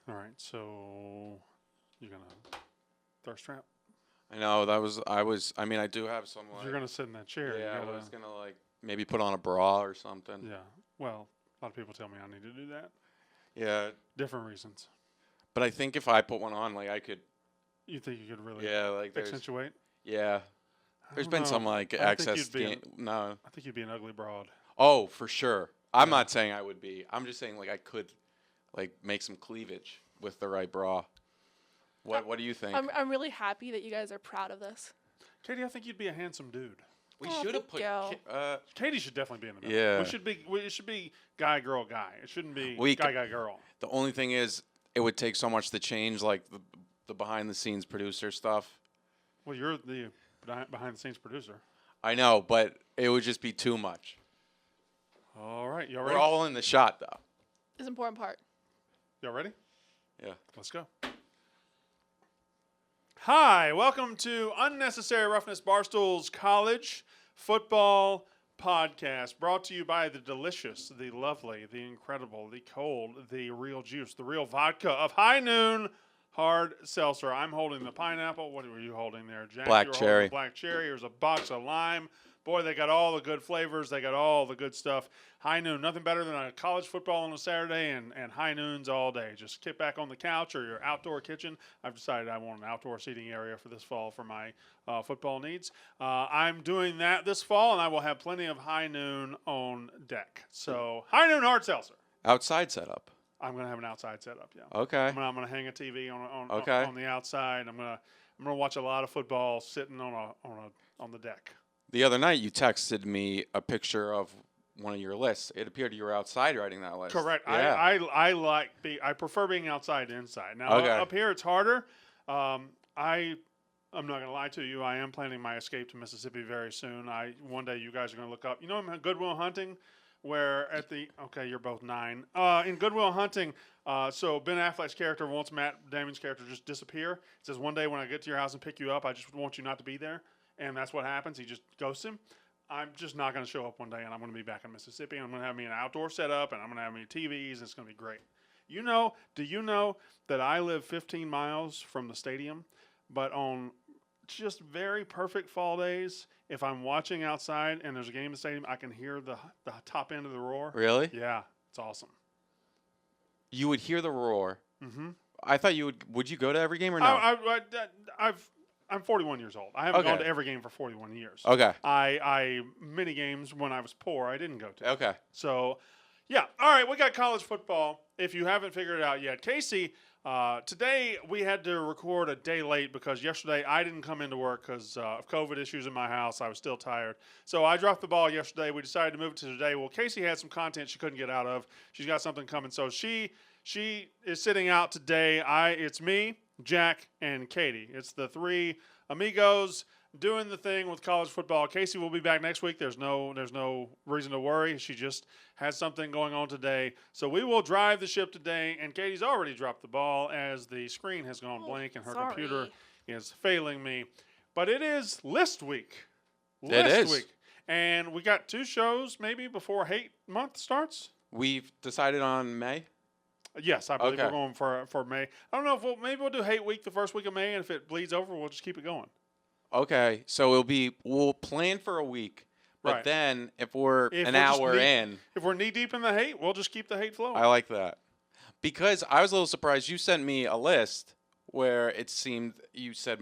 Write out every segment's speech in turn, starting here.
All right, so you're gonna thirst trap. I know I mean, I do have some. If you're gonna sit in that chair. Yeah, you gotta, I was gonna maybe put on a bra or something. Yeah. Well, a lot of people tell me I need to do that. Yeah. Different reasons. But I think if I put one on, I could. You think you could really? Accentuate. Accentuate. Yeah. There's been some excess. No. I think you'd be an ugly broad. Oh, for sure. I'm not saying I would be. I'm just saying I could, make some cleavage with the right bra. What do you think? I'm really happy that you guys are proud of this. Katie, I think you'd be a handsome dude. We should have put. Katie should definitely be in the middle. Yeah. It should be guy, girl, guy. It shouldn't be guy, girl. The only thing is, it would take so much to change, the behind the scenes producer stuff. Well, you're the behind the scenes producer. I know, but it would just be too much. All right, y'all ready? We're all in the shot, though. It's an important part. Y'all ready? Yeah. Let's go. Hi, welcome to Unnecessary Roughness Barstool's College Football Podcast, brought to you by the delicious, the lovely, the incredible, the cold, the real juice, the real vodka of High Noon Hard Seltzer. I'm holding the pineapple. What were you holding there, Jack? Black cherry. Black cherry. Here's a box of lime. Boy, they got all the good flavors. They got all the good stuff. High Noon, nothing better than a college football on a Saturday and high noons all day. Just kick back on the couch or your outdoor kitchen. I've decided I want an outdoor seating area for this fall for my football needs. I'm doing that this fall, and I will have plenty of High Noon on deck. So, High Noon Hard Seltzer. Outside setup. I'm going to have an outside setup, yeah. Okay. I'm going to hang a TV on the outside. I'm going to watch a lot of football sitting on the deck. The other night, you texted me a picture of one of your lists. It appeared you were outside writing that list. Correct. Yeah. I prefer being outside to inside. Now up here it's harder. I'm not gonna lie to you. I am planning my escape to Mississippi very soon. One day you guys are gonna look up. You know, I'm Good Will Hunting, where you're both 9. In Good Will Hunting, so Ben Affleck's character wants Matt Damon's character to just disappear. It says one day when I get to your house and pick you up, I just want you not to be there. And that's what happens. He just ghosts him. I'm just not going to show up one day, and I'm going to be back in Mississippi. I'm going to have me an outdoor setup, and I'm going to have me TVs, and it's going to be great. Do you know that I live 15 miles from the stadium? But on just very perfect fall days, if I'm watching outside and there's a game in the stadium, I can hear the top end of the roar. Really? Yeah, it's awesome. You would hear the roar. Mm-hmm. I thought you would. Would you go to every game or no? I'm 41 years old. I haven't gone to every game for 41 years. Okay. Many games when I was poor, I didn't go to. Okay. So, yeah. All right, we got college football. If you haven't figured it out yet, Casey, today we had to record a day late because yesterday I didn't come into work because of COVID issues in my house. I was still tired. So I dropped the ball yesterday. We decided to move it to today. Well, Casey had some content she couldn't get out of. She's got something coming. So she is sitting out today. It's me, Jack, and Katie. It's the 3 amigos doing the thing with college football. Casey will be back next week. There's no reason to worry. She just has something going on today. So we will drive the ship today, and Katie's already dropped the ball as the screen has gone blank and her computer is failing me. But it is list week. List week. And we got 2 shows maybe before Hate Month starts. We've decided on May? Yes, I believe we're going for May. I don't know if maybe we'll do Hate Week the first week of May, and if it bleeds over, we'll just keep it going. Okay, so we'll plan for a week, but then if we're an hour in, if we're knee deep in the hate, we'll just keep the hate flowing. I like that because I was a little surprised. You sent me a list where it seemed you said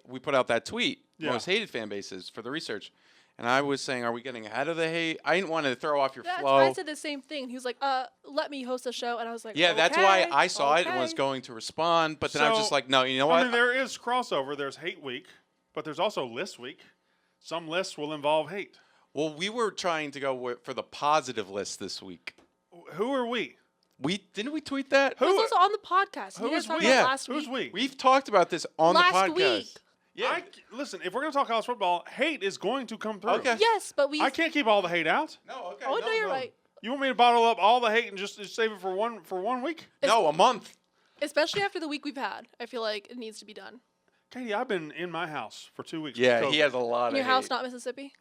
we put out that tweet, most hated fan bases for the research. And I was saying, are we getting ahead of the hate? I didn't want to throw off your flow. I said the same thing. He was like, let me host a show. And I was like, yeah, that's why I saw it and was going to respond. But then I was just like, no, you know what? I mean, there is crossover. There's Hate Week, but there's also List Week. Some lists will involve hate. Well, we were trying to go for the positive list this week. Who are we? Didn't we tweet that? Who was also on the podcast? Who is we? Who's we? We've talked about this on the podcast. Last week. Yeah. Listen, if we're going to talk college football, hate is going to come through. Okay. Yes, but I can't keep all the hate out. No, okay. Oh, no, you're right. You want me to bottle up all the hate and just save it for one week? No, a month. Especially after the week we've had. I feel like it needs to be done. Katie, I've been in my house for 2 weeks. Yeah, he has a lot of hate. Your house, not Mississippi?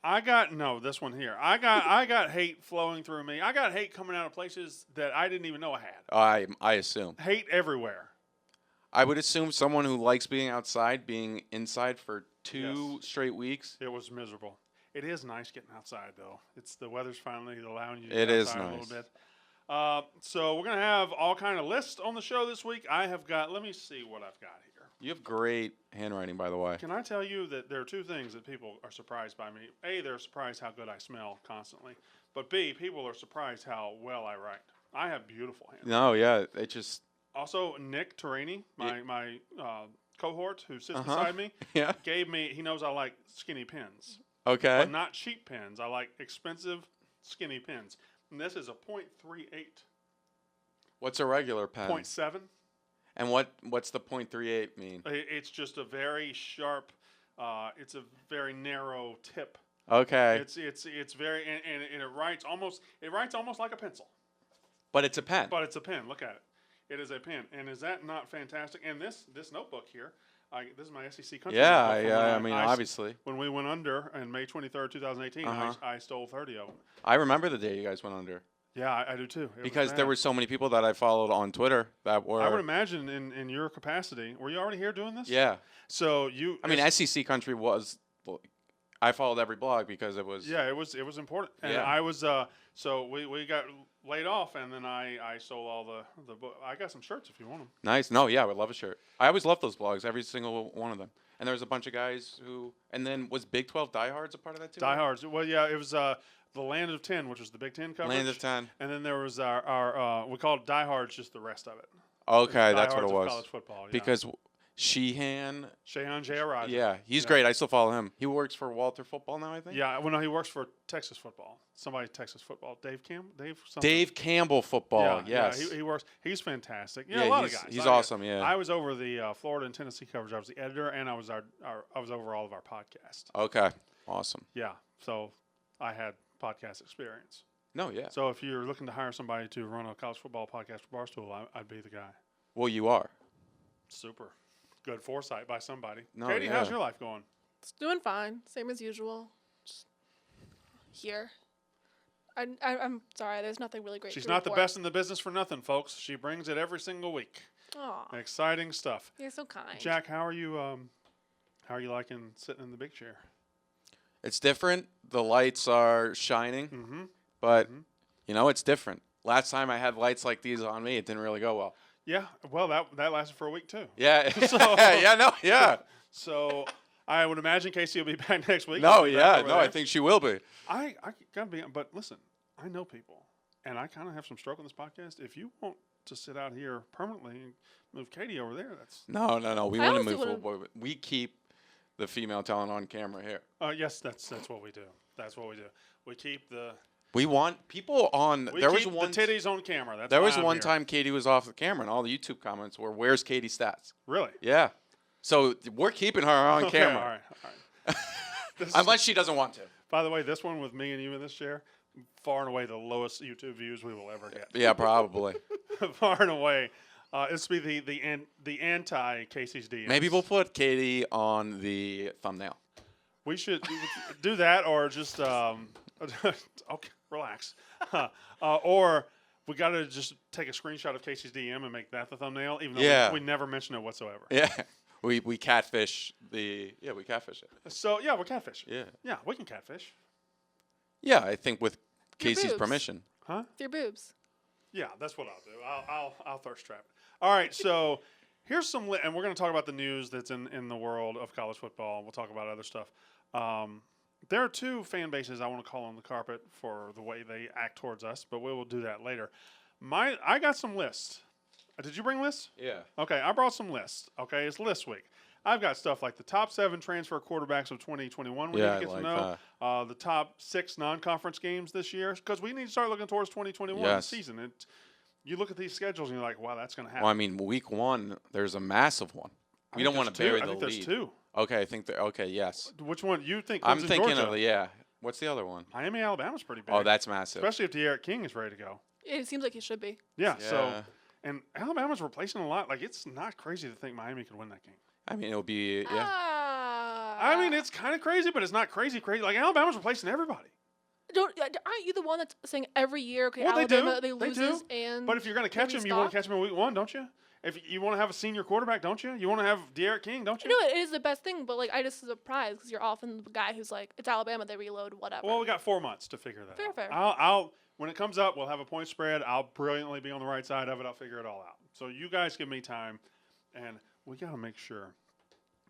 This one here. I got hate flowing through me. I got hate coming out of places that I didn't even know I had. I assume. Hate everywhere. I would assume someone who likes being outside, being inside for 2 straight weeks. It was miserable. It is nice getting outside, though. It's the weather's finally allowing you to It get is outside a nice. little bit. So we're going to have all kind of lists on the show this week. I have got, let me see what I've got here. You have great handwriting, by the way. Can I tell you that there are two things that people are surprised by me? A, they're surprised how good I smell constantly. But B, people are surprised how well I write. I have beautiful handwriting. No, yeah, it just Also, Nick Terrini, my cohort who sits Uh-huh. beside me, yeah. gave me, he knows I like skinny pens. Okay. But not cheap pens. I like expensive, skinny pens. And this is a .38. What's a regular pen? 0.7. And what's the .38 mean? It's just a very sharp, it's a very narrow tip. Okay. It's very, and it writes almost like a pencil. But it's a pen. But it's a pen. Look at it. It is a pen. And is that not fantastic? And this notebook here, this is my SEC country yeah, notebook. yeah. I mean, obviously. When we went under on May 23rd, 2018, Uh-huh. I stole 30 of them. I remember the day you guys went under Yeah, I do too. because there were so many people that I followed on Twitter that were. I would imagine in your capacity, were you already here doing this? Yeah. So you. I mean, SEC country was. I followed every blog because it was. Yeah, it was important, and Yeah. I was. So we got laid off, and then I sold all the book. I got some shirts if you want them. Nice. No, yeah, I would love a shirt. I always loved those blogs, every single one of them. And there was a bunch of guys who. And then was Big 12 Diehards a part of that too? Diehards. Well, yeah, it was the Land of 10, which was the Big 10 coverage. Land of 10. And then there was our we called Diehards just the rest of it. Okay, that's what Diehards it of was. College football. Yeah. Because Sheehan. Shahan Jayaraj. Yeah, he's Yeah. great. I still follow him. He works for Walter Football now, I think. Yeah, well, no, he works for Texas football. Somebody Texas football. Dave something. Dave Campbell Football. Yeah, Yes. he works. He's fantastic. Yeah, Yeah, a lot of he's- guys. he's awesome, yeah. I was over the Florida and Tennessee coverage. I was the editor, and I was I was over all of our podcast. Okay. Awesome. Yeah, so I had podcast experience. No, yeah. So if you're looking to hire somebody to run a college football podcast for Barstool, I'd be the guy. Well, you are. Super. Good foresight by somebody. No, Katie, yeah. how's your life going? It's doing fine, same as usual. Just here. I'm sorry. There's nothing really great. She's to not the report. best in the business for nothing, folks. She brings it every single week. Aw, Exciting stuff. you're so kind. Jack, how are you? How are you liking sitting in the big chair? It's different. The lights are shining, Mm-hmm. but you know it's different. Last time I had lights like these on me, it didn't really go well. Yeah. Well, that lasted for a week too. Yeah. So- yeah. No. Yeah. So I would imagine Casey will be back next week. No. I'll be back Yeah. over No. there. I think she will be. I gotta be. But listen, I know people, and I kind of have some stroke on this podcast. If you want to sit out here permanently and move Katie over there, that's No. We I wouldn't honestly move forward. We keep the female talent on camera here. yes, that's what we do. That's what we do. We keep the We want people on. we There keep was one. the titties on camera. That's There why was I'm one here. time Katie was off the camera, and all the YouTube comments were, "Where's Katie's stats?" Really. Yeah. So we're keeping her on Okay, camera, all right. This is- unless she doesn't want to. by the way, this one with me and you in this chair, far and away the lowest YouTube views we will ever get. Yeah, probably. Far and away. This will be the anti Casey's DMs. Maybe we'll put Katie on the thumbnail. We should do that, or just okay, relax. Or we got to just take a screenshot of Casey's DM and make that the thumbnail, even though Yeah. we never mention it whatsoever. Yeah, we catfish we catfish it. So yeah, we're catfish. Yeah, We can catfish. yeah. I think with Your Casey's boobs. permission. Huh? With your boobs. Yeah, that's what I'll do. I'll thirst trap it. All right, so here's some, and we're going to talk about the news that's in the world of college football. We'll talk about other stuff. There are two fan bases I want to call on the carpet for the way they act towards us, but we will do that later. I got some lists. Did you bring lists? Yeah. Okay, I brought some lists. Okay, it's list week. I've got stuff like the top 7 transfer quarterbacks of 2021. We Yeah, need to get I to like know the top 6 non-conference games this year, because we need to start looking towards 2021 Yes. season. You look at these schedules and you're like, wow, that's going to happen. Well, I mean, week 1, there's a massive one. I We think don't want there's to bury two. the I think lead. there's 2. Okay, I think that. Okay, yes. Which one you think? I'm Clemson, thinking Georgia? of the What's the other one? Miami, Alabama's pretty big. Oh, that's massive. especially if De'Aaron King is ready to go. It seems like he should be. Yeah. Yeah. So, and Alabama's replacing a lot. Like, it's not crazy to think Miami could win that game. I mean, it'll be I mean, it's kind of crazy, but it's not crazy. Like, Alabama's replacing everybody. Aren't you the one that's saying every year? Okay, Well, Alabama they do. they They loses do. and. But if you're going to catch then them, we you want to stop? catch them in week 1, don't you? If you want to have a senior quarterback, don't you? You want to have De'Aaron King, don't you? No, it is the best thing, but like I just was surprised because you're often the guy who's like, it's Alabama, they reload, whatever. Well, we got 4 months to figure that out. Fair. I'll when it comes up, we'll have a point spread. I'll brilliantly be on the right side of it. I'll figure it all out. So you guys give me time, and we got to make sure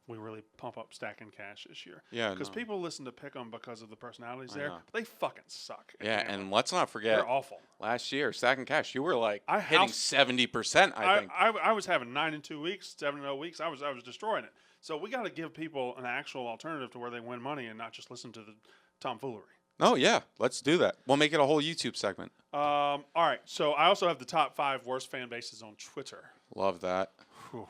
we really pump up Stacking Cash this year. Yeah, because people listen to pick 'em because of the personalities there. know. But they fucking suck. at Yeah, gambling. and let's not forget, they're awful. last year, Stacking Cash, you were like I hitting housed- 70%, I think. I was having 9 in 2 weeks, 7 in 0 weeks. I was destroying it. So we got to give people an actual alternative to where they win money and not just listen to the tomfoolery. Oh, yeah, let's do that. We'll make it a whole YouTube segment. All right. So I also have the top 5 worst fan bases on Twitter. Love that. Whew.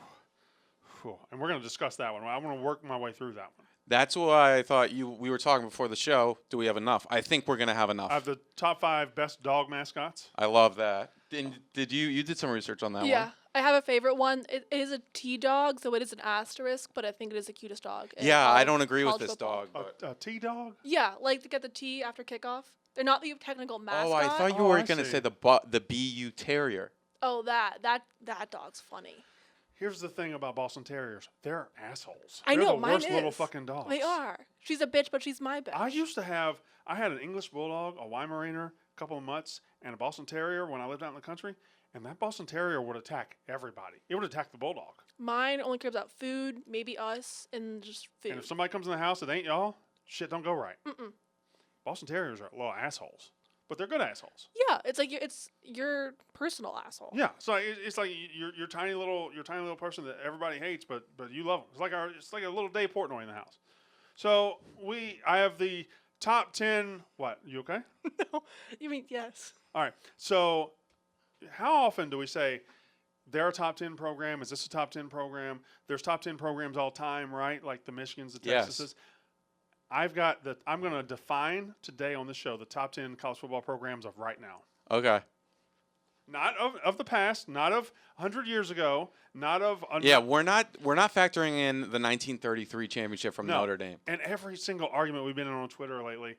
And we're going to discuss that one. I want to work my way through that one. That's why I thought we were talking before the show. Do we have enough? I think we're going to have enough. I have the top 5 best dog mascots. I love that. Did you did some research on that Yeah, one? I have a favorite one. It is a T-dog, so it is an asterisk, but I think it is the cutest dog. in Yeah, all I of don't agree with college this football. dog. But. A T-dog? Yeah, like to get the T after kickoff. They're not the technical mascot. Oh, I thought you Oh, were I going to see. say the BU Terrier. Oh, that dog's funny. Here's the thing about Boston Terriers. They're assholes. I They're know, the mine worst little is. fucking dogs. They are. She's a bitch, but she's my bitch. I had an English Bulldog, a Weimaraner, a couple of mutts, and a Boston Terrier when I lived out in the country. And that Boston Terrier would attack everybody. It would attack the Bulldog. Mine only cares about food, maybe us, and just food. And if somebody comes in the house that ain't y'all, shit don't go right. Boston Terriers are little assholes. But they're good assholes. Yeah, it's like it's your personal asshole. Yeah, so it's like you're tiny little person that everybody hates, but you love them. It's like a little Dave Portnoy in the house. So I have the top 10. What? You okay? No, you mean yes? All right. So how often do we say they're a top 10 program? Is this a top 10 program? There's top 10 programs all time, right? Like the Michigans, the Texases. I'm going to define today on the show the top 10 college football programs of right now. Okay. Not of the past, not of 100 years ago, not of Yeah, we're not factoring in the 1933 championship from Notre Dame. And every single argument we've been in on Twitter lately,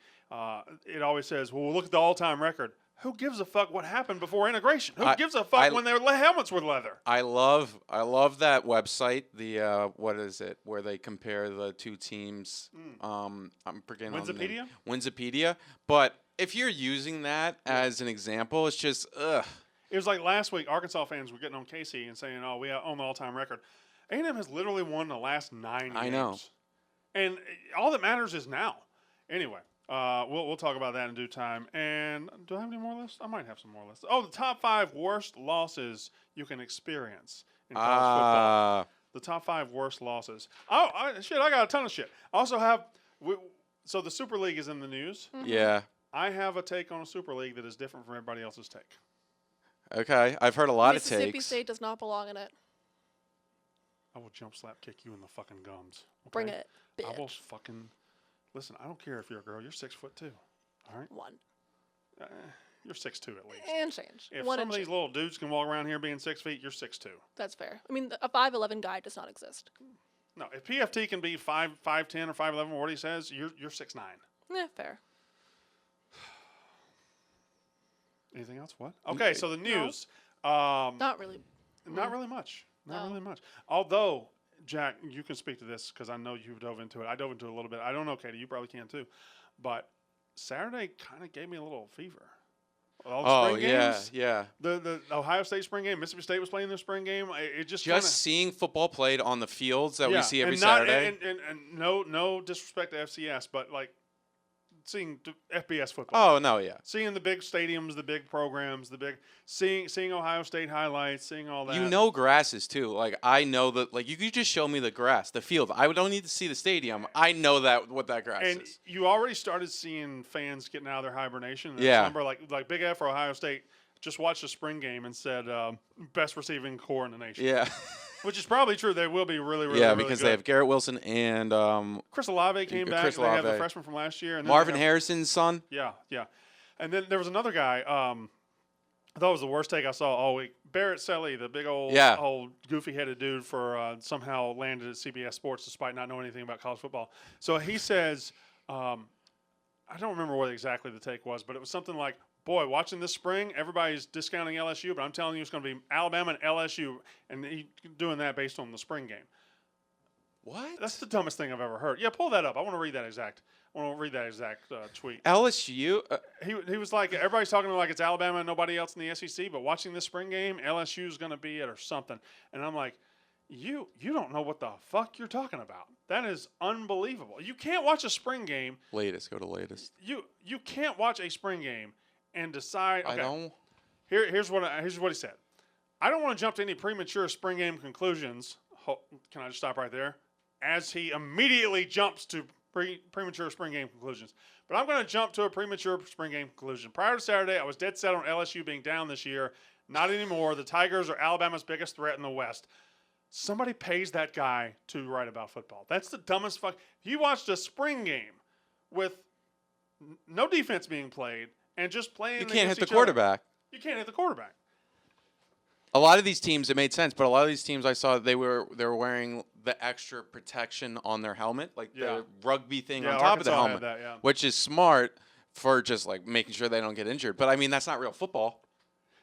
it always says, "Well, look at the all-time record." Who gives a fuck what happened before integration? Who gives a fuck when their helmets were leather? I love that website. The what is it? Where they compare the two teams. I'm forgetting on the name. Winsipedia. But if you're using that as an example, it's just ugh. It was like last week, Arkansas fans were getting on Casey and saying, "Oh, we own the all-time record." A&M has literally won the last 9 games. I know. And all that matters is now. Anyway, we'll talk about that in due time. And do I have any more lists? I might have some more lists. Oh, the top 5 worst losses you can experience in college football. The top 5 worst losses. Oh, I got a ton of shit. I also have so the Super League is in the news. Yeah. I have a take on a Super League that is different from everybody else's take. Okay, I've heard a lot of Mississippi takes. State does not belong in it. I will jump slap kick you in the fucking gums. Okay? Bring it, I will bitch. fucking listen. I don't care if you're a girl. You're 6'2". All right. One You're 6'2" at least. and change. If One some and of these change. little dudes can walk around here being 6 feet, you're 6'2". That's fair. I mean, a 5'11" guy does not exist. No, if PFT can be 5'10" or 5'11", what he says, you're 6'9". Yeah, fair. Anything else? What? Okay, so the news. Not really. Not really much. Not No. really much. Although, Jack, you can speak to this because I know you've dove into it. I dove into it a little bit. I don't know, Katie. You probably can too. But Saturday kind of gave me a little fever. All the spring games, yeah. The Ohio State spring game, Mississippi State was playing their spring game. It just Seeing football played on the fields that we see every and not, Saturday. And no disrespect to FCS, but like seeing FBS football. Oh no, yeah. Seeing the big stadiums, the big programs, seeing Ohio State highlights, seeing all that. You know grasses too. Like I know that. Like you could just show me the grass, the field. I don't need to see the stadium. I know what that grass And is. you already started seeing fans getting out of their hibernation. Yeah. Remember, like Big F for Ohio State just watched the spring game and said best receiving core in the nation. Yeah. Which is probably true. They will be really, really, yeah, really because good. they have Garrett Wilson and Chris Olave came back. Chris They have the Olave. freshman from last year. And then Marvin they have- Harrison's son. Yeah. And then there was another guy. I thought it was the worst take I saw all week. Barrett Selly, the big old goofy-headed dude for somehow landed at CBS Sports despite not knowing anything about college football. So he says, I don't remember what exactly the take was, but it was something like boy, watching this spring, everybody's discounting LSU, but I'm telling you it's going to be Alabama and LSU, and he's doing that based on the spring game. What? That's the dumbest thing I've ever heard. Yeah, pull that up. I want to read that exact tweet. LSU? He was like, everybody's talking like it's Alabama and nobody else in the SEC, but watching this spring game, LSU is going to be it or something. And I'm like, you don't know what the fuck you're talking about. That is unbelievable. You can't watch a spring game. Latest. Go to latest. You can't watch a spring game and decide. Okay, I don't. here's what he said. I don't want to jump to any premature spring game conclusions. Can I just stop right there? As he immediately jumps to premature spring game conclusions. But I'm going to jump to a premature spring game conclusion. Prior to Saturday, I was dead set on LSU being down this year. Not anymore. The Tigers are Alabama's biggest threat in the West. Somebody pays that guy to write about football. That's the dumbest fuck. You watched a spring game with no defense being played and just playing. You can't hit the quarterback. You can't hit the quarterback. A lot of these teams, it made sense, but a lot of these teams I saw they were wearing the extra protection on their helmet, like the rugby thing on top of the helmet, had that, which is smart for just like making sure they don't get injured. But I mean, that's not real football.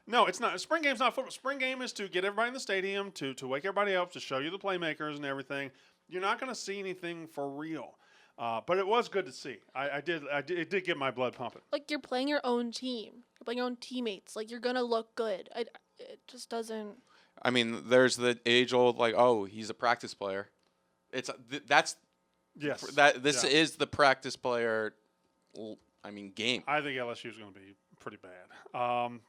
No, it's not. Spring game's not football. Spring game is to get everybody in the stadium, to wake everybody up, to show you the playmakers and everything. You're not going to see anything for real. But it was good to see. It did get my blood pumping. Like, you're playing your own team. You're playing your own teammates. Like, you're going to look good. It just doesn't. I mean, there's the age-old, like, oh, he's a practice player. That's yes. This is the practice player, game. I think LSU is going to be pretty bad.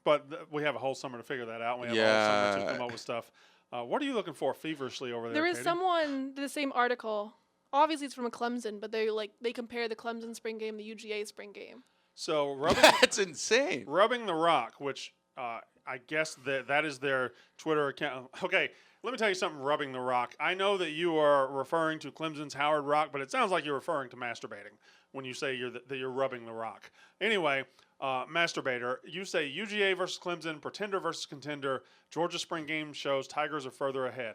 But we have a whole summer to figure that out. We have a whole summer to come up with stuff. What are you looking for feverishly over there, There is Katie? someone, the same article. Obviously, it's from a Clemson, but they compare the Clemson spring game, the UGA spring game. So rubbing, That's insane. Rubbing the Rock, which I guess that is their Twitter account. Okay, let me tell you something, Rubbing the Rock. I know that you are referring to Clemson's Howard Rock, but it sounds like you're referring to masturbating when you say that you're rubbing the rock. Anyway, masturbator, you say UGA versus Clemson, pretender versus contender, Georgia spring game shows Tigers are further ahead.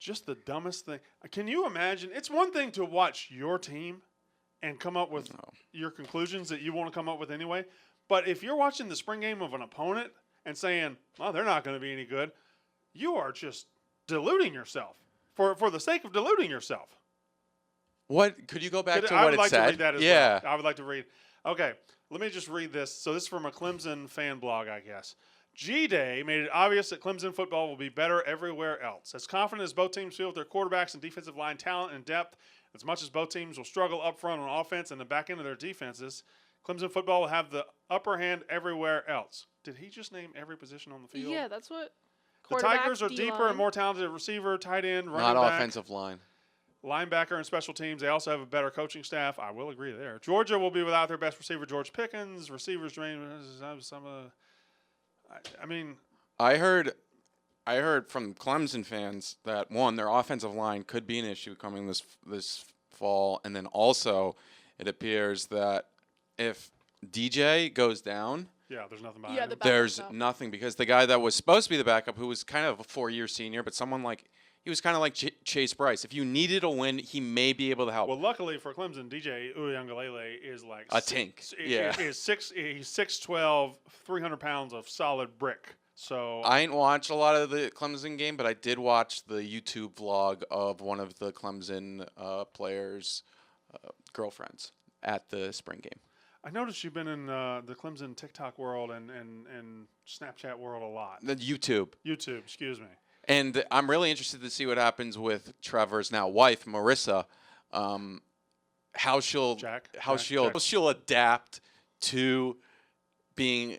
Just the dumbest thing. Can you imagine? It's one thing to watch your team and come up with your conclusions that you want to come up with anyway. But if you're watching the spring game of an opponent and saying, well, they're not going to be any good, you are just deluding yourself for the sake of deluding yourself. What? Could you go back to I what would it like said? to read that as yeah. well. I would like to read. Okay, let me just read this. So this is from a Clemson fan blog, I guess. G-Day made it obvious that Clemson football will be better everywhere else. As confident as both teams feel with their quarterbacks and defensive line talent and depth, as much as both teams will struggle up front on offense and the back end of their defenses, Clemson football will have the upper hand everywhere else. Did he just name every position on the field? Yeah, that's what. The Tigers are deeper and more talented at receiver, tight end, running Not back, offensive line. linebacker, and special teams. They also have a better coaching staff. I will agree there. Georgia will be without their best receiver, George Pickens. Receivers, I heard from Clemson fans that one, their offensive line could be an issue coming this fall, and then also it appears that if DJ goes down, there's nothing behind him. There's nothing, because the guy that was supposed to be the backup, who was kind of a 4-year senior, but he was kind of like Chase Bryce. If you needed a win, he may be able to help. Well, luckily for Clemson, DJ Uiagalelei is like a tank. He's 6'12", 300 pounds of solid brick. So I ain't watched a lot of the Clemson game, but I did watch the YouTube vlog of one of the Clemson players' girlfriends at the spring game. I noticed you've been in the Clemson TikTok world and Snapchat world a lot. The YouTube, excuse me. And I'm really interested to see what happens with Trevor's now wife, Marissa. How she'll adapt to being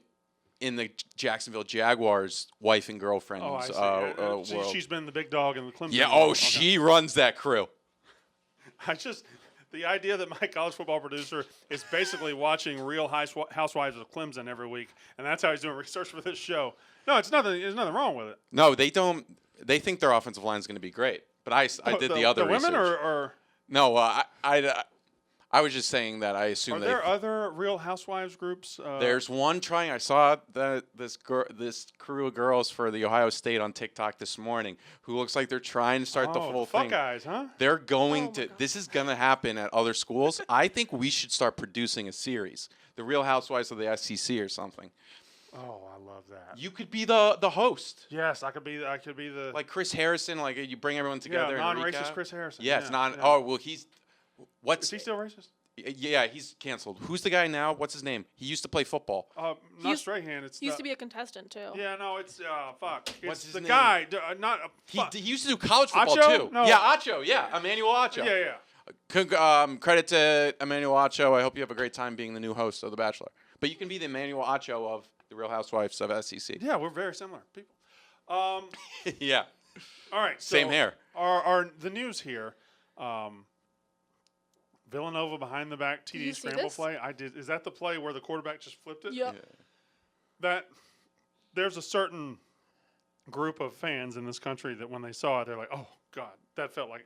in the Jacksonville Jaguars wife and girlfriend's world. She's been the big dog in the Clemson. Yeah. world. She runs that crew. The idea that my college football producer is basically watching Real Housewives of Clemson every week, and that's how he's doing research for this show. No, it's nothing. There's nothing wrong with it. No, they don't. They think their offensive line is going to be great, but I did the other women research. or No, I was just saying that I assume Are there other Real Housewives groups? There's one trying. I saw this crew of girls for the Ohio State on TikTok this morning who looks like they're trying to start the whole thing. Guys, huh? They're going Oh my to. God. This is gonna happen at other schools. I think we should start producing a series, the Real Housewives of the SEC or something. Oh, I love that. You could be the host, Yes, I could be the like Chris Harrison. Like you bring everyone together. yeah, and non-racist recap. Chris Harrison. Yes, yeah, non. yeah. Oh well, he's. What's Is he still racist? Yeah, he's canceled. Who's the guy now? What's his name? He used to play football. Not used- Strahan. It's He used to be a contestant too. Yeah, no, it's fuck. What's It's his the name? guy. Not fuck. He used to do college football Acho? too. No. Yeah, Acho. Yeah, Emmanuel Acho. yeah. Credit to Emmanuel Acho. I hope you have a great time being the new host of The Bachelor. But you can be the Emmanuel Acho of the Real Housewives of SEC. Yeah, we're very similar people. Yeah. All right. So Same hair. The news here. Villanova behind the back Did TD you see scramble this? play. I did. Is that the play where the quarterback just flipped it? Yep. That there's a certain group of fans in this country that when they saw it, they're like, "Oh God, that felt like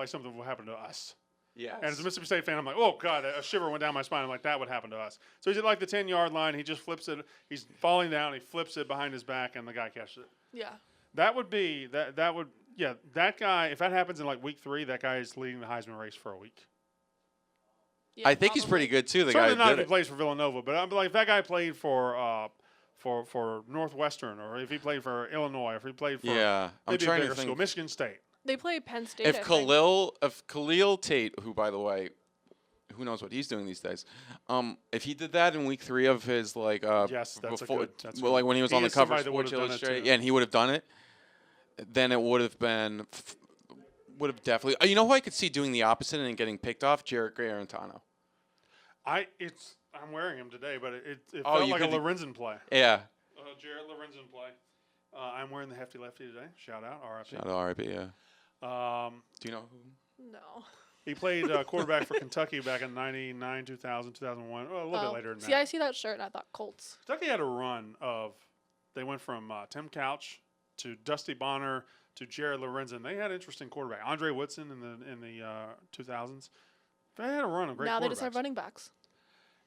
something would happen to us." Yes. And as a Mississippi State fan, I'm like, "Oh God," a shiver went down my spine. I'm like, "That would happen to us." So he's at like the 10-yard line. He just flips it. He's falling down. He flips it behind his back, and the guy catches it. Yeah. That would be that would that guy. If that happens in like week 3, that guy is leading the Heisman race for a week. Yeah, I think he's pretty probably. good too. The Certainly guy not that if did he it. plays for Villanova, but I'm like if that guy played for Northwestern, or if he played for Illinois, or if he played for Yeah, I'm maybe a trying to bigger think. school, Michigan State. They play Penn State. I If think. Khalil Tate, who by the way, who knows what he's doing these days, if he did that in week 3 of his like Yes, that's a before, good- that's well, good. like when he was He on the is cover of somebody that Sports would've done it, Illustrated, too. yeah, and he would have done it, then it would have been would have definitely. You know who I could see doing the opposite and getting picked off? Jarrett Garantano. I'm wearing him today, but it Oh, felt you like a could- Lorenzen play. Yeah. Jarrett Lorenzen play. I'm wearing the hefty lefty today. Shout out, RIP. Shout out RIP, yeah. Do you know who? No. He played quarterback for Kentucky back in 99, 2000, 2001. Well, a little bit later than See, that. I see that shirt and I thought Colts. Kentucky had a run of, they went from Tim Couch to Dusty Bonner to Jared Lorenzen. They had interesting quarterback. Andre Woodson in the 2000s. They had a run of great Now quarterbacks. they just have running backs.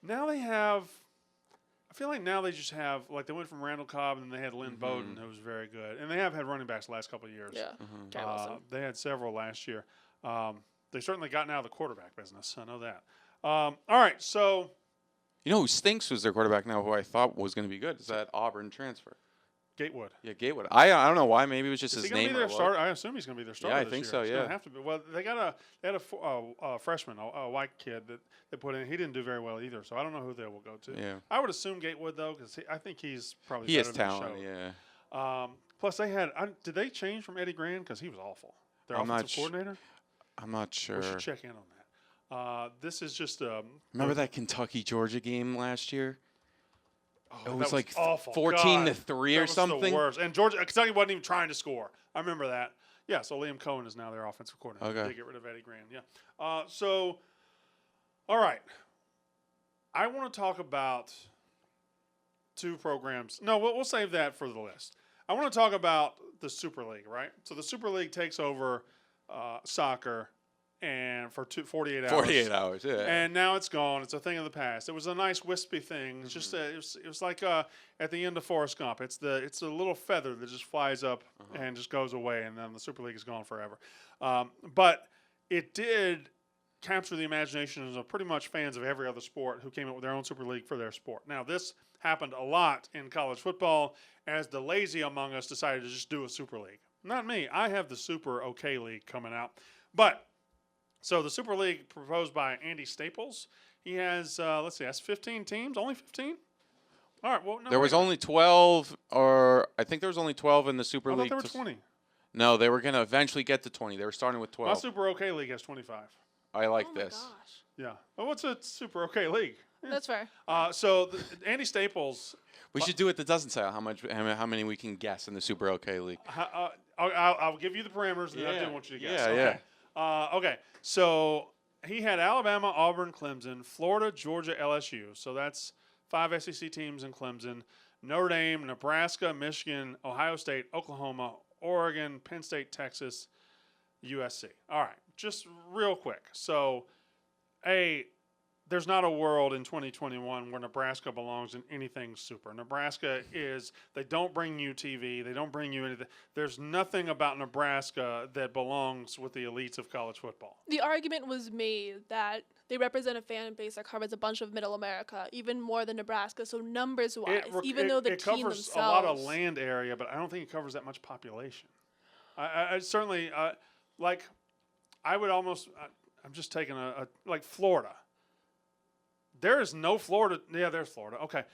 Now they have, I feel like now they just have, like they went from Randall Cobb and then they had Lynn Bowden, who was very good. And they have had running backs the last couple of years. Yeah. Gary Wilson. They had several last year. They certainly gotten out of the quarterback business. I know that. All right, so You know who stinks was their quarterback now, who I thought was going to be good? Is that Auburn transfer? Gatewood. Yeah, Gatewood. I don't know why. Maybe it was just Is his he going to name. be their or what. starter? I assume he's going to be their starter. I this think year. so, He's yeah. gonna have to be. Well, they had a freshman, a white kid that they put in. He didn't do very well either, so I don't know who they will go to. Yeah. I would assume Gatewood though, because I think he's probably He better has than talent, he showed. yeah. Plus, they had. Did they change from Eddie Grand? Because he was awful. Their I'm not offensive coordinator. I'm not sure. We should check in on that. This is just. Remember that Kentucky-Georgia game last year? It was like awful. 14 to God, 3 that or was something. The worst. And Kentucky wasn't even trying to score. I remember that. Yeah. So Liam Cohen is now their offensive coordinator. Okay. They get rid of Eddie Grand. Yeah. So, all right. I want to talk about 2 programs. No, we'll save that for the list. I want to talk about the Super League, right? So the Super League takes over soccer and for 48 hours. 48 hours, yeah. And now it's gone. It's a thing of the past. It was a nice wispy thing. It's just it was like at the end of Forrest Gump. It's the little feather that just flies up and just goes away, and then the Super League is gone forever. But it did capture the imaginations of pretty much fans of every other sport who came up with their own Super League for their sport. Now this happened a lot in college football as the lazy among us decided to just do a Super League. Not me. I have the Super OK League coming out, but. So the Super League proposed by Andy Staples. He has, let's see, that's 15 teams. Only 15? All right. Well, no, There was wait. only 12, or I think there was only 12 in the Super I thought League. there were 20. No, they were going to eventually get to 20. They were starting with My 12. Super OK League has 25. I like Oh my this. gosh. Yeah. Well, what's a Super OK League? Yeah. That's fair. So Andy Staples, We should do it that doesn't say how many we can guess in the Super OK League. I'll give you the parameters, and then I Yeah. do want you to guess. Yeah, okay. Okay. So he had Alabama, Auburn, Clemson, Florida, Georgia, LSU. So that's 5 SEC teams in Clemson. Notre Dame, Nebraska, Michigan, Ohio State, Oklahoma, Oregon, Penn State, Texas, USC. All right. Just real quick. So there's not a world in 2021 where Nebraska belongs in anything super. Nebraska is, they don't bring you TV. They don't bring you anything. There's nothing about Nebraska that belongs with the elites of college football. The argument was made that they represent a fan base that covers a bunch of middle America, even more than Nebraska. So numbers-wise, even though the it team covers themselves... a lot of land area, but I don't think it covers that much population. I certainly, I would almost, I'm just taking like Florida. There is no Florida. Yeah, there's Florida. Okay.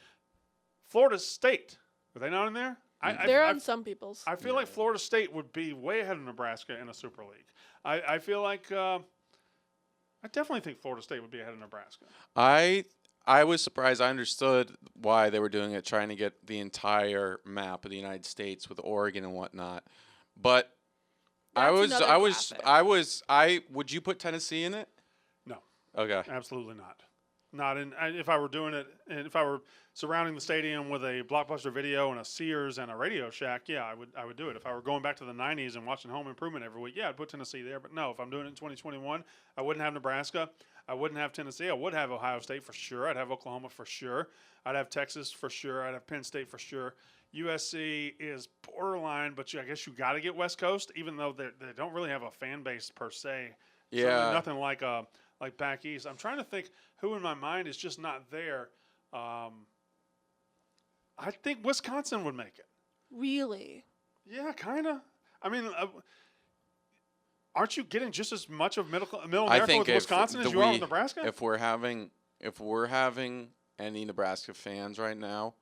Florida State. Are they not in there? They're on some people's. I feel like Florida State would be way ahead of Nebraska in a Super League. I feel like I definitely think Florida State would be ahead of Nebraska. I was surprised. I understood why they were doing it, trying to get the entire map of the United States with Oregon and whatnot. But That's another graphic. Would you put Tennessee in it? No. Okay. Absolutely not. Not in. If I were doing it, and if I were surrounding the stadium with a Blockbuster Video and a Sears and a Radio Shack, yeah, I would do it. If I were going back to the '90s and watching Home Improvement every week, yeah, I'd put Tennessee there. But no, if I'm doing it in 2021, I wouldn't have Nebraska. I wouldn't have Tennessee. I would have Ohio State for sure. I'd have Oklahoma for sure. I'd have Texas for sure. I'd have Penn State for sure. USC is borderline, but I guess you got to get West Coast, even though they don't really have a fan base per se. Yeah. Certainly nothing like back east. I'm trying to think who in my mind is just not there. I think Wisconsin would make it. Really? Yeah, kind of. I mean, aren't you getting just as much of middle America with Wisconsin as you are with Nebraska? If we're having any Nebraska fans right now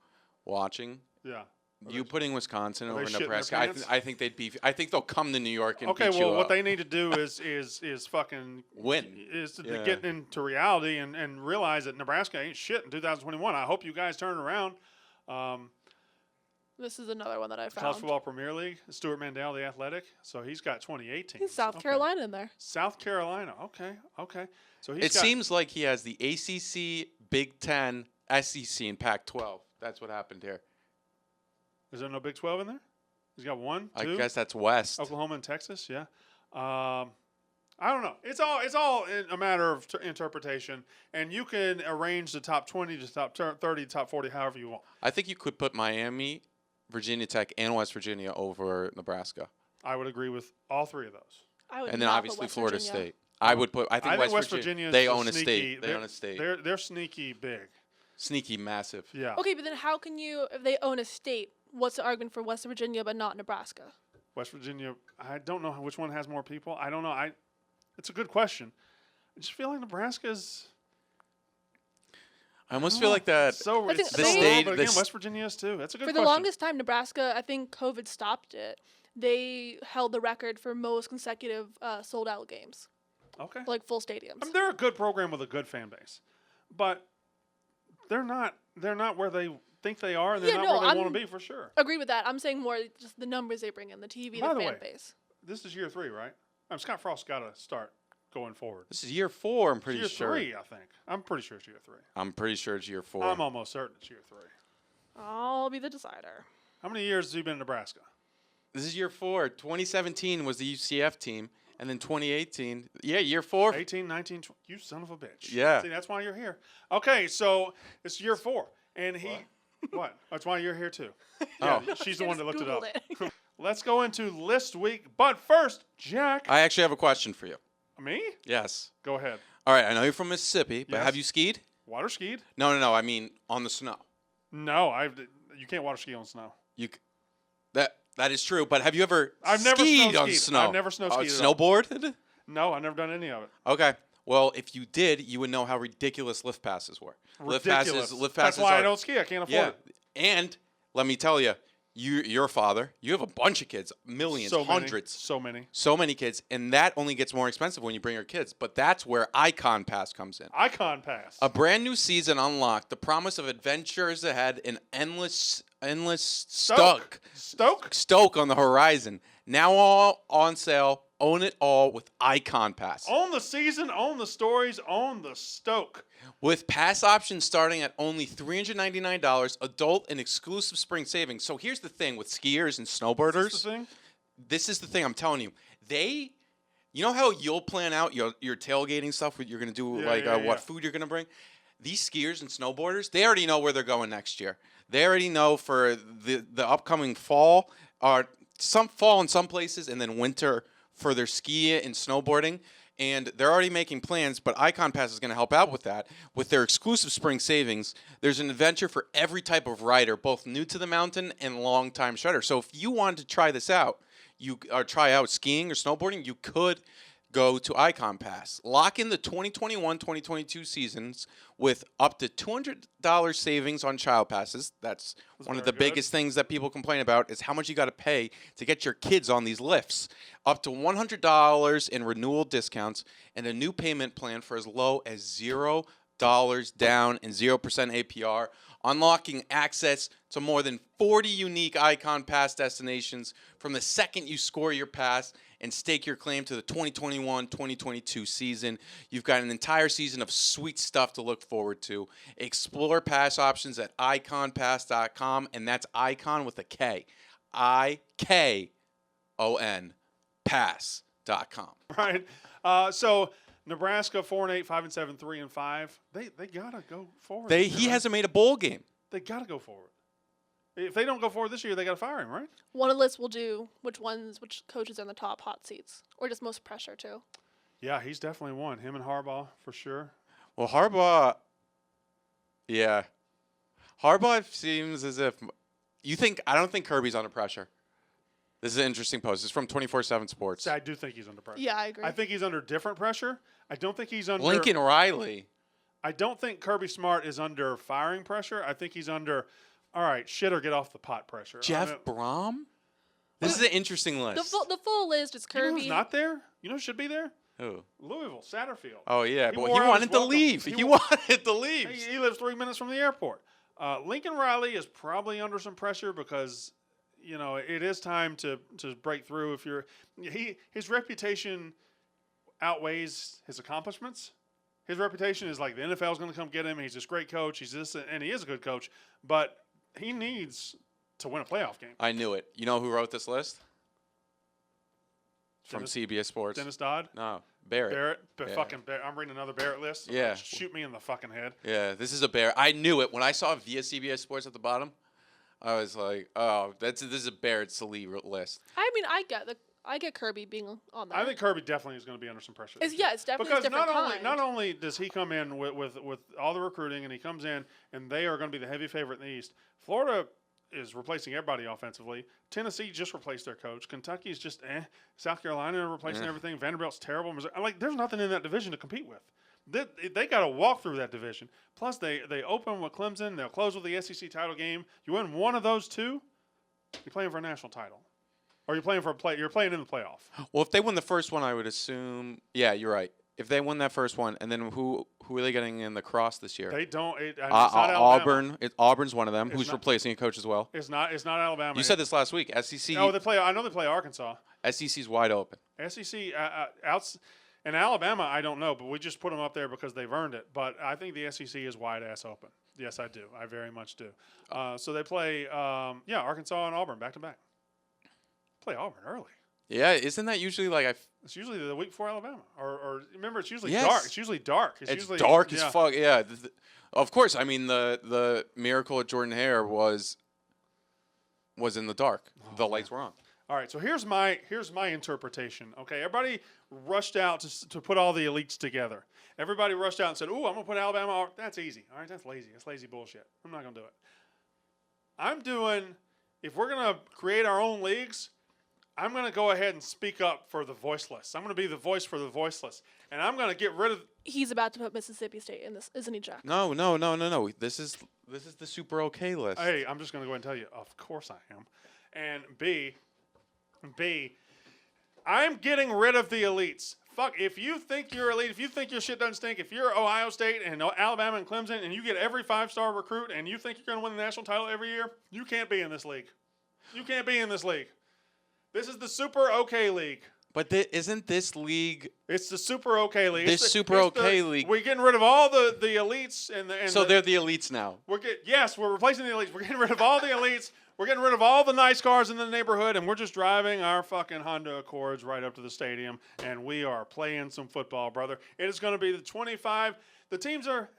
watching, yeah. You putting Wisconsin over shitting their Nebraska, pants? I think they'd be. I think they'll come to New York and Okay, beat you well, what up. they need to do is fucking Win. Is to get into reality and realize that Nebraska ain't shit in 2021. I hope you guys turn it around. This is another one that I found. College Football Premier League, Stuart Mandel, the Athletic. So he's got 2018. He's South Carolina in there. South Carolina. Okay. So It seems like he has the ACC, Big Ten, SEC, and Pac-12. That's what happened here. Is there no Big 12 in there? He's got 1, 2. I guess that's West. Oklahoma and Texas, yeah. I don't know. It's all a matter of interpretation, and you can arrange the top 20 to top 30, top 40, however you want. I think you could put Miami, Virginia Tech, and West Virginia over Nebraska. I would agree with all three of those. I would And then not put obviously West Florida Virginia. State. I would put. I think West Virginia. They own a state. They own a state. They're sneaky big. Sneaky massive. Yeah. Okay, but then how can you, if they own a state, what's the argument for West Virginia but not Nebraska? West Virginia. I don't know which one has more people. I don't know. It's a good question. I just feel like Nebraska's. I almost feel like that. So I think it's the so state- low, but again, West Virginia is too. That's a good For question. the longest time, Nebraska, I think COVID stopped it. They held the record for most consecutive sold-out games, Okay. like full stadiums. I mean, they're a good program with a good fan base, but they're not where they think they are, and they're not where they want to be for sure. Agree with that. I'm saying more just the numbers they bring in, the TV, By the the fan way, base. This is year 3, right? Scott Frost's got to start going forward. This is year 4. I'm pretty year sure. 3, I think. I'm pretty sure it's year 3. I'm pretty sure it's year 4. I'm almost certain it's year 3. I'll be the decider. How many years has he been in Nebraska? This is year 4. 2017 was the UCF team, and then 2018. Yeah, year 4. 18, 19, 20. You son of a bitch. Yeah. See, that's why you're here. Okay, so it's year 4. And he. What? That's why you're here too. Yeah, she's the one that looked it up. Googled it. Let's go into list week. But first, Jack. I actually have a question for you. Me? Yes. Go ahead. All right. I know you're from Mississippi, but Yes. have you skied? Water skied? No. I mean on the snow. No, you can't water ski on snow. That is true. But have you ever I've never skied snow on skied. snow? I've never snow skied at all. Snowboarded? No, I've never done any of it. Okay. Well, if you did, you would know how ridiculous lift passes were. Ridiculous. Lift That's passes why are, I don't ski. I can't afford Yeah. it. And let me tell you, you're a father. You have a bunch of kids, millions, So many. hundreds. So many. Kids, and that only gets more expensive when you bring your kids. But that's where Icon Pass comes in. Icon Pass. A brand new season unlocked, the promise of adventures ahead, and endless Stoke. Stoke on the horizon. Now all on sale. Own it all with Icon Pass. Own the season, own the stories, own the Stoke. With pass options starting at only $399, adult and exclusive spring savings. So here's the thing with skiers and snowboarders. Is this the thing? This is the thing I'm telling you. You know how you'll plan out your tailgating stuff? What you're gonna do, what food you're gonna bring. These skiers and snowboarders, they already know where they're going next year. They already know for the upcoming fall, or some fall in some places, and then winter for their ski and snowboarding. And they're already making plans, but Icon Pass is going to help out with that. With their exclusive spring savings, there's an adventure for every type of rider, both new to the mountain and long-time shredder. So if you wanted to try this out, try out skiing or snowboarding, you could go to Icon Pass. Lock in the 2021-2022 seasons with up to $200 savings on child passes. That's one of the biggest things that people complain about is how much you got to pay to get your kids on these lifts. Up to $100 in renewal discounts and a new payment plan for as low as $0 down and 0% APR, unlocking access to more than 40 unique Icon Pass destinations from the second you score your pass and stake your claim to the 2021-2022 season. You've got an entire season of sweet stuff to look forward to. Explore pass options at iconpass.com, and that's icon with a K. IKON pass.com. Right. So Nebraska 4-8, 5-7, 3-5. They gotta go forward. He hasn't made a bowl game. They gotta go forward. If they don't go forward this year, they gotta fire him, right? One of the lists will do which coaches are in the top hot seats, or just most pressure too. Yeah, he's definitely one. Him and Harbaugh for sure. Well, Harbaugh seems as if I don't think Kirby's under pressure. This is an interesting post. It's from 24/7 Sports. I do think he's under pressure. Yeah, I agree. I think he's under different pressure. I don't think he's under Lincoln Riley. I don't think Kirby Smart is under firing pressure. I think he's under, all right, shit or get off the pot pressure. Jeff Brom? This is an interesting list. The full list is Kirby. You know who's not there? You know who should be there? Who? Louisville, Satterfield. Oh, yeah. He But he wanted to leave. He wanted to leave. He lives 3 minutes from the airport. Lincoln Riley is probably under some pressure because, you know, it is time to break through. His reputation outweighs his accomplishments. His reputation is like the NFL is going to come get him. He's this great coach. And he is a good coach, but he needs to win a playoff game. I knew it. You know who wrote this list? From CBS Sports. Dennis Dodd? No, Barrett. I'm reading another Barrett list. Yeah. Shoot me in the fucking head. Yeah, this is a Barrett. I knew it. When I saw via CBS Sports at the bottom, I was like, oh, this is a Barrett Salee list. I mean, I get Kirby being on there. I think Kirby definitely is going to be under some pressure. It's definitely because a different kind. not only does he come in with all the recruiting, and he comes in and they are going to be the heavy favorite in the East. Florida is replacing everybody offensively. Tennessee just replaced their coach. Kentucky's just South Carolina replacing everything. Vanderbilt's terrible. There's nothing in that division to compete with. They got to walk through that division. Plus, they open with Clemson. They'll close with the SEC title game. You win one of those two, you're playing for a national title. Or you're playing in the playoff. Well, if they win the first one, I would assume. Yeah, you're right. If they win that first one, and then who are they getting in the cross this year? They don't. It's not Auburn. Auburn's one of them. It's who's not, replacing a coach as well? It's not Alabama. You said this last week. SEC. Oh, I know they play Arkansas. SEC's wide open. SEC and Alabama, I don't know, but we just put them up there because they've earned it. But I think the SEC is wide ass open. Yes, I do. I very much do. So they play Arkansas and Auburn back to back. Play Auburn early. Yeah, isn't that usually It's usually the week before Alabama, or remember it's usually yes. dark. It's usually dark. It's dark as fuck. Yeah, of course. I mean the miracle of Jordan Hare was in the dark. The lights were on. All right, so here's my interpretation. Okay, everybody rushed out to put all the elites together. Everybody rushed out and said, "Ooh, I'm gonna put Alabama." That's easy. All right, that's lazy. That's lazy bullshit. I'm not gonna do it. I'm doing. If we're gonna create our own leagues, I'm going to go ahead and speak up for the voiceless. I'm going to be the voice for the voiceless. And I'm going to get rid of... He's about to put Mississippi State in this, isn't he, Jack? No. This is the super okay list. Hey, I'm just going to go ahead and tell you, of course I am. And B, I'm getting rid of the elites. Fuck, if you think you're elite, if you think your shit doesn't stink, if you're Ohio State and Alabama and Clemson and you get every 5-star recruit and you think you're going to win the national title every year, you can't be in this league. You can't be in this league. This is the Super OK League. But isn't this league? It's the Super OK League. League. We're getting rid of all the elites and so they're the elites now. We're replacing the elites. We're getting rid of all the elites. We're getting rid of all the nice cars in the neighborhood, and we're just driving our fucking Honda Accords right up to the stadium, and we are playing some football, brother. It is going to be the 25. The teams are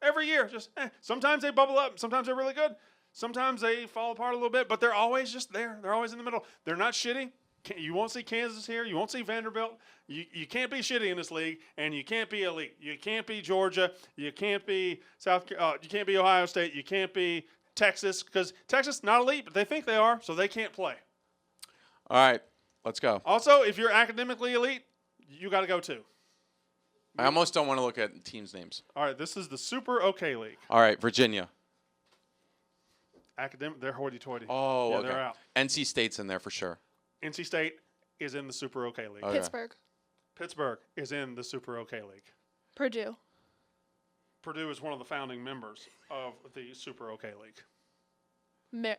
every year. Just sometimes they bubble up. Sometimes they're really good. Sometimes they fall apart a little bit, but they're always just there. They're always in the middle. They're not shitty. You won't see Kansas here. You won't see Vanderbilt. You can't be shitty in this league, and you can't be elite. You can't be Georgia. You can't be you can't be Ohio State. You can't be Texas, because Texas not elite, but they think they are, so they can't play. All right, let's go. Also, if you're academically elite, you got to go too. I almost don't want to look at teams' names. All right, this is the Super OK League. All right, Virginia. They're hoity-toity. Oh, yeah, okay. They're out. NC State's in there for sure. NC State is in the Super OK League. Okay. Pittsburgh is in the Super OK League. Purdue is one of the founding members of the Super OK League. No,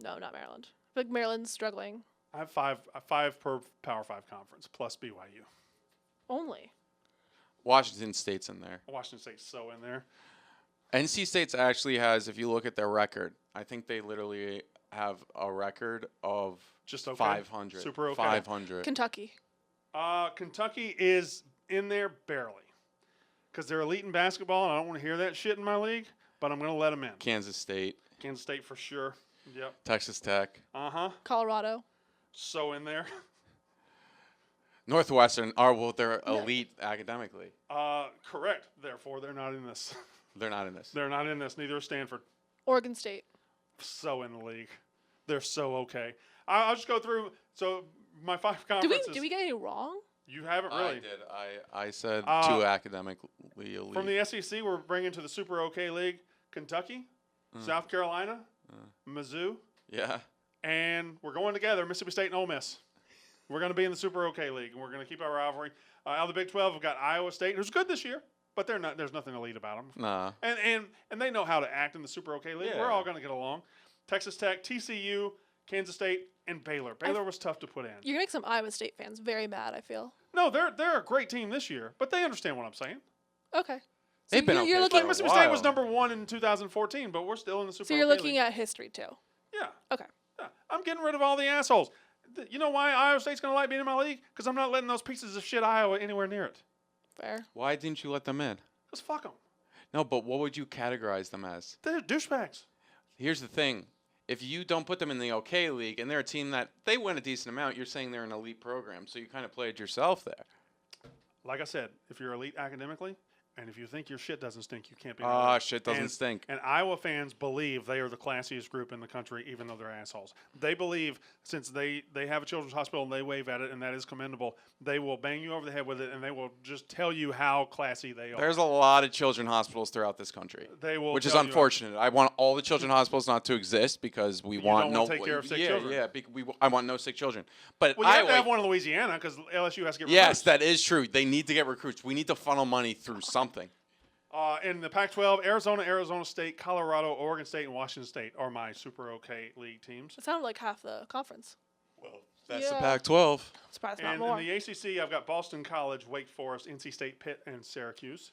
not Maryland. I feel like Maryland's struggling. I have five per Power 5 conference, plus BYU. Only. Washington State's in there. Washington State's so in there. NC State's actually has, if you look at their record, I think they literally have a record of just okay. 500. Super okay. 500. Kentucky. Kentucky is in there barely, because they're elite in basketball, and I don't want to hear that shit in my league, but I'm going to let them in. Kansas State. Kansas State for sure. Yep. Texas Tech. Colorado. So in there. Northwestern they're elite academically. Correct. Therefore, they're not in this. They're not in this. They're not in this. Neither is Stanford. Oregon State. So in the league. They're so okay. I'll just go through. So my 5 conferences. Did we get any wrong? You haven't really. I did. I said too academically elite. From the SEC, we're bringing to the Super OK League Kentucky, South Carolina, Mizzou. Yeah. And we're going together, Mississippi State and Ole Miss. We're going to be in the Super OK League, and we're going to keep our rivalry. Out of the Big 12, we've got Iowa State, who's good this year, but they're not. There's nothing elite about them. Nah. And they know how to act in the Super OK League. Yeah. We're all going to get along. Texas Tech, TCU, Kansas State, and Baylor. Baylor was tough to put in. You're going to make some Iowa State fans very mad, I feel. No, they're a great team this year, but they understand what I'm saying. Okay. So They've been okay looking, for a Mississippi while. State was number 1 in 2014, but we're still in the Super So you're OK looking League. at history, too. Yeah. Okay. Yeah. I'm getting rid of all the assholes. You know why Iowa State's going to like being in my league? Because I'm not letting those pieces of shit Iowa anywhere near it. Fair. Why didn't you let them in? Because fuck them. No, but what would you categorize them as? They're douchebags. Here's the thing. If you don't put them in the OK League and they're a team that they win a decent amount, you're saying they're an elite program. So you kind of played yourself there. Like I said, if you're elite academically, and if you think your shit doesn't stink, you can't be. Ah, shit doesn't stink. And Iowa fans believe they are the classiest group in the country, even though they're assholes. They believe, since they have a children's hospital and they wave at it, and that is commendable, they will bang you over the head with it, and they will just tell you how classy they are. There's a lot of children's hospitals throughout this country. They will, which is unfortunate. I want all the children's hospitals not to exist because we want no. Take care of sick children. Yeah. I want no sick children. But you have to have one in Louisiana because LSU has to get recruits. Yes, that is true. They need to get recruits. We need to funnel money through something. In the Pac-12, Arizona State, Colorado, Oregon State, and Washington State are my Super OK League teams. It sounded like half the conference. Well, that's the Pac-12. Surprised not and more. In the ACC, I've got Boston College, Wake Forest, NC State, Pitt, and Syracuse.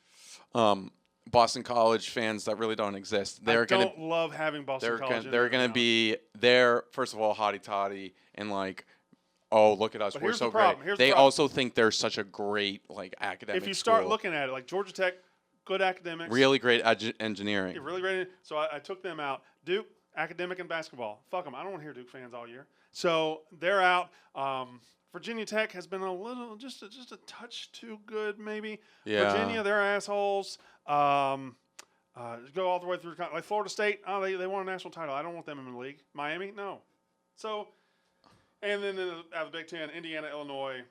Boston College fans that really don't exist. I don't love having Boston College. They're going to be there, first of all, hotty-totty, and like, oh, look at us. We're so great. They also think they're such a great academic If you start looking at it, like Georgia Tech, good academics. Really great engineering. Yeah, really great. So I took them out. Duke, academic and basketball. Fuck them. I don't want to hear Duke fans all year. So they're out. Virginia Tech has been a little, just a touch too good, maybe. Yeah. Virginia, they're assholes. Go all the way through. Like Florida State, they won a national title. I don't want them in the league. Miami, no. So, and then out of the Big Ten, Indiana, Illinois,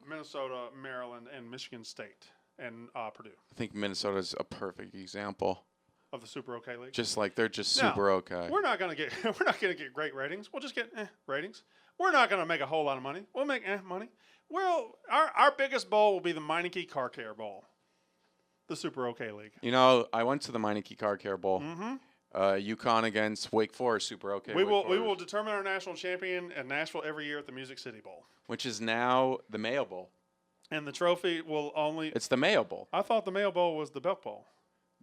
Minnesota, Maryland, and Michigan State. And Purdue. I think Minnesota's a perfect example of the Super OK League. Just like they're just super okay. We're not gonna get great ratings. We'll just get ratings. We're not gonna make a whole lot of money. We'll make money. Well, our biggest bowl will be the Meineke Car Care Bowl, the Super OK League. You know, I went to the Meineke Car Care Bowl. Mm-hmm. UConn against Wake Forest, Super OK. We will determine our national champion at Nashville every year at the Music City Bowl, which is now the Mayo Bowl. And the trophy will only... It's the Mayo Bowl. I thought the Mayo Bowl was the Belk Bowl.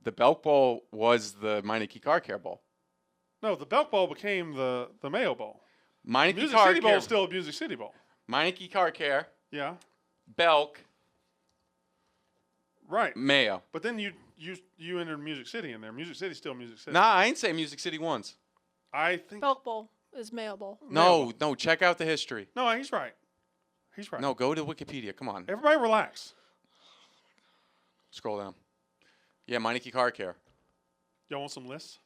The Belk Bowl was the Meineke Car Care Bowl. No, the Belk Bowl became the Mayo Bowl. Meineke Music Car City Bowl Care. is still a Music City Bowl. Meineke Car Care. Yeah. Belk. Right. Mayo. But then you entered Music City in there. Music City's still Music City. Nah, I ain't say Music City once. I think. Belk Bowl is Mayo Bowl. No, check out the history. No, he's right. He's right. No, go to Wikipedia. Come on. Everybody relax. Scroll down. Yeah, Meineke Car Care. Y'all want some lists?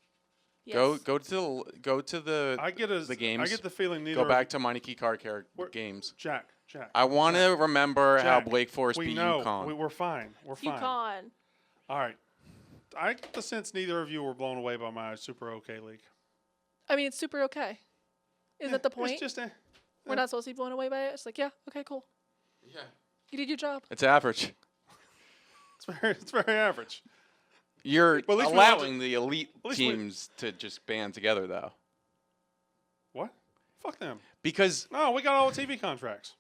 Yes. Go to the the games. I get the feeling neither. Go back to Meineke Car Care games. Jack. I want to remember how Jack, Wake Forest beat know. UConn. We're fine. We're fine. UConn. All right. I get the sense neither of you were blown away by my super okay league. I mean, it's super okay. Is that the point? It's just We're not supposed to be blown away by it? It's like, yeah, okay, cool. Yeah. You did your job. It's average. it's very average. You're But at least we allowing the elite least teams to just band together, though. What? Fuck them. Because No, we got all the TV contracts.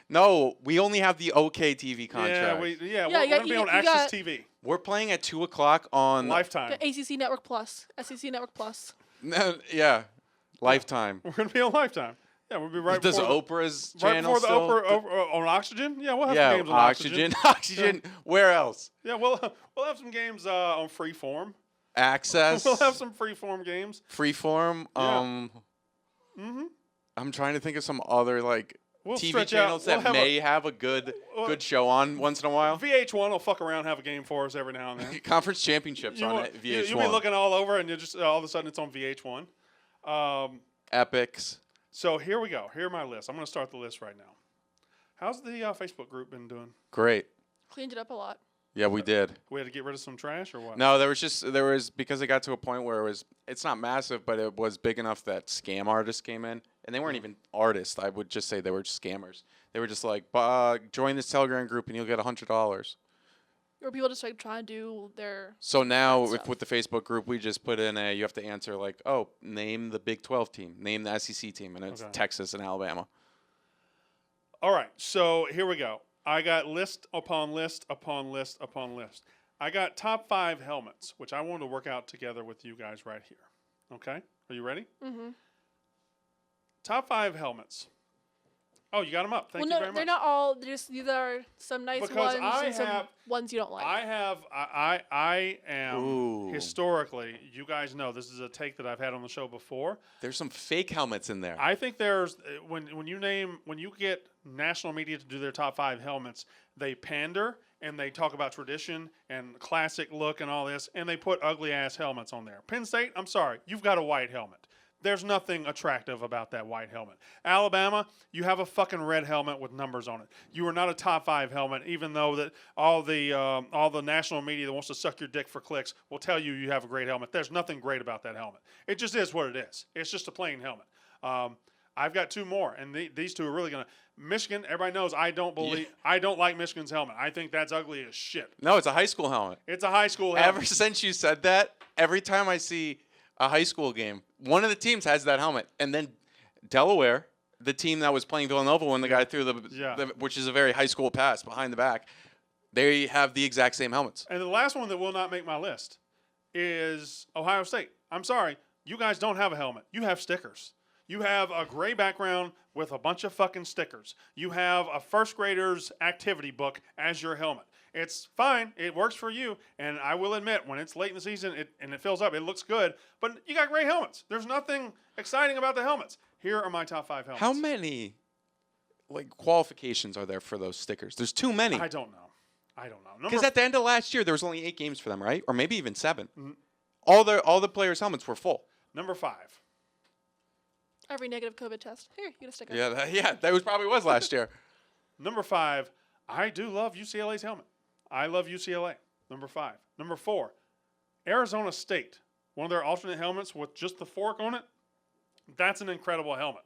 no, we only have the OK TV contract. We're Yeah, going to be on you Access got- TV. We're playing at 2:00 on. Lifetime. The ACC Network Plus, SEC Network Plus. Yeah, Lifetime. We're going to be on Lifetime. Yeah, we'll be right Does before Oprah's right channel before the still? Oprah on Oxygen. Yeah, we'll have Yeah, some games on Oxygen. Oxygen. Where else? Yeah, we'll have some games on Freeform. Access. We'll have some Freeform games. Freeform. Mm-hmm. I'm trying to think of some other We'll TV stretch channels out. that may have a good show on once in a while. VH1 will fuck around and have a game for us every now and then. Conference championships on will- VH1. You'll be looking all over, and you just all of a sudden it's on VH1. Epics. So here we go. Here are my list. I'm going to start the list right now. How's the Facebook group been doing? Great. Cleaned it up a lot. Yeah, we did. We had to get rid of some trash or what? No, there was because it got to a point where it's not massive, but it was big enough that scam artists came in, and they weren't even artists. I would just say they were just scammers. They were just like, join this Telegram group and you'll get $100. Or people just like trying to do their. So now, stuff. with the Facebook group, we just put in you have to answer name the Big 12 team, name the SEC team, and it's Okay. Texas and Alabama. All right. So here we go. I got list upon list upon list upon list. I got top 5 helmets, which I wanted to work out together with you guys right here. Okay? Are you ready? Mm-hmm. Top 5 helmets. Oh, you got them up. Thank you very much. They're not all. These are some nice Because ones I and some have- ones you don't like. I am Ooh. historically, you guys know this is a take that I've had on the show before. There's some fake helmets in there. I think there's when you get national media to do their top 5 helmets, they pander and they talk about tradition and classic look and all this, and they put ugly ass helmets on there. Penn State, I'm sorry, you've got a white helmet. There's nothing attractive about that white helmet. Alabama, you have a fucking red helmet with numbers on it. You are not a top 5 helmet, even though that all the national media that wants to suck your dick for clicks will tell you you have a great helmet. There's nothing great about that helmet. It just is what it is. It's just a plain helmet. I've got 2 more, and these 2 are really gonna. Michigan, everybody knows I don't like Michigan's helmet. I think that's ugly as shit. No, it's a high school helmet. It's a high school helmet. Ever since you said that, every time I see a high school game, one of the teams has that helmet. And then Delaware, the team that was playing Villanova when the guy threw which is a very high school pass behind the back, they have the exact same helmets. And the last one that will not make my list is Ohio State. I'm sorry, you guys don't have a helmet. You have stickers. You have a gray background with a bunch of fucking stickers. You have a first grader's activity book as your helmet. It's fine. It works for you. And I will admit, when it's late in the season and it fills up, it looks good. But you got gray helmets. There's nothing exciting about the helmets. Here are my top 5 helmets. How many qualifications are there for those stickers? There's too many. I don't know. Because at the end of last year, there was only 8 games for them, right? Or maybe even 7. All the players' helmets were full. Number 5. Every negative COVID test. Here, you get a sticker. Yeah, that probably was last year. Number 5, I do love UCLA's helmet. I love UCLA. Number 5. Number 4, Arizona State. One of their alternate helmets with just the fork on it. That's an incredible helmet.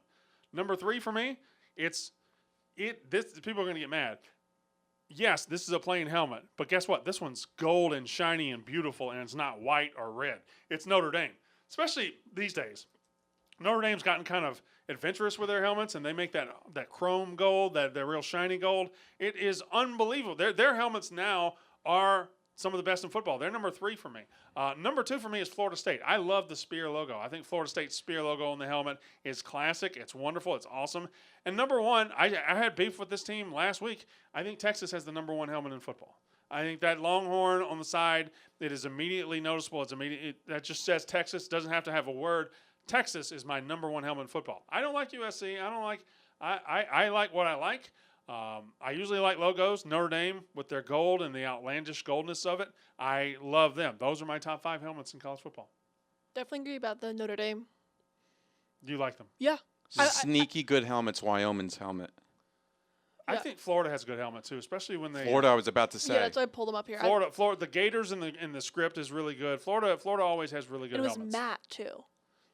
Number 3 for me, this people are going to get mad. Yes, this is a plain helmet, but guess what? This one's gold and shiny and beautiful, and it's not white or red. It's Notre Dame, especially these days. Notre Dame's gotten kind of adventurous with their helmets, and they make that chrome gold, that real shiny gold. It is unbelievable. Their helmets now are some of the best in football. They're number 3 for me. Number 2 for me is Florida State. I love the Spear logo. I think Florida State's Spear logo on the helmet is classic. It's wonderful. It's awesome. And number 1, I had beef with this team last week. I think Texas has the number 1 helmet in football. I think that Longhorn on the side, it is immediately noticeable. It's immediate. That just says Texas. Doesn't have to have a word. Texas is my number 1 helmet in football. I don't like USC. I don't like. I like what I like. I usually like logos. Notre Dame with their gold and the outlandish goldness of it. I love them. Those are my top 5 helmets in college football. Definitely agree about the Notre Dame. Do you like them? Yeah. Sneaky good helmets. Wyoming's helmet. I think Florida has a good helmet too, especially when they. Florida, I was about to say. Yeah, that's why I pulled them up here. Florida, the Gators in the script is really good. Florida always has really good helmets. It was matte too.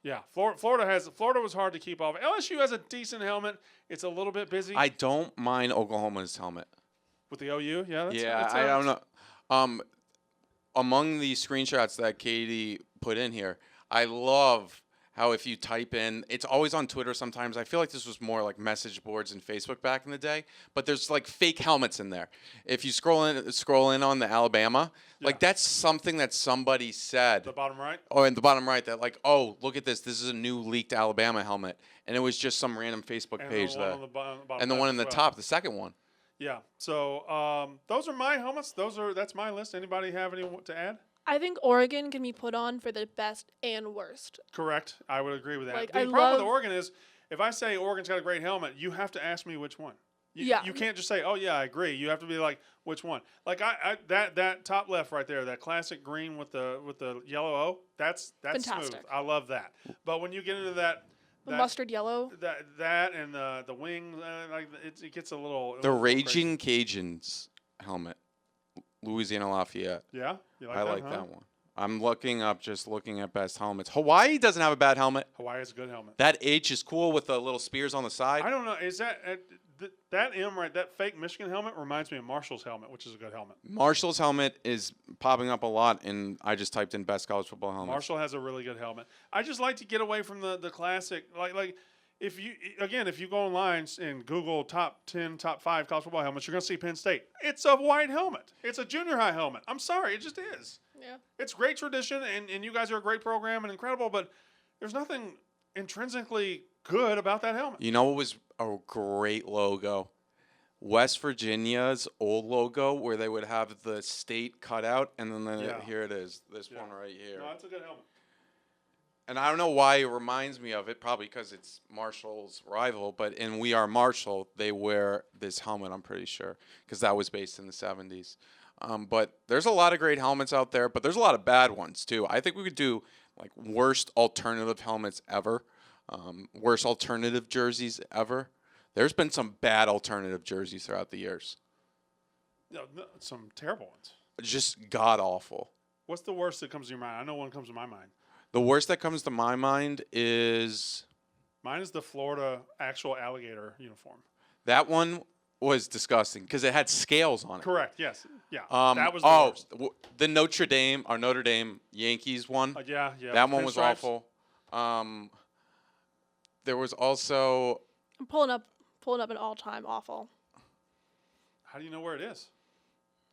Yeah, Florida was hard to keep off. LSU has a decent helmet. It's a little bit busy. I don't mind Oklahoma's helmet. With the OU, yeah. I don't know. Among the screenshots that Katie put in here, I love how if you type in, it's always on Twitter sometimes. I feel like this was more like message boards and Facebook back in the day, but there's like fake helmets in there. If you scroll in on the Alabama, like that's something that somebody said. The bottom right? Oh, in the bottom right, that like, oh, look at this. This is a new leaked Alabama helmet. And it was just some random Facebook page that. And the one in the top, the second one. Yeah. So those are my helmets. That's my list. Anybody have any to add? I think Oregon can be put on for the best and worst. Correct. I would agree with that. Like, the problem with Oregon is if I say Oregon's got a great helmet, you have to ask me which one. You can't just say, oh, yeah, I agree. You have to be like, which one? Like that top left right there, that classic green with the yellow O, that's fantastic. Smooth. I love that. But when you get into that mustard yellow, that and the wing, it gets a little. The Raging Cajuns helmet, Louisiana Lafayette. Yeah, I like that one. I'm looking at best helmets. Hawaii doesn't have a bad helmet. Hawaii has a good helmet. That H is cool with the little spears on the side. I don't know. Is that M right? That fake Michigan helmet reminds me of Marshall's helmet, which is a good helmet. Marshall's helmet is popping up a lot, and I just typed in best college football helmet. Marshall has a really good helmet. I just like to get away from the classic like. If you go online and Google top 10, top 5 college football helmets, you're going to see Penn State. It's a white helmet. It's a junior high helmet. I'm sorry, it just is. Yeah. It's great tradition, and you guys are a great program and incredible, but there's nothing intrinsically good about that helmet. You know what was a great logo? West Virginia's old logo where they would have the state cut out, and then here it is, this one right here. No, that's a good helmet. And I don't know why it reminds me of it, probably because it's Marshall's rival, but in We Are Marshall, they wear this helmet, I'm pretty sure, because that was based in the 70s. But there's a lot of great helmets out there, but there's a lot of bad ones, too. I think we could do, like, worst alternative helmets ever, worst alternative jerseys ever. There's been some bad alternative jerseys throughout the years. No, some terrible ones. Just god-awful. What's the worst that comes to your mind? I know one comes to my mind. The worst that comes to my mind is... Mine is the Florida actual alligator uniform. That one was disgusting because it had scales on it. Correct, yes. Yeah, that was the worst. The Notre Dame Yankees one. Yeah. That one was awful. There was also... I'm pulling up an all-time awful. How do you know where it is?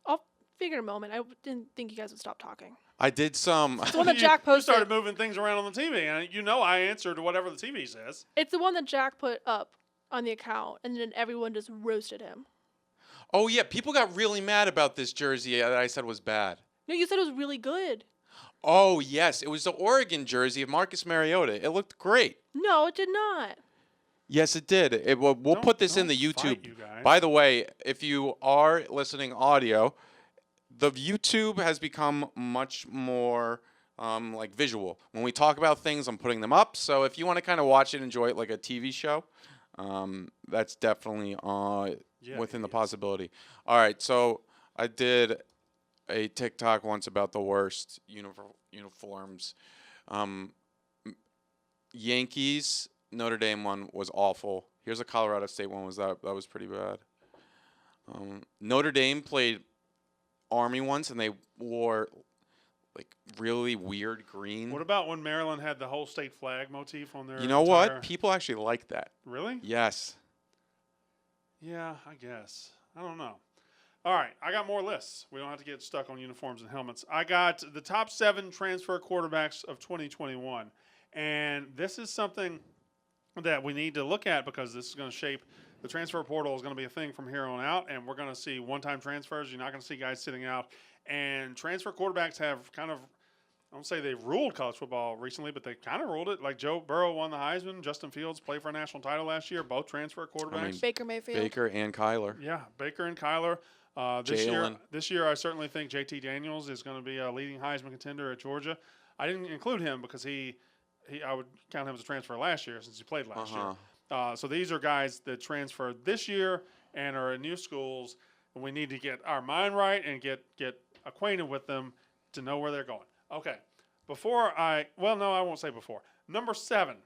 I'll figure a moment. I didn't think you guys would stop talking. I did some. It's the one that Jack posted. You started moving things around on the TV, and I answer to whatever the TV says. It's the one that Jack put up on the account, and then everyone just roasted him. Oh, yeah. People got really mad about this jersey that I said was bad. No, you said it was really good. Oh, yes. It was the Oregon jersey of Marcus Mariota. It looked great. No, it did not. Yes, it did. We'll put this in the YouTube. By the way, if you are listening audio, the YouTube has become much more like visual. When we talk about things, I'm putting them up. So if you want to kind of watch it, enjoy it like a TV show, that's definitely within the possibility. All right, so I did a TikTok once about the worst uniforms. Yankees, Notre Dame one was awful. Here's a Colorado State one. That was pretty bad. Notre Dame played Army ones, and they wore like really weird green. What about when Maryland had the whole state flag motif on their? You know what? People actually like that. Really? Yes. Yeah, I guess. I don't know. All right, I got more lists. We don't have to get stuck on uniforms and helmets. I got the top 7 transfer quarterbacks of 2021. And this is something that we need to look at because this is going to shape the transfer portal is going to be a thing from here on out, and we're going to see one-time transfers. You're not going to see guys sitting out. And transfer quarterbacks have kind of, I don't say they've ruled college football recently, but they kind of ruled it. Like Joe Burrow won the Heisman. Justin Fields played for a national title last year. Both transfer quarterbacks. I mean, Baker Mayfield. Baker and Kyler. Yeah, Baker and Kyler. This year, I certainly think JT Daniels is going to be a leading Heisman contender at Georgia. I didn't include him because I would count him as a transfer last year since he played last year. So these are guys that transferred this year and are in new schools, and we need to get our mind right and get acquainted with them to know where they're going. Okay, I won't say before. Number 7.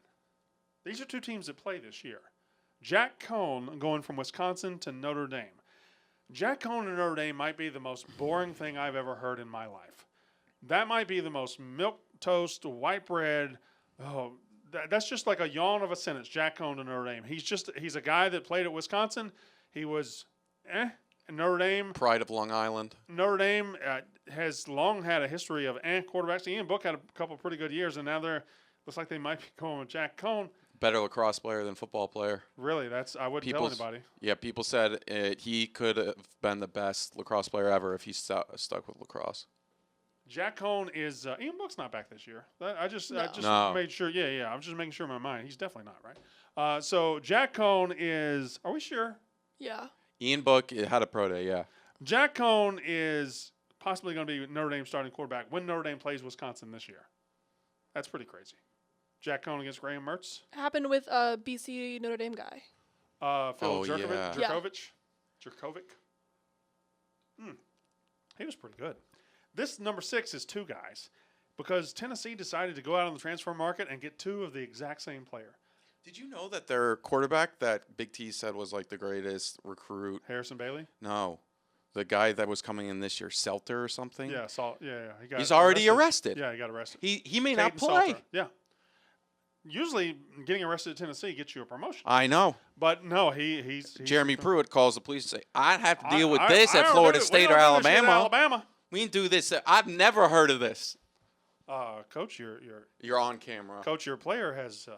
These are 2 teams that play this year. Jack Cohn going from Wisconsin to Notre Dame. Jack Cohn and Notre Dame might be the most boring thing I've ever heard in my life. That might be the most milquetoast, white bread. Oh, that's just like a yawn of a sentence. Jack Cohn to Notre Dame. He's a guy that played at Wisconsin. He was and Notre Dame. Pride of Long Island. Notre Dame has long had a history of quarterbacks. Ian Book had a couple of pretty good years, and now looks like they might be going with Jack Cohn. Better lacrosse player than football player. Really, I wouldn't tell anybody. Yeah, people said he could have been the best lacrosse player ever if he stuck with lacrosse. Jack Cohn is Ian Book's not back this year. I just made sure. Yeah. I was just making sure in my mind. He's definitely not, right? So Jack Cohn is. Are we sure? Yeah. Ian Book had a pro day. Yeah. Jack Cohn is possibly going to be Notre Dame starting quarterback when Notre Dame plays Wisconsin this year. That's pretty crazy. Jack Cohn against Graham Mertz. Happened with a BC Notre Dame guy. Phil Jerkovic. Yeah. Jerkovic. He was pretty good. This number 6 is 2 guys because Tennessee decided to go out on the transfer market and get 2 of the exact same player. Did you know that their quarterback that Big T said was like the greatest recruit? Harrison Bailey? No. The guy that was coming in this year, Selter or something? Yeah, he's already arrested. Yeah, he got arrested. He may not play. Salter. Yeah. Usually getting arrested at Tennessee gets you a promotion. I know. But no, he's Jeremy Pruitt calls the police and say, I'd have to deal with this at Florida State or Alabama. We didn't do this. I've never heard of this. Coach, you're on camera. Coach, your player has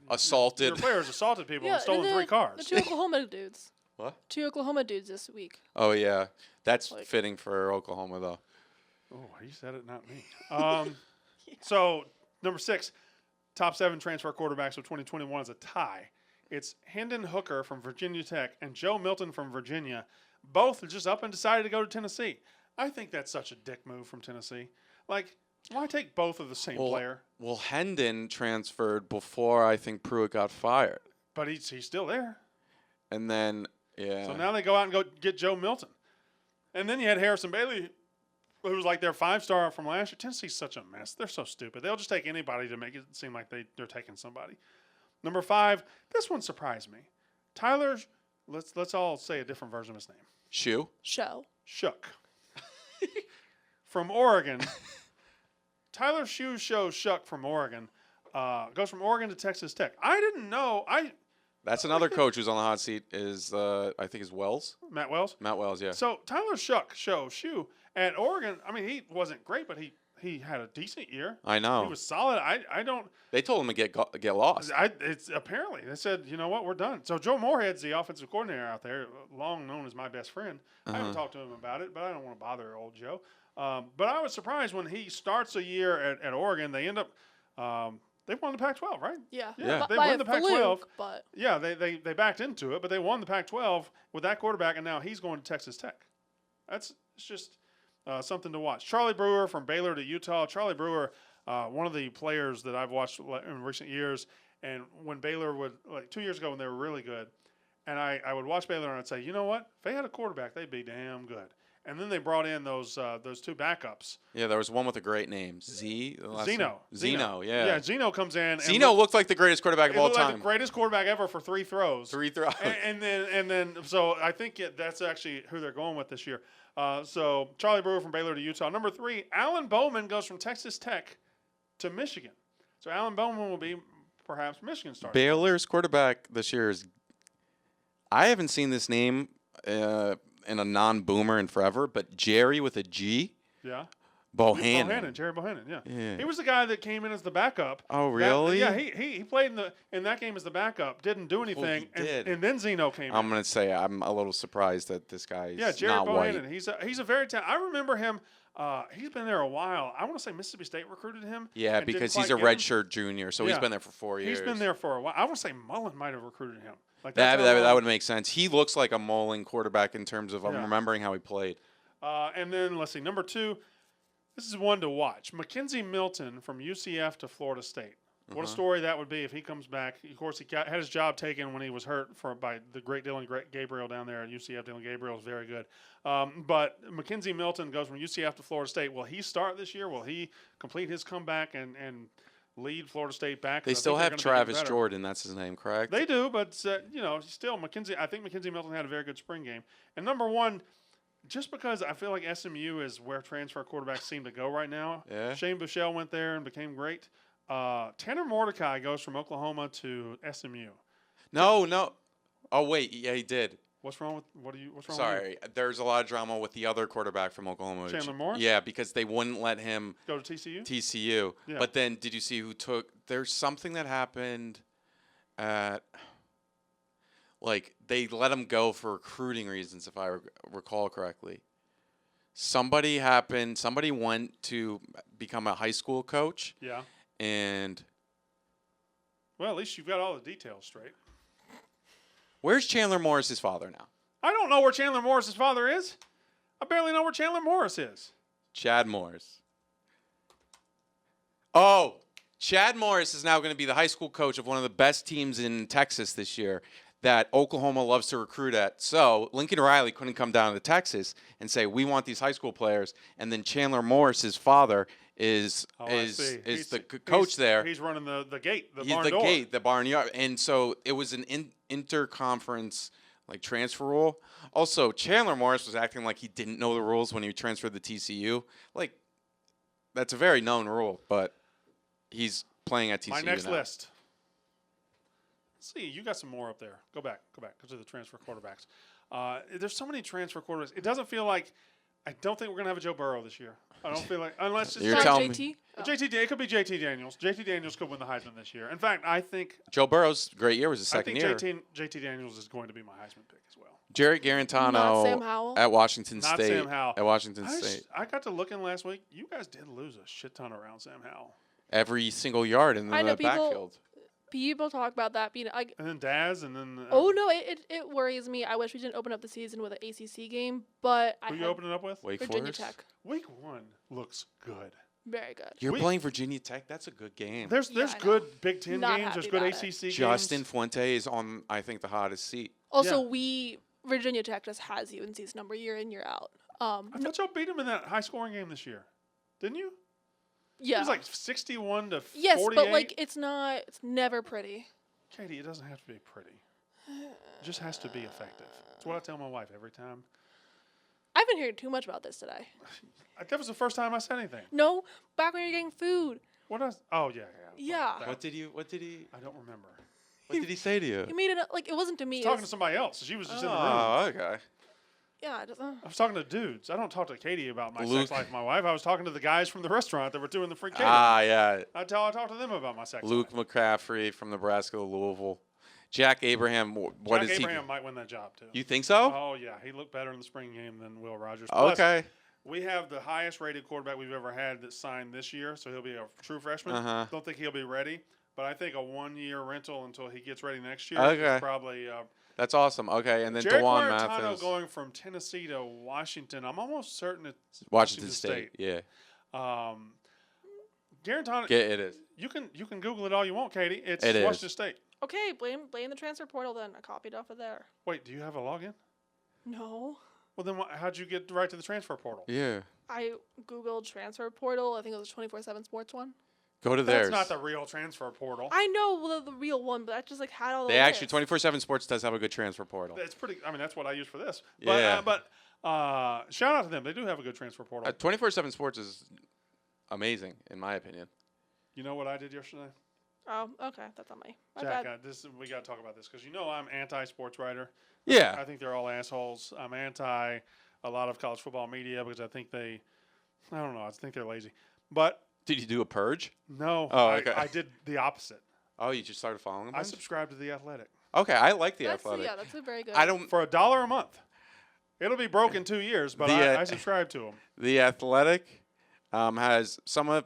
assaulted. Your player has assaulted people and stolen 3 cars. The 2 Oklahoma dudes. What? 2 Oklahoma dudes this week. Oh yeah, that's fitting for Oklahoma though. Oh, he said it, not me. Yeah. So number 6, top 7 transfer quarterbacks of 2021 is a tie. It's Hendon Hooker from Virginia Tech and Joe Milton from Virginia. Both just up and decided to go to Tennessee. I think that's such a dick move from Tennessee. Like, why take both of the same player? Well, Hendon transferred before I think Pruitt got fired. But he's still there. And then, yeah. So now they go out and go get Joe Milton. And then you had Harrison Bailey, who was like their 5-star from last year. Tennessee's such a mess. They're so stupid. They'll just take anybody to make it seem like they're taking somebody. Number 5, this one surprised me. Tyler, let's all say a different version of his name. Shook. From Oregon. Tyler Shook from Oregon goes from Oregon to Texas Tech. I didn't know. That's another coach who's on the hot seat is I think is Wells. Matt Wells? Matt Wells, yeah. So Tyler Shook at Oregon, I mean, he wasn't great, but he had a decent year. I know. He was solid. I don't. They told him to get lost. It's apparently they said, you know what, we're done. So Joe Moorhead's the offensive coordinator out there, long known as my best friend. I haven't talked to him about it, but I don't want to bother old Joe. But I was surprised when he starts a year at Oregon. They end up they won the Pac-12, right? Yeah. They won the Pac-12. But yeah, they backed into it, but they won the Pac-12 with that quarterback, and now he's going to Texas Tech. It's just something to watch. Charlie Brewer from Baylor to Utah. Charlie Brewer, one of the players that I've watched in recent years, and when Baylor would, like 2 years ago when they were really good, and I would watch Baylor and I'd say, you know what? If they had a quarterback, they'd be damn good. And then they brought in those 2 backups. Yeah, there was one with a great name. Zeno, yeah. Yeah, Zeno comes in. Zeno looked like the greatest quarterback of all time. Like the greatest quarterback ever for 3 throws. 3 throws. And then, so I think that's actually who they're going with this year. So Charlie Brewer from Baylor to Utah. Number 3, Alan Bowman goes from Texas Tech to Michigan. So Alan Bowman will be perhaps Michigan starter. Baylor's quarterback this year is. I haven't seen this name in a non-boomer in forever, but Jerry with a G. Yeah. Bohannon. Jerry Bohannon, yeah. Yeah. He was the guy that came in as the backup. Oh, really? He played in that game as the backup, didn't do anything, he did. and then Zeno came in. I'm going to say I'm a little surprised that this guy is Jerry not Bohannon. white. He's a very talented. I remember him. He's been there a while. I want to say Mississippi State recruited him. Yeah, and because didn't he's a quite get him. redshirt junior, so he's been there for 4 years. He's been there for a while. I want to say Mullen might have recruited him. Like that would make sense. He looks like a Mullen quarterback in terms of I'm remembering how he played. And then let's see, number 2. This is one to watch. Mackenzie Milton from UCF to Florida State. What a story that would be if he comes back. Of course, he had his job taken when he was hurt by the great Dylan Gabriel down there at UCF. Dylan Gabriel is very good. But Mackenzie Milton goes from UCF to Florida State. Will he start this year? Will he complete his comeback and lead Florida State back? They still have Travis Jordan. That's his name, correct? They do, but still Mackenzie. I think Mackenzie Milton had a very good spring game. And number 1. Just because I feel like SMU is where transfer quarterbacks seem to go right now. Yeah. Shane Buechele went there and became great. Tanner Mordecai goes from Oklahoma to SMU. No. Oh wait, yeah, he did. What's wrong with what's wrong with Sorry, there's a lot of drama with the other quarterback from Oklahoma. Chandler Morris? Yeah, because they wouldn't let him go to TCU? TCU. Yeah. But then did you see who took there's something that happened at they let him go for recruiting reasons, if I recall correctly. Somebody went to become a high school coach. Yeah. And well, at least you've got all the details straight. Where's Chandler Morris's father now? I don't know where Chandler Morris's father is. I barely know where Chandler Morris is. Chad Morris. Oh, Chad Morris is now going to be the high school coach of one of the best teams in Texas this year that Oklahoma loves to recruit at. So Lincoln Riley couldn't come down to Texas and say, we want these high school players. And then Chandler Morris's father is the coach there. He's running the gate, the He's barn the door. gate, the barnyard. And so it was an interconference transfer rule. Also, Chandler Morris was acting like he didn't know the rules when he transferred to TCU. That's a very known rule, but he's playing at TCU My next now. list. See, you got some more up there. Go back. Go to the transfer quarterbacks. There's so many transfer quarterbacks. It doesn't feel like I don't think we're gonna have a Joe Burrow this year. I don't feel like unless it's You're telling JT? me. It could be JT Daniels. JT Daniels could win the Heisman this year. In fact, I think Joe Burrow's great year was his second year. JT Daniels is going to be my Heisman pick as well. Jarrett Not Sam Garantano Howell. at Washington Not State. Sam Howell. At Washington State. I got to looking last week. You guys did lose a shit ton around Sam Howell. Every single yard in I know the people- backfield. People talk about that being like. And then Daz, and then Oh no! It worries me. I wish we didn't open up the season with an ACC game, but who you open it up with? Wake Virginia Forest? Tech, Week 1 looks good. very good. You're playing Virginia Tech. That's a good game. There's I know. good Big Ten Not games. There's happy good about ACC games. Justin Fuente is on, I think, the hottest seat. Also, Virginia Tech just has UNC's number year in, year out. I thought y'all beat them in that high-scoring game this year, didn't you? Yeah. It was like 61 to 48. Yes, but it's never pretty. Katie, it doesn't have to be pretty. It just has to be effective. That's what I tell my wife every time. I've been hearing too much about this today. That was the first time I said anything. No, back when you're getting food. What else? Oh, yeah. Yeah. What did he I don't remember. What did he say to you? You made it it wasn't to me. Talking to somebody else. She was just in the room. Oh, okay. Yeah, it doesn't. I was talking to dudes. I don't talk to Katie about my Luke. sex life with my wife. I was talking to the guys from the restaurant that were doing the free catering. Yeah. I talk to them about my sex Luke life. McCaffrey from Nebraska, Louisville. Jack Abraham. What is Jack he? Abraham might win that job, too. You think so? Oh, yeah. He looked better in the spring game than Will Rogers. Plus, Okay. we have the highest rated quarterback we've ever had that signed this year, so he'll be a true freshman. Uh-huh. Don't think he'll be ready, but I think a 1-year rental until he gets ready next year Okay. is probably That's awesome. Okay, and then Jared DeJuan Guarantano Mathis. going from Tennessee to Washington. I'm almost certain it's Washington State. Yeah. Guarantano. It is. You can Google it all you want, Katie. It's It is. Washington State. Okay, blame the transfer portal then. I copied off of there. Wait, do you have a login? No. Well, then how'd you get right to the transfer portal? Yeah. I Googled transfer portal. I think it was 24/7 Sports one. Go to theirs. That's not the real transfer portal. I know the real one, but I just had all the They actually, lists. 24/7 Sports does have a good transfer portal. It's pretty. I mean, that's what I use for this. Yeah. But shout out to them. They do have a good transfer portal. 24/7 Sports is amazing, in my opinion. You know what I did yesterday? Oh, okay. That's on my Jack, bad. we got to talk about this because I'm anti-sports writer. Yeah. I think they're all assholes. I'm anti a lot of college football media because I think I don't know, I think they're lazy. But Did you do a purge? no, Oh, okay. I did the opposite. Oh, you just started following them? I subscribe to The Athletic. Okay, I like The That's Athletic. yeah. That's a very good. I don't. For $1 a month. It'll be broke in 2 years, but I subscribe to them. The Athletic has some of,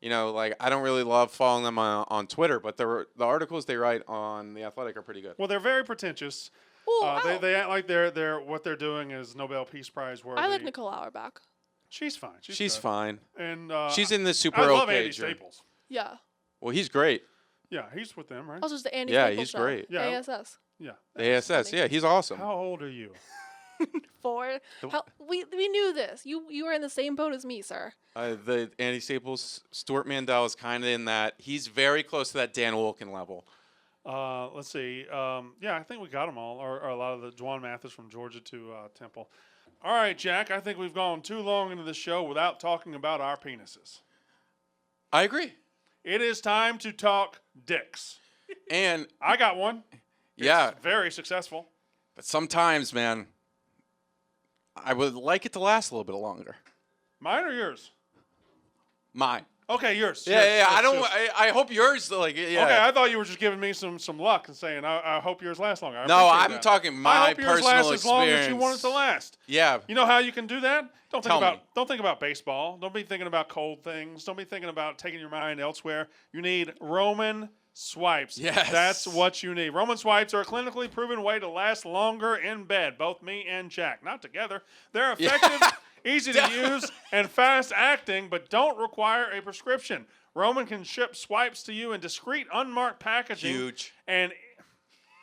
like I don't really love following them on Twitter, but the articles they write on The Athletic are pretty good. Well, they're very pretentious. Ooh, They act like they're what they're doing is Nobel Peace Prize worthy. I like Nicole Auerbach. She's fine. She's good. fine. And she's in the super I love okay Andy journey. Staples. Yeah. Well, he's great. Yeah, he's with them, right? Also, just the Andy Yeah, Staples he's show. great. Yeah. ASS. Yeah. The ASS, funny. yeah, he's awesome. How old are you? 4. We knew this. You were in the same boat as me, sir. The Andy Staples, Stuart Mandel is kind of in that. He's very close to that Dan Wolken level. Let's see. Yeah, I think we got them all, or a lot of the Juwan Mathis from Georgia to Temple. All right, Jack. I think we've gone too long into the show without talking about our penises. I agree. It is time to talk dicks. And I got one. yeah, It's very successful. but sometimes, man, I would like it to last a little bit longer. Mine or yours? Mine. Okay, yours. Yeah, yours, yeah. I yours, don't. yours. I hope yours like. Yeah. Okay, I thought you were just giving me some luck and saying I hope yours lasts longer. I No, appreciate I'm that. talking I my hope yours personal lasts as long experience. as you want it to last. Yeah. You know how you can do that? Tell me. Don't think about baseball. Don't be thinking about cold things. Don't be thinking about taking your mind elsewhere. You need Roman swipes. Yes. That's what you need. Roman swipes are a clinically proven way to last longer in bed, both me and Jack. Not together. They're effective, easy to use, and fast acting, but don't require a prescription. Roman can ship swipes to you in discreet, unmarked packaging. Huge. And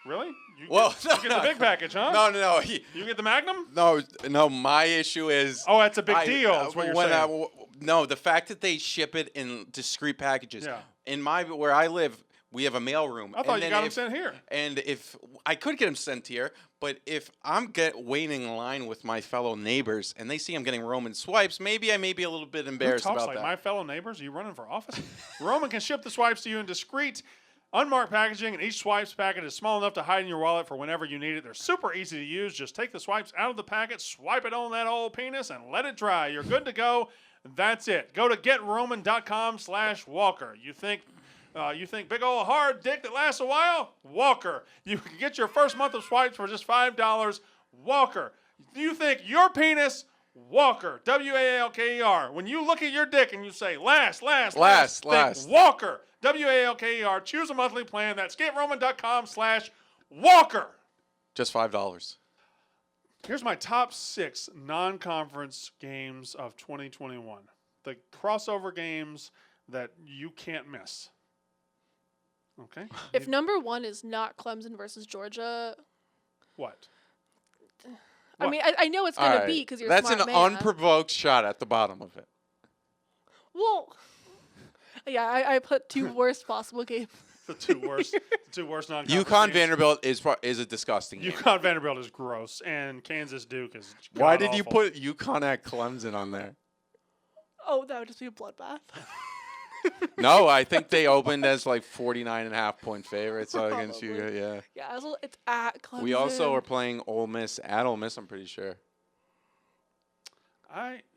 really? You get the big package, huh? No. You get the Magnum? No. My issue is. Oh, that's a big deal. Is what you're saying. No, the fact that they ship it in discreet packages. Yeah. In where I live, we have a mail room. I thought you got them sent here. And if I could get them sent here, but if I'm waiting in line with my fellow neighbors and they see I'm getting Roman swipes, maybe I may be a little bit embarrassed Who talks about like that. my fellow neighbors? Are you running for office? Roman can ship the swipes to you in discreet, unmarked packaging, and each swipes packet is small enough to hide in your wallet for whenever you need it. They're super easy to use. Just take the swipes out of the packet, swipe it on that old penis, and let it dry. You're good to go. That's it. Go to GetRoman.com/Walker. You think big old hard dick that lasts a while? Walker. You can get your first month of swipes for just $5. Walker. You think your penis? Walker. WALKER. When you look at your dick and you say last, think Walker. WALKER. Choose a monthly plan. That's GetRoman.com/Walker. Just $5. Here's my top 6 non-conference games of 2021. The crossover games that you can't miss. Okay. If number 1 is not Clemson versus Georgia, What? I mean, I know it's gonna be because you're a That's smart an man. unprovoked shot at the bottom of it. Well, yeah, I put 2 worst possible games. The two worst non-conference UConn games. Vanderbilt is a disgusting game. UConn Vanderbilt is gross, and Kansas Duke is. Why did you god-awful. put UConn at Clemson on there? Oh, that would just be a bloodbath. No, I think they opened as like 49.5-point favorites against you. Probably. Yeah. Yeah, it's at Clemson. We also are playing Ole Miss at Ole Miss, I'm pretty sure.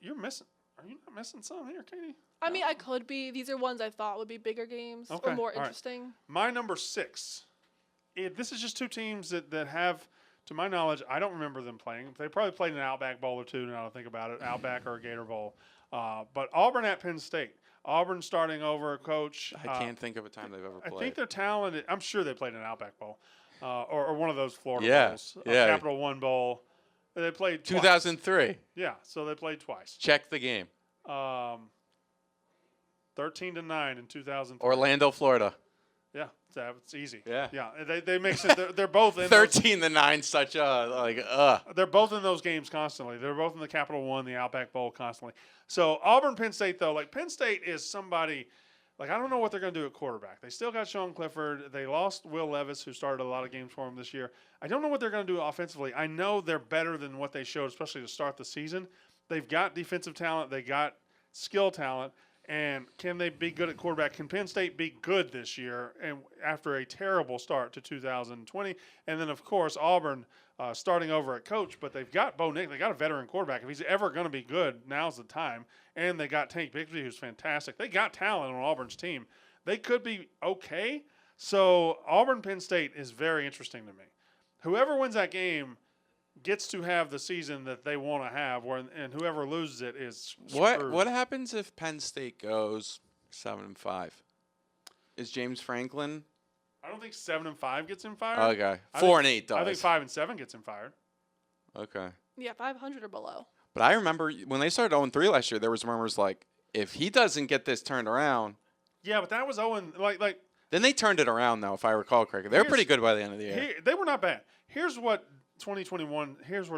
You're missing. Are you not missing some here, Katie? I mean, I could be. These are ones I thought would be bigger games Okay, or more all right. interesting. My number 6. This is just 2 teams that have, to my knowledge, I don't remember them playing. They probably played an Outback Bowl or 2. Now I think about it, Outback or a Gator Bowl. But Auburn at Penn State. Auburn starting over coach. I can't think of a time they've ever played. I think they're talented. I'm sure they played an Outback Bowl or one of those Florida bowls. Yeah. Capital One Bowl. They played twice. 2003. Yeah, so they played twice. Check the game. 13-9 in 2003. Orlando, Florida. Yeah, it's easy. Yeah. They mix it. They're both in 13-9, such a They're both in those games constantly. They're both in the Capital One, the Outback Bowl constantly. So Auburn, Penn State though, like Penn State is somebody. Like I don't know what they're going to do at quarterback. They still got Sean Clifford. They lost Will Levis, who started a lot of games for them this year. I don't know what they're going to do offensively. I know they're better than what they showed, especially to start the season. They've got defensive talent. They got skill talent. And can they be good at quarterback? Can Penn State be good this year and after a terrible start to 2020? And then, of course, Auburn starting over at coach, but they've got Bo Nix. They got a veteran quarterback. If he's ever going to be good, now's the time. And they got Tank Bigsby, who's fantastic. They got talent on Auburn's team. They could be okay. So Auburn-Penn State is very interesting to me. Whoever wins that game gets to have the season that they want to have, and whoever loses it is screwed. What happens if Penn State goes 7-5? Is James Franklin? I don't think 7-5 gets him fired. Okay, 4-8 does. I think 5-7 gets him fired. Okay. Yeah, 500 or below. But I remember when they started 0-3 last year, there was rumors like, if he doesn't get this turned around. Yeah, but that was 0 like. Then they turned it around though, if I recall correctly. They were pretty good by the end of the year. They were not bad. Here's where 2021 is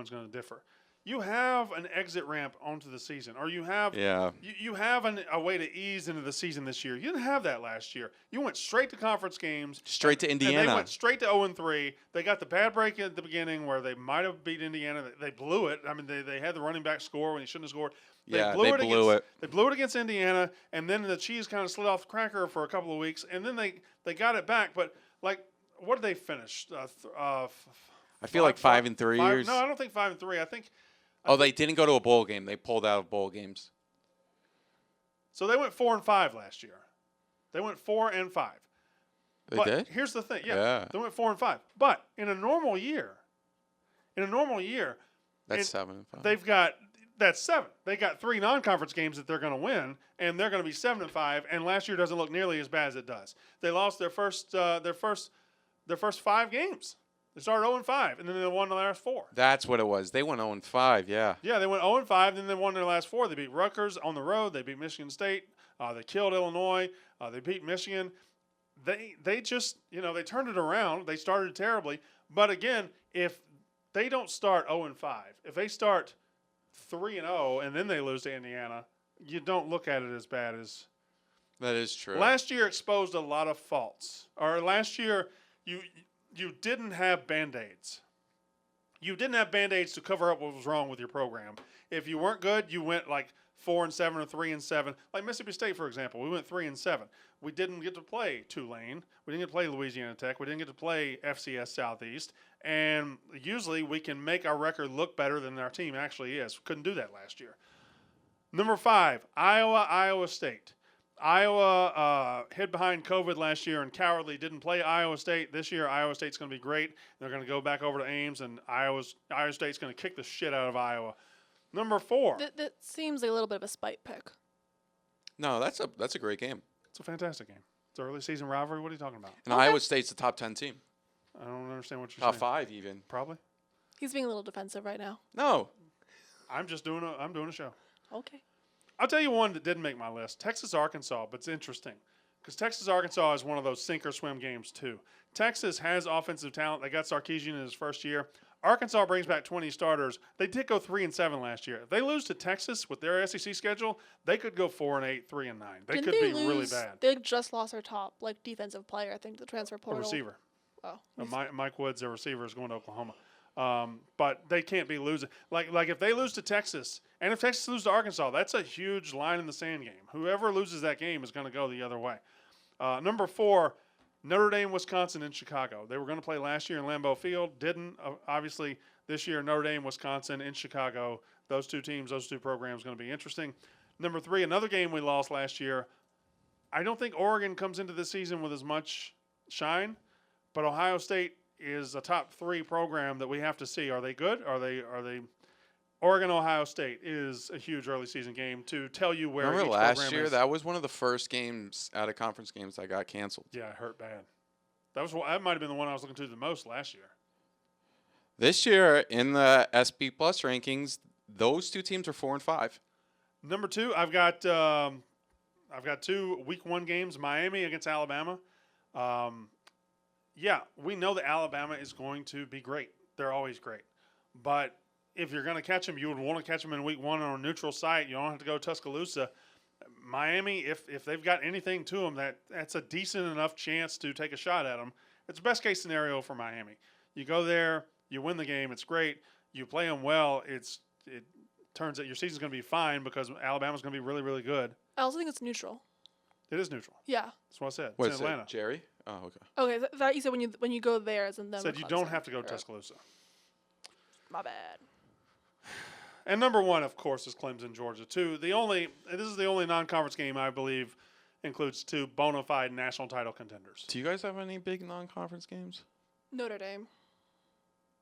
going to differ. You have an exit ramp onto the season, or you have you have a way to ease into the season this year. You didn't have that last year. You went straight to conference games, straight to Indiana. And they went straight to 0-3. They got the bad break at the beginning where they might have beat Indiana. They blew it. I mean, they had the running back score when he shouldn't have scored. They blew it. They blew it against Indiana, and then the cheese kind of slid off the cracker for a couple of weeks, and then they got it back. But like, what did they finish? I feel like 5-3. No, I don't think 5-3. I think. They didn't go to a bowl game. They pulled out of bowl games. So they went 4-5 last year. They went 4-5. They did? Here's the thing. Yeah. They went 4-5. But in a normal year, that's 7-5. That's 7. They got 3 non-conference games that they're going to win, and they're going to be 7-5. And last year doesn't look nearly as bad as it does. They lost their first 5 games. They started 0-5, and then they won the last 4. That's what it was. They went 0-5, yeah. Yeah, they went 0-5, then they won their last 4. They beat Rutgers on the road. They beat Michigan State. They killed Illinois. They beat Michigan. They just, they turned it around. They started terribly. But, again, if they don't start 0-5, if they start 3-0 and then they lose to Indiana, you don't look at it as bad as. That is true. Last year exposed a lot of faults. Or last year you didn't have Band-Aids. You didn't have Band-Aids to cover up what was wrong with your program. If you weren't good, you went like 4-7 or 3-7. Like Mississippi State, for example, we went 3-7. We didn't get to play Tulane. We didn't get to play Louisiana Tech. We didn't get to play FCS Southeast. And usually we can make our record look better than our team actually is. Couldn't do that last year. Number 5, Iowa State. Iowa hid behind COVID last year and cowardly didn't play Iowa State. This year, Iowa State's going to be great. They're going to go back over to Ames, and Iowa State's going to kick the shit out of Iowa. Number 4. That seems like a little bit of a spite pick. No, that's a great game. It's a fantastic game. It's an early season rivalry. What are you talking about? And Iowa State's a top 10 team. I don't understand what you're saying. Top 5 even. Probably. He's being a little defensive right now. No. I'm doing a show. Okay. I'll tell you one that didn't make my list. Texas, Arkansas, but it's interesting because Texas, Arkansas is one of those sink or swim games too. Texas has offensive talent. They got Sarkisian in his first year. Arkansas brings back 20 starters. They did go 3-7 last year. If they lose to Texas with their SEC schedule, they could go 4-8, 3-9. They could be really bad. They just lost their top defensive player. I think the transfer portal. A receiver. Oh. Mike Woods, their receiver, is going to Oklahoma. But they can't be losing. Like if they lose to Texas, and if Texas loses to Arkansas, that's a huge line in the sand game. Whoever loses that game is going to go the other way. Number 4, Notre Dame, Wisconsin in Chicago. They were going to play last year in Lambeau Field. Didn't. Obviously, this year, Notre Dame, Wisconsin in Chicago. Those two teams, those two programs going to be interesting. Number 3, another game we lost last year. I don't think Oregon comes into this season with as much shine, but Ohio State is a top 3 program that we have to see. Are they good? Are they? Oregon, Ohio State is a huge early season game to tell you where. Remember each last program year? is. That was one of the first games out of conference games that got canceled. Yeah, it hurt bad. That might have been the one I was looking to the most last year. This year in the SP Plus rankings, those two teams are 4-5. Number 2, I've got 2 Week 1 games. Miami against Alabama. Yeah, we know that Alabama is going to be great. They're always great. But if you're going to catch them, you would want to catch them in Week 1 on a neutral site. You don't have to go to Tuscaloosa. Miami, if they've got anything to them, that's a decent enough chance to take a shot at them. It's the best case scenario for Miami. You go there, you win the game, it's great. You play them well, it turns out your season's going to be fine because Alabama's going to be really, really good. I also think it's neutral. It is neutral. Yeah. That's what I said. What It's is in Atlanta. it, Jerry? Oh, okay. Okay, that you said when you go there, and then Said you don't have to go to Tuscaloosa. My bad. And number one, of course, is Clemson, Georgia. This is the only non-conference game I believe includes 2 bona fide national title contenders. Do you guys have any big non-conference games? Notre Dame.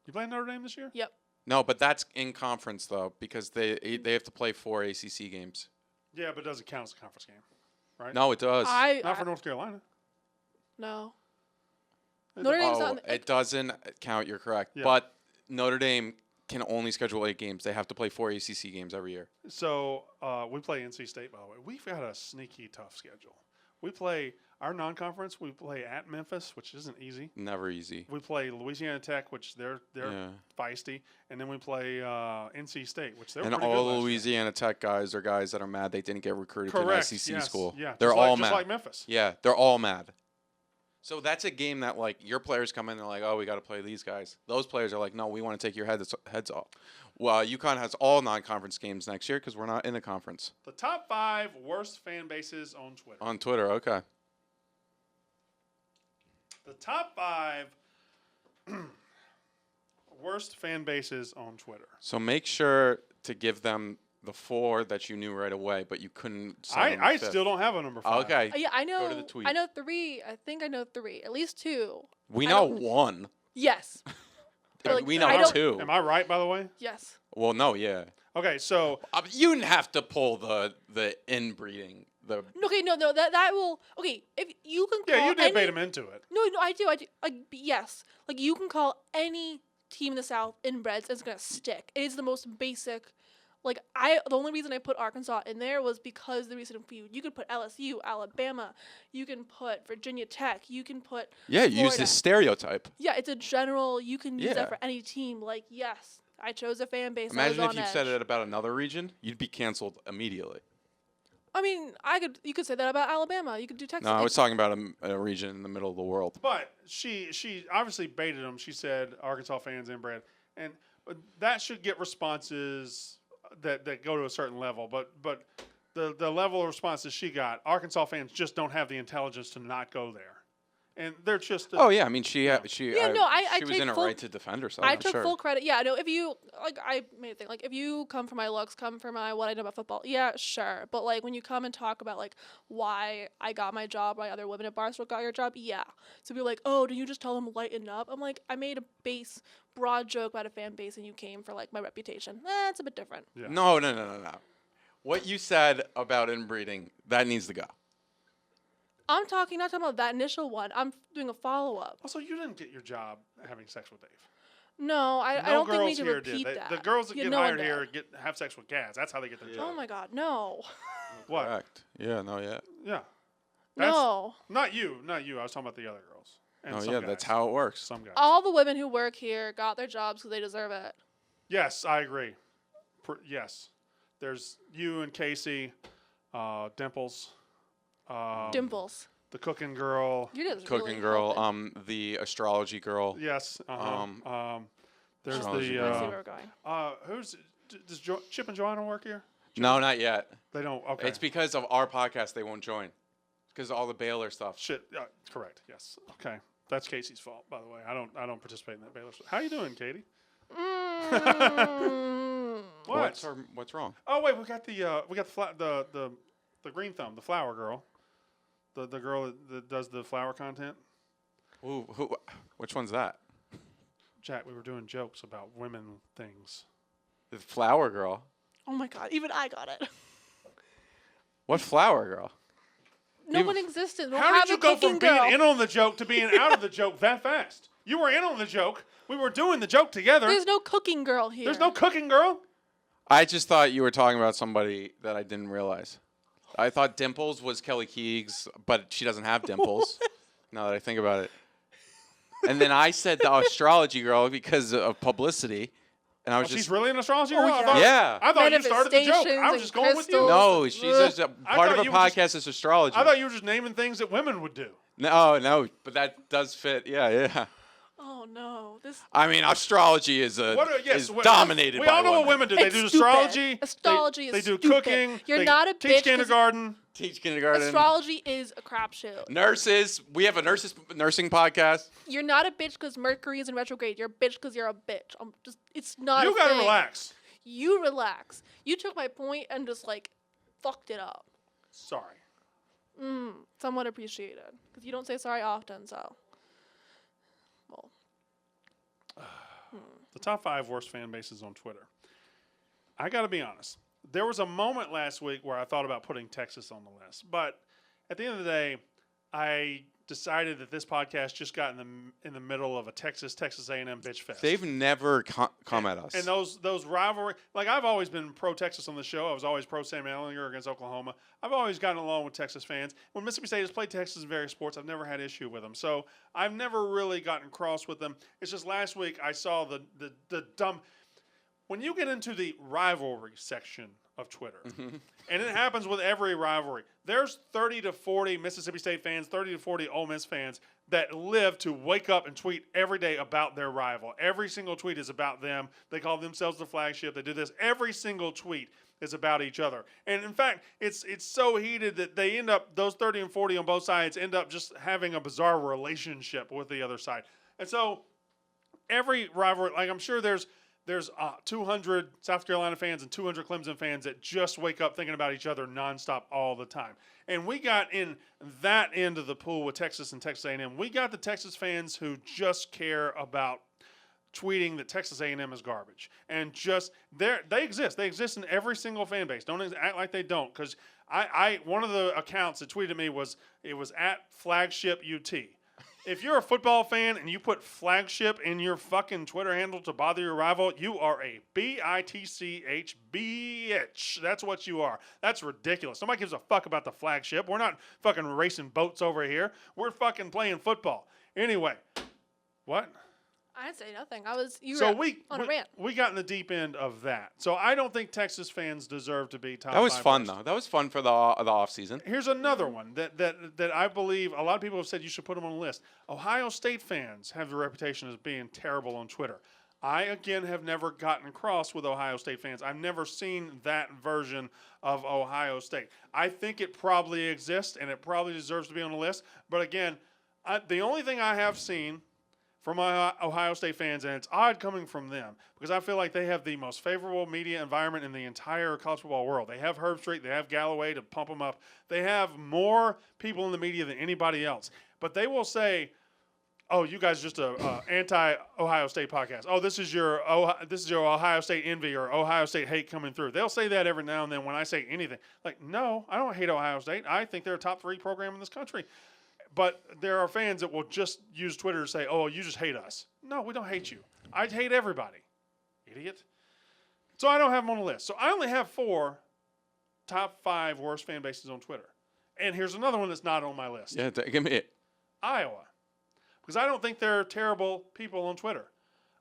You playing Notre Dame this year? Yep. No, but that's in conference though, because they have to play 4 ACC games. Yeah, but it doesn't count as a conference game, right? No, it does. Not for North Carolina. No. It Notre Dame's Oh, not. it doesn't count. You're correct. Yeah. But Notre Dame can only schedule 8 games. They have to play 4 ACC games every year. So we play NC State, by the way. We've got a sneaky tough schedule. We play our non-conference. We play at Memphis, which isn't easy. Never easy. We play Louisiana Tech, which they're Yeah. feisty, and then we play NC State, which they're And pretty all good the last year. Louisiana Tech guys are guys that are mad they didn't get recruited to an Correct. SEC Yes. school. Yeah. They're all just mad. like Memphis. Yeah, they're all mad. So that's a game that, like, your players come in and they're like, oh, we got to play these guys. Those players are like, no, we want to take your heads off. Well, UConn has all non-conference games next year because we're not in the conference. The top 5 worst fan bases on Twitter. On Twitter, okay. The top 5 worst fan bases on Twitter. So make sure to give them the 4 that you knew right away, but you couldn't. I still don't have a number 5. Okay. Yeah, I know. Go to the tweet. I know 3. I think I know 3. At least 2. We I know don't- 1. Yes. Or, like, We know I don't- 2. Am I right, by the way? Yes. Well, no, yeah. Okay, so You didn't have to pull the inbreeding. Okay, no, that will. Okay, if you can call yeah, you did any, bait him into it. No, I do. Yes, like you can call any team in the South inbreds, and it's gonna stick. It is the most basic. Like the only reason I put Arkansas in there was because the recent feud. You could put LSU, Alabama. You can put Virginia Tech. You can put. Yeah, use Florida. this stereotype. Yeah, it's a general. You can use Yeah. that for any team. Like yes, I chose a fan base. Imagine that if was you on said edge. it about another region, you'd be canceled immediately. I mean, you could say that about Alabama. You could do Texas. No, I was talking about a region in the middle of the world. But she obviously baited him. She said Arkansas fans inbred, and that should get responses that go to a certain level. But the level of responses she got, Arkansas fans just don't have the intelligence to not go there, and they're just. Oh yeah, I mean she I was take in it full- right to defend herself. I I'm took sure. full credit. Yeah, no, if you I made a thing if you come for my looks, come for my what I know about football. Yeah, sure. But when you come and talk about why I got my job, why other women at Barstool got your job, yeah. So be like, oh, did you just tell them lighten up? I'm like, I made a broad joke about a fan base, and you came for my reputation. It's a bit different. Yeah. No. What you said about inbreeding, that needs to go. I'm not talking about that initial one. I'm doing a follow up. Also, you didn't get your job having sex with Dave. No, I No don't think we girls need to here repeat did. that. The girls that Yeah, get no one hired did. here have sex with Gaz. That's how they get their job. Oh my God, no, What? Correct. Yeah, no, yeah. Yeah. That's, no. Not you. I was talking about the other girls. And Oh some yeah, guys. that's how it works. Some guys. All the women who work here got their jobs because they deserve it. Yes, I agree. Yes. There's you and Casey, Dimples. Dimples. The cooking girl. You did Cooking really girl, help it. the astrology girl. Yes. There's Astrology I girl. see the where we're going. who's does Chip and Joanna work here? No, not yet. They don't. Okay. It's because of our podcast they won't join. Because of all the Baylor stuff. Shit. Correct. Yes. Okay. That's Casey's fault, by the way. I don't participate in that Baylor stuff. How you doing, Katie? What? What's wrong? Oh wait, we got the green thumb, the flower girl, the girl that does the flower content. Ooh, which one's that? Jack, we were doing jokes about women things. The flower girl. Oh my God, even I got it. What flower girl? No Even- one existed. We'll How have did you a go cooking from girl. being in on the joke to being out of the joke that fast? You were in on the joke. We were doing the joke together. There's no cooking girl here. There's no cooking girl. I just thought you were talking about somebody that I didn't realize. I thought Dimples was Kelly Keegs, but she doesn't have dimples. Now that I think about it. And then I said the astrology girl because of publicity. And I was She's just really an astrology Oh, girl? yeah. Yeah. I thought you started the joke. Manifestations I was and just going with you. crystals. No, she's just a I part of thought a you were just- podcast is astrology. I thought you were just naming things that women would do. No, but that does fit. Yeah. Oh no, this. I mean, astrology is dominated. We by all know what women women do. They It's do stupid. astrology. Astrology They is do stupid. cooking. You're they not a teach bitch 'cause kindergarten. Teach kindergarten. Astrology is a crapshoot. Nurses. We have a nursing podcast. You're not a bitch because Mercury is in retrograde. You're a bitch because you're a bitch. It's not. You gotta relax. You relax. You took my point and just like fucked it up. Sorry. Somewhat appreciated because you don't say sorry often. So, well, The top 5 worst fan bases on Twitter. I got to be honest. There was a moment last week where I thought about putting Texas on the list, but at the end of the day, I decided that this podcast just got in the middle of a Texas A&M bitch fest. They've never come at us. And those rivalry, like I've always been pro Texas on the show. I was always pro Sam Ehlinger against Oklahoma. I've always gotten along with Texas fans. When Mississippi State has played Texas in various sports, I've never had issue with them. So I've never really gotten cross with them. It's just last week I saw the dumb. When you get into the rivalry section of Twitter, and it happens with every rivalry, there's 30 to 40 Mississippi State fans, 30 to 40 Ole Miss fans that live to wake up and tweet every day about their rival. Every single tweet is about them. They call themselves the flagship. They do this. Every single tweet is about each other. And in fact, it's so heated that they end up, those 30 and 40 on both sides end up just having a bizarre relationship with the other side. And so every rivalry, like I'm sure there's 200 South Carolina fans and 200 Clemson fans that just wake up thinking about each other nonstop all the time. And we got in that end of the pool with Texas and Texas A&M. We got the Texas fans who just care about tweeting that Texas A&M is garbage. And just, they exist. They exist in every single fan base. Don't act like they don't. Because one of the accounts that tweeted me was at Flagship UT. If you're a football fan and you put flagship in your fucking Twitter handle to bother your rival, you are a bitch bitch. That's what you are. That's ridiculous. Nobody gives a fuck about the flagship. We're not fucking racing boats over here. We're fucking playing football. Anyway, what? I didn't say nothing. You So were on a rant. We got in the deep end of that. So I don't think Texas fans deserve to be top 5. That was fun, worst. though. That was fun for the off season. Here's another one that I believe a lot of people have said you should put them on the list. Ohio State fans have the reputation as being terrible on Twitter. I, again, have never gotten cross with Ohio State fans. I've never seen that version of Ohio State. I think it probably exists, and it probably deserves to be on the list. But, again, the only thing I have seen from Ohio State fans, and it's odd coming from them, because I feel like they have the most favorable media environment in the entire college football world. They have Herb Street, they have Galloway to pump them up. They have more people in the media than anybody else. But they will say, "Oh, you guys are just a anti-Ohio State podcast. Oh, this is your Ohio State envy or Ohio State hate coming through." They'll say that every now and then when I say anything. Like, no, I don't hate Ohio State. I think they're a top 3 program in this country. But there are fans that will just use Twitter to say, "Oh, you just hate us." No, we don't hate you. I hate everybody. Idiot. So I don't have them on the list. So I only have 4 top 5 worst fan bases on Twitter. And here's another one that's not on my list. Yeah, give me it. Iowa. Because I don't think they're terrible people on Twitter.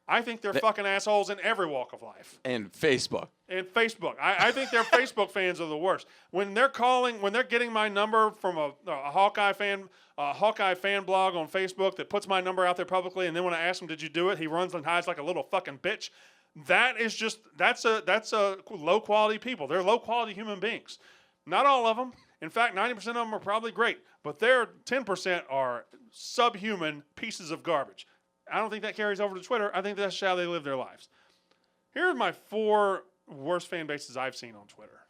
I think they're fucking assholes in every walk of life. And Facebook. And Facebook. I think their Facebook fans are the worst. When they're getting my number from a Hawkeye fan blog on Facebook that puts my number out there publicly, and then when I ask him, "Did you do it?" he runs and hides like a little fucking bitch. That's a low quality people. They're low quality human beings. Not all of them. In fact, 90% of them are probably great, but their 10% are subhuman pieces of garbage. I don't think that carries over to Twitter. I think that's how they live their lives. Here are my 4 worst fan bases I've seen on Twitter.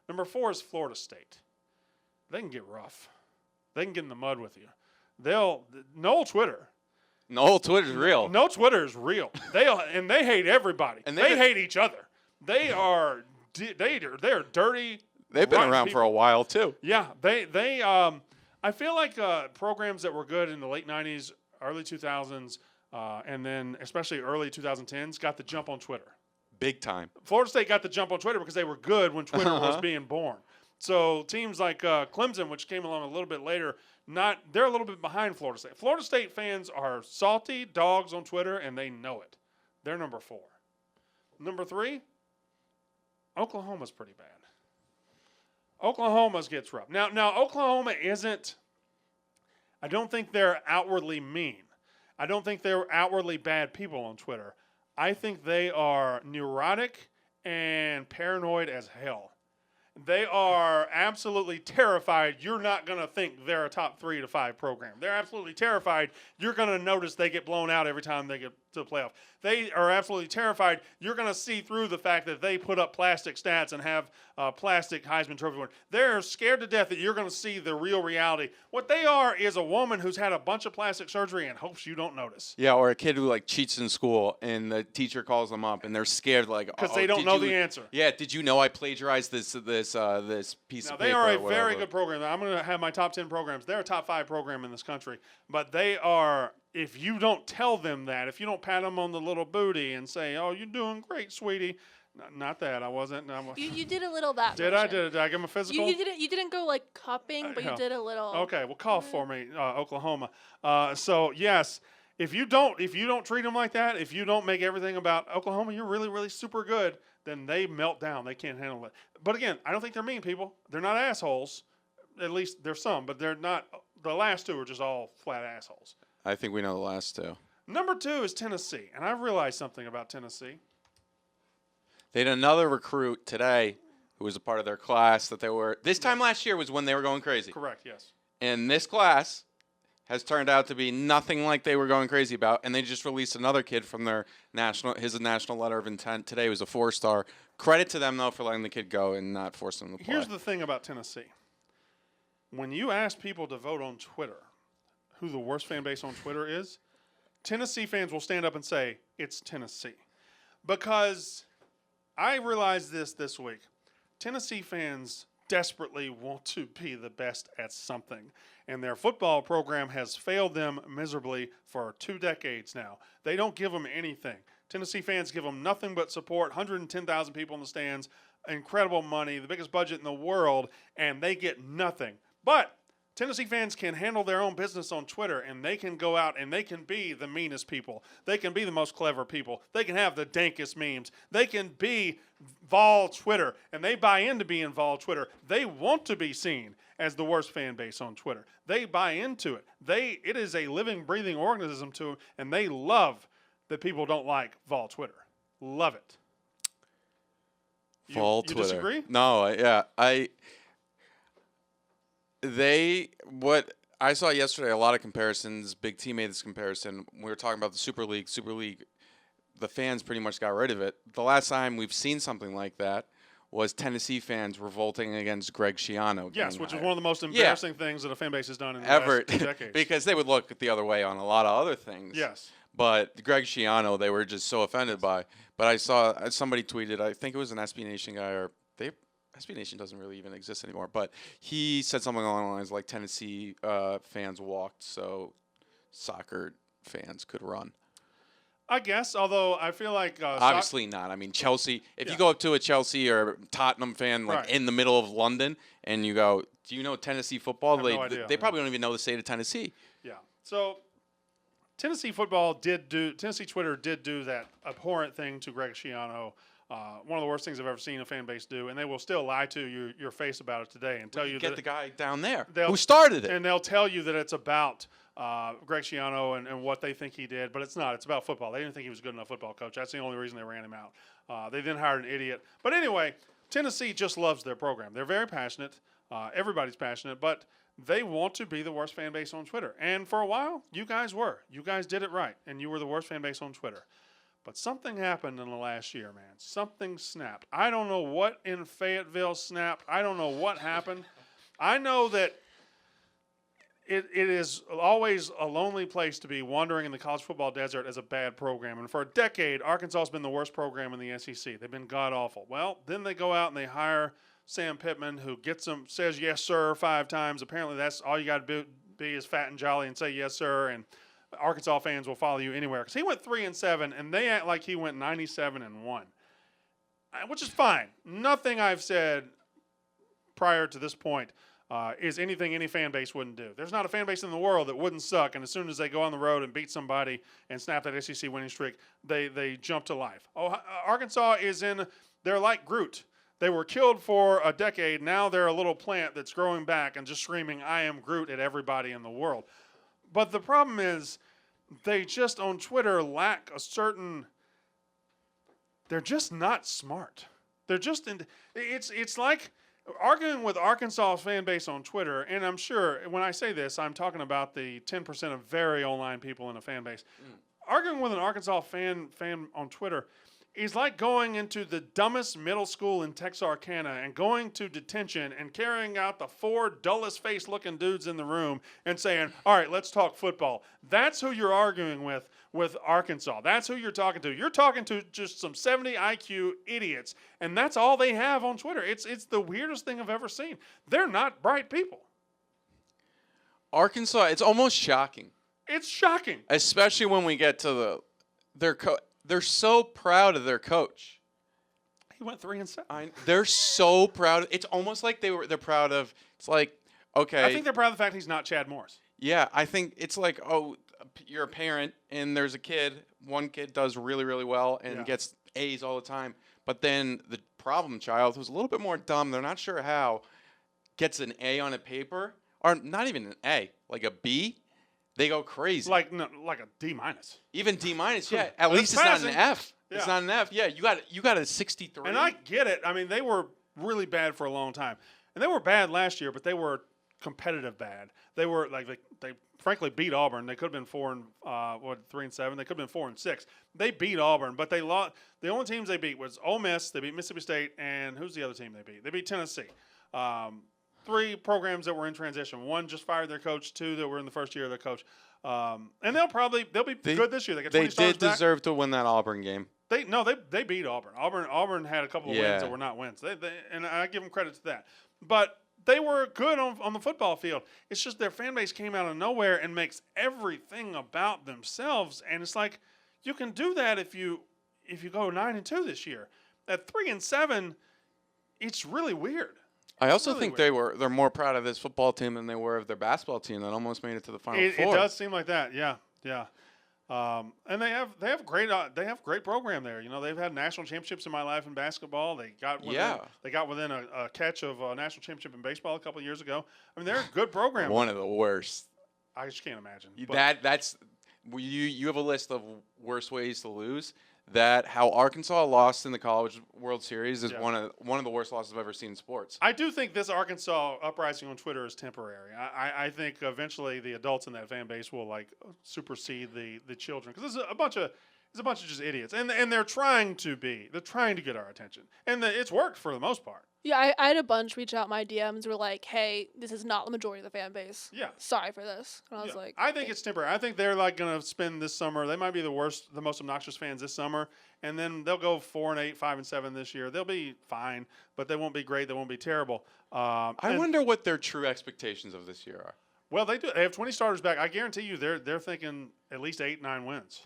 Number 4 is Florida State. They can get rough. They can get in the mud with you. No Twitter. No, Twitter's real. No Twitter is real. They hate everybody. And they hate each other. They're dirty. They've been around for a while too. Yeah, I feel like programs that were good in the late 90s, early 2000s, and then especially early 2010s got the jump on Twitter. Big time. Florida State got the jump on Twitter because they were good when Twitter was being born. So teams like Clemson, which came along a little bit later, they're a little bit behind Florida State. Florida State fans are salty dogs on Twitter, and they know it. They're number 4. Number 3, Oklahoma's pretty bad. Oklahoma's gets rough. Now Oklahoma isn't. I don't think they're outwardly mean. I don't think they're outwardly bad people on Twitter. I think they are neurotic and paranoid as hell. They are absolutely terrified you're not going to think they're a top 3 to 5 program. They're absolutely terrified you're going to notice they get blown out every time they get to the playoff. They are absolutely terrified you're going to see through the fact that they put up plastic stats and have plastic Heisman Trophy winner. They're scared to death that you're going to see the real reality. What they are is a woman who's had a bunch of plastic surgery and hopes you don't notice. Yeah, or a kid who like cheats in school and the teacher calls them up and they're scared like because they don't know the answer. Yeah, did you know I plagiarized this piece now, of paper? They are a or very good program. I'm going to have my top 10 programs. They're a top 5 program in this country, but they are. If you don't tell them that, if you don't pat them on the little booty and say, "Oh, you're doing great, sweetie," not that I wasn't. You did a little that. Did I? Did I give him a physical? You didn't go like cupping, but you did a little. Okay, well, call for me, Oklahoma. So yes, if you don't treat them like that, if you don't make everything about Oklahoma, you're really, really super good, then they melt down. They can't handle it. But again, I don't think they're mean people. They're not assholes. At least there's some, but they're not. The last 2 are just all flat assholes. I think we know the last 2. Number 2 is Tennessee, and I've realized something about Tennessee. They had another recruit today who was a part of their class that they were. This time last year was when they were going crazy. Correct, yes. And this class has turned out to be nothing like they were going crazy about, and they just released another kid from their national letter of intent today. It was a 4-star. Credit to them, though, for letting the kid go and not forcing him to play. Here's the thing about Tennessee. When you ask people to vote on Twitter who the worst fan base on Twitter is, Tennessee fans will stand up and say, it's Tennessee. Because I realized this week. Tennessee fans desperately want to be the best at something. And their football program has failed them miserably for 2 decades now. They don't give them anything. Tennessee fans give them nothing but support, 110,000 people in the stands, incredible money, the biggest budget in the world, and they get nothing. But Tennessee fans can handle their own business on Twitter, and they can go out and they can be the meanest people. They can be the most clever people. They can have the dankest memes. They can be Vol Twitter, and they buy into being Vol Twitter. They want to be seen as the worst fan base on Twitter. They buy into it. It is a living, breathing organism to them, and they love that people don't like Vol Twitter. Love it. Vol you Twitter. Disagree? No, what I saw yesterday, a lot of comparisons. Big T made this comparison. We were talking about the Super League. Super League, the fans pretty much got rid of it. The last time we've seen something like that was Tennessee fans revolting against Greg Schiano. Yes, which is one of the most embarrassing things that a fan base has done in the last 2 decades. Because they would look the other way on a lot of other things. Yes. But Greg Schiano, they were just so offended by. But I saw somebody tweeted, I think it was an SB Nation guy, or SB Nation doesn't really even exist anymore, but he said something along the lines like Tennessee fans walked so soccer fans could run. I guess, although I feel like obviously not. I mean, Chelsea. If you go up to a Chelsea or Tottenham fan like in the middle of London and you go, "Do you know Tennessee football?" They probably don't even know the state of Tennessee. Yeah. So Tennessee Twitter did do that abhorrent thing to Greg Schiano. One of the worst things I've ever seen a fan base do, and they will still lie to your face about it today and tell you get that the guy down there who started it, and they'll tell you that it's about Greg Schiano and what they think he did, but it's not. It's about football. They didn't think he was a good enough football coach. That's the only reason they ran him out. They then hired an idiot. But anyway, Tennessee just loves their program. They're very passionate. Everybody's passionate, but they want to be the worst fan base on Twitter. And for a while, you guys were. You guys did it right, and you were the worst fan base on Twitter. But something happened in the last year, man. Something snapped. I don't know what in Fayetteville snapped. I don't know what happened. I know that it is always a lonely place to be wandering in the college football desert as a bad program. And for a decade, Arkansas has been the worst program in the SEC. They've been god-awful. Well, then they go out and they hire Sam Pittman, who says yes, sir, 5 times. Apparently that's all you got to be is fat and jolly and say yes, sir, and Arkansas fans will follow you anywhere. Because he went 3-7, and they act like he went 97-1, which is fine. Nothing I've said prior to this point is anything any fan base wouldn't do. There's not a fan base in the world that wouldn't suck, and as soon as they go on the road and beat somebody and snap that SEC winning streak, they jump to life. Arkansas they're like Groot. They were killed for a decade. Now they're a little plant that's growing back and just screaming, I am Groot at everybody in the world. But the problem is they just on Twitter lack a certain. They're just not smart. They're just it's like arguing with Arkansas fan base on Twitter, and I'm sure when I say this, I'm talking about the 10% of very online people in a fan base. Arguing with an Arkansas fan on Twitter is like going into the dumbest middle school in Texarkana and going to detention and carrying out the 4 dullest face looking dudes in the room and saying, all right, let's talk football. That's who you're arguing with Arkansas. That's who you're talking to. You're talking to just some 70 IQ idiots, and that's all they have on Twitter. It's the weirdest thing I've ever seen. They're not bright people. Arkansas, it's almost shocking. It's shocking. Especially when we get to they're so proud of their coach. He went 3-7. They're so proud. It's almost like they're proud of. It's like, okay. I think they're proud of the fact he's not Chad Morris. Yeah, I think it's like, oh, you're a parent and there's a kid. One kid does really, really well and gets A's all the time. But then the problem child, who's a little bit more dumb, they're not sure how, gets an A on a paper, or not even an A, like a B. They go crazy. Like a D minus. Even D minus, yeah. At least it's not an F. Yeah. It's not an F. Yeah, you got a 63. And I get it. I mean, they were really bad for a long time. And they were bad last year, but they were competitive bad. They were like they frankly beat Auburn. They could have been 3-7. They could have been 4-6. They beat Auburn, but they lost. The only teams they beat was Ole Miss. They beat Mississippi State, and who's the other team they beat? They beat Tennessee. 3 programs that were in transition. 1 just fired their coach. 2 that were in the first year of their coach. And they'll be good this year. They got 20 They did back. deserve to win that Auburn game. They beat Auburn. Auburn had a couple of wins that were not wins. And I give them credit to that. But they were good on the football field. It's just their fan base came out of nowhere and makes everything about themselves. And it's like you can do that if you go 9-2 this year. At 3-7, it's really weird. I also think they're more proud of this football team than they were of their basketball team that almost made it to the Final Four. It does seem like that, yeah. And they have great program there. You know, they've had national championships in my life in basketball. They got within a catch of a national championship in baseball a couple of years ago. I mean, they're a good program. One of the worst. I just can't imagine. That's you have a list of worst ways to lose. That how Arkansas lost in the College World Series is one of the worst losses I've ever seen in sports. I do think this Arkansas uprising on Twitter is temporary. I think eventually the adults in that fan base will like supersede the children because there's a bunch of just idiots, and they're trying to get our attention, and it's worked for the most part. Yeah, I had a bunch reach out my DMs were like, hey, this is not the majority of the fan base. Yeah. Sorry for this. And I was like, I think it's temporary. I think they're like going to spend this summer. They might be the most obnoxious fans this summer. And then they'll go 4-8, 5-7 this year. They'll be fine, but they won't be great. They won't be terrible. I wonder what their true expectations of this year are. Well, they do. They have 20 starters back. I guarantee you they're thinking at least 8-9 wins.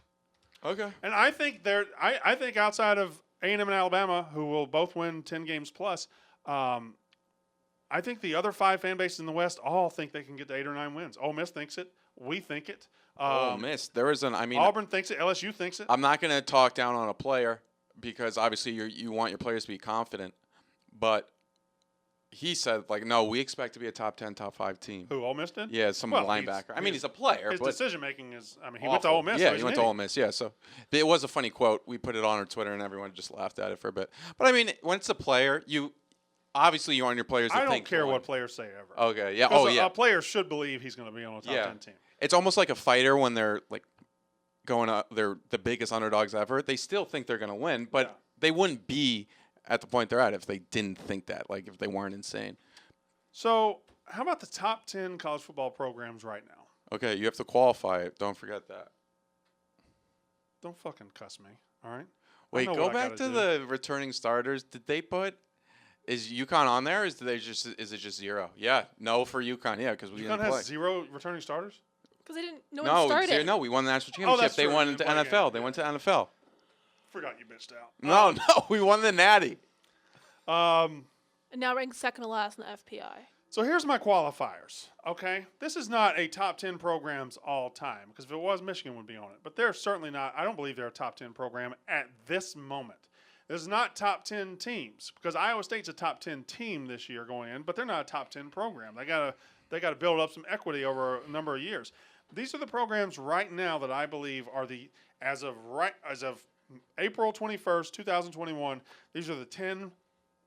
Okay. And I think I think outside of A&M and Alabama, who will both win 10 games plus, I think the other 5 fan bases in the West all think they can get to 8 or 9 wins. Ole Miss thinks it. We think it. Ole Miss. Auburn thinks it. LSU thinks it. I'm not going to talk down on a player because obviously you want your players to be confident. But he said, like, no, we expect to be a top 10, top 5 team. Who, Ole Miss did? Yeah, linebacker. He's a player. His decision-making is, he awful. went to Ole Miss. Yeah, he went to Ole Miss, yeah. So it was a funny quote. We put it on our Twitter, and everyone just laughed at it for a bit. But, when it's a player, obviously you want your players to think. I don't care what players say ever. Okay, yeah. Oh, yeah. A player should believe he's going to be on a top 10 team. It's almost like a fighter when they're, like, going up. They're the biggest underdogs ever. They still think they're going to win, but they wouldn't be at the point they're at if they didn't think that, like if they weren't insane. So how about the top 10 college football programs right now? Okay, you have to qualify it. Don't forget that. Don't fucking cuss me, all right? Wait, go back to the returning starters. Did they put – is UConn on there, or is it just 0? Yeah, no for UConn, yeah, because we didn't play. UConn has 0 returning starters? Because no one started. No, we won the national championship. They went to NFL. They went to NFL. Forgot you bitched out. No, we won the Natty. And now ranked second to last in the FPI. So here's my qualifiers, okay? This is not a top 10 programs all time, because if it was, Michigan would be on it. But they're certainly not. I don't believe they're a top 10 program at this moment. This is not top 10 teams, because Iowa State's a top 10 team this year going in, but they're not a top 10 program. They got to build up some equity over a number of years. These are the programs right now that I believe are as of April 21st, 2021. These are the 10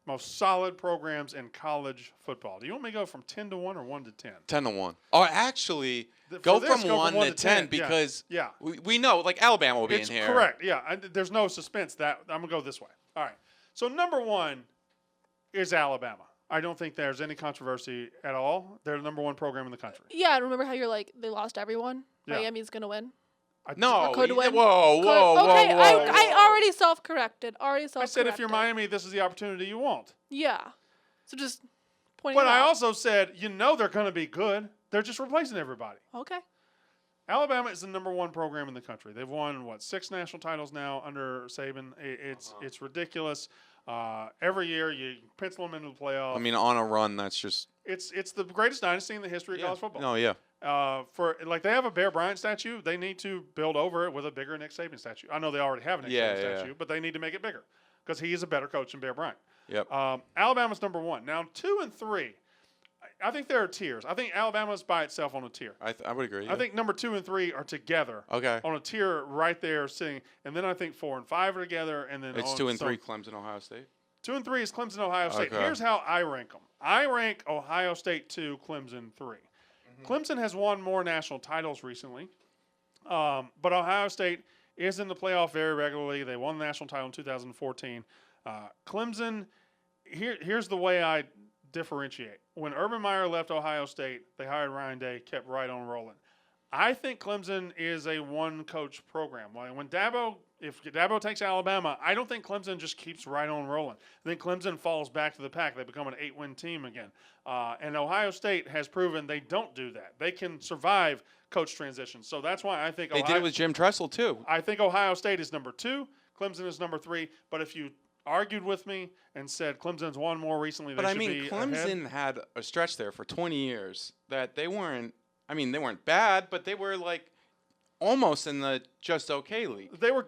most solid programs in college football. Do you want me to go from 10 to 1 or 1 to 10? 10 to 1. Or actually, Go from 1 to 10 because yeah. we know, like, Alabama will be It's in here. correct. Yeah, there's no suspense. That I'm gonna go this way. All right. So number 1 is Alabama. I don't think there's any controversy at all. They're the number 1 program in the country. Yeah, and remember how you're like they lost everyone. Yeah. Miami's gonna win. No. Or could win. Whoa. Okay, Whoa. I already self-corrected. I said if you're Miami, this is the opportunity you want. Yeah. So just pointing. But it I out. also said, they're going to be good. They're just replacing everybody. Okay. Alabama is the number 1 program in the country. They've won 6 national titles now under Saban. It's ridiculous. Every year you pencil them into the playoff. I mean, on a run, that's just. It's the greatest dynasty in the history of college football. No, yeah. They have a Bear Bryant statue. They need to build over it with a bigger Nick Saban statue. I know they already have a Nick Saban statue, but they need to make it bigger because he is a better coach than Bear Bryant. Yep. Alabama's number 1. Now 2 and 3, I think there are tiers. I think Alabama's by itself on a tier. I would agree. I think number 2 and 3 are together. Okay. On a tier right there sitting, and then I think 4 and 5 are together, and then It's 2 and 3, Clemson, Ohio State. 2 and 3 is Clemson, Ohio State. Okay. Here's how I rank them. I rank Ohio State 2, Clemson 3. Clemson has won more national titles recently, but Ohio State is in the playoff very regularly. They won the national title in 2014. Clemson, here's the way I differentiate. When Urban Meyer left Ohio State, they hired Ryan Day, kept right on rolling. I think Clemson is a one-coach program. If Dabo takes Alabama, I don't think Clemson just keeps right on rolling. I think Clemson falls back to the pack. They become an 8-win team again. And Ohio State has proven they don't do that. They can survive coach transitions. So that's why I think They did it with Jim Tressel, too. I think Ohio State is number 2. Clemson is number 3. But if you argued with me and said Clemson's won more recently, But, Clemson had a stretch there for 20 years that they weren't – they weren't bad, but they were, almost in the just okay league. They were,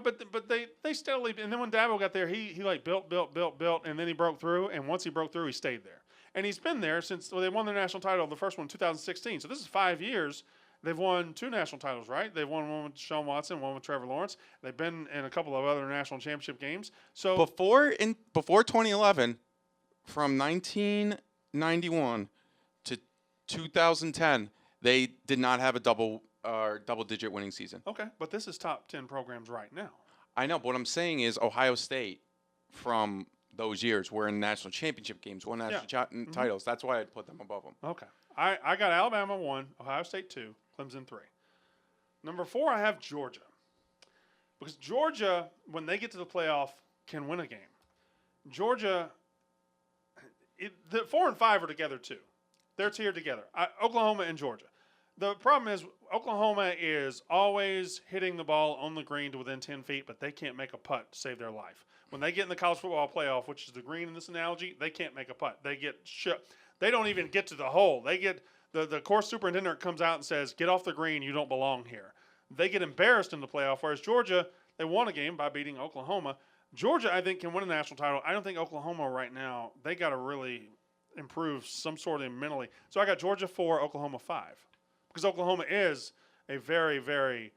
but they steadily, and then when Dabo got there, he built, and then he broke through, and once he broke through, he stayed there. And he's been there since they won their national title, the first one in 2016. So this is 5 years. They've won 2 national titles, right? They've won one with Deshaun Watson, one with Trevor Lawrence. They've been in a couple of other national championship games. So before 2011, from 1991 to 2010, they did not have a double-digit winning season. Okay, but this is top 10 programs right now. I know, but what I'm saying is Ohio State from those years were in national championship games, won national titles. That's why I'd put them above them. Okay. I got Alabama 1, Ohio State 2, Clemson 3. Number 4, I have Georgia. Because Georgia, when they get to the playoff, can win a game. Georgia, the 4 and 5 are together too. They're tiered together. Oklahoma and Georgia. The problem is Oklahoma is always hitting the ball on the green to within 10 feet, but they can't make a putt to save their life. When they get in the college football playoff, which is the green in this analogy, they can't make a putt. They get shut. They don't even get to the hole. They get the course superintendent comes out and says, "Get off the green. You don't belong here." They get embarrassed in the playoff, whereas Georgia, they won a game by beating Oklahoma. Georgia, I think, can win a national title. I don't think Oklahoma right now, they got to really improve some sort of mentally. So I got Georgia 4, Oklahoma 5. Because Oklahoma is a very, very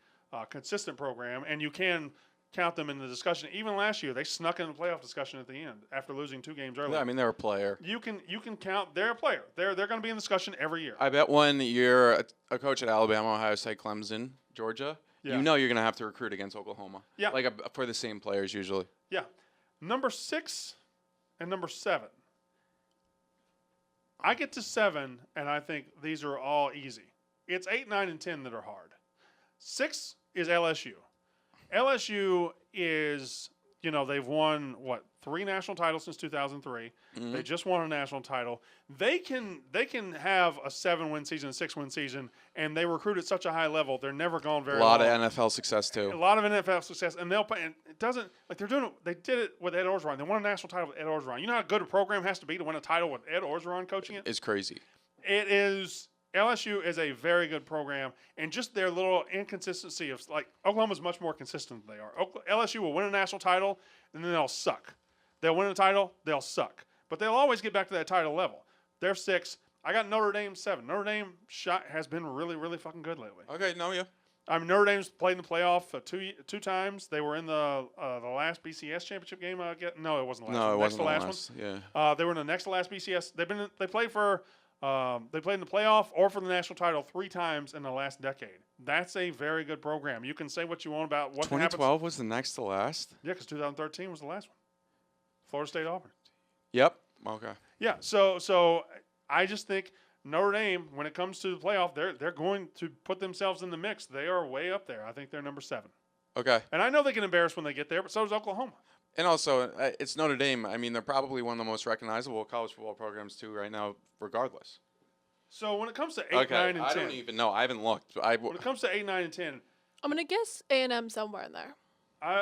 consistent program, and you can count them in the discussion. Even last year, they snuck in the playoff discussion at the end after losing 2 games early. Yeah, they're a player. You can count they're a player. They're going to be in discussion every year. I bet when you're a coach at Alabama, Ohio State, Clemson, Georgia, you're going to have to recruit against Oklahoma. Yeah. For the same players usually. Yeah. Number 6 and number 7. I get to 7, and I think these are all easy. It's 8, 9, and 10 that are hard. 6 is LSU. LSU is, they've won, 3 national titles since 2003. Mm-hmm. They just won a national title. They can have a 7-win season, a 6-win season, and they recruit at such a high level, they're never gone very long. A lot of NFL success, too. A lot of NFL success, and they'll play. And it doesn't, they're doing it, they did it with Ed Orgeron. They won a national title with Ed Orgeron. You know how good a program has to be to win a title with Ed Orgeron coaching it? It's crazy. It is. LSU is a very good program, and just their little inconsistency of Oklahoma's much more consistent than they are. LSU will win a national title, and then they'll suck. They'll win a title, they'll suck, but they'll always get back to that title level. They're 6. I got Notre Dame 7. Notre Dame has been really, really fucking good lately. Okay, no, yeah. I mean, Notre Dame's played in the playoff two times. They were in the last BCS championship game. No, it wasn't the last one. No, it wasn't the last last. one. Yeah. They were in the next to last BCS. They played in the playoff or for the national title 3 times in the last decade. That's a very good program. You can say what you want about what 2012 was the next to last. Yeah, because 2013 was the last one. Florida State Auburn. Yep. Okay. Yeah. So I just think Notre Dame, when it comes to the playoff, they're going to put themselves in the mix. They are way up there. I think they're number 7. Okay. And I know they can embarrass when they get there, but so does Oklahoma. And also, it's Notre Dame. I mean, they're probably one of the most recognizable college football programs too right now, regardless. So when it comes to 8, 9, and 10, I don't even know. I haven't looked. When it comes to 8, 9, and 10, I'm gonna guess A&M somewhere in there.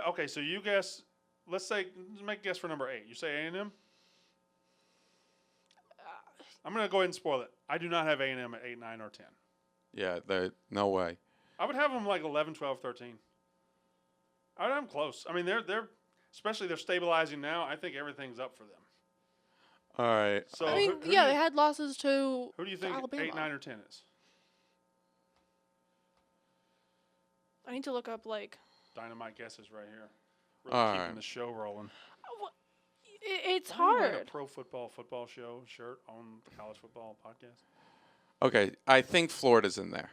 okay. So you guess. Let's make a guess for number 8. You say A&M. I'm gonna go ahead and spoil it. I do not have A&M at 8, 9, or 10. Yeah, no way. I would have them like 11, 12, 13. I would have them close. I mean, they're especially they're stabilizing now. I think everything's up for them. All right. So I mean, they had losses to who do you think Alabama. 8, 9, or 10 is? I need to look up like. Dynamite guesses right here. Really All keeping right. the show rolling. It's Why do you wear hard. a pro football show shirt on the college football podcast. Okay, I think Florida's in there.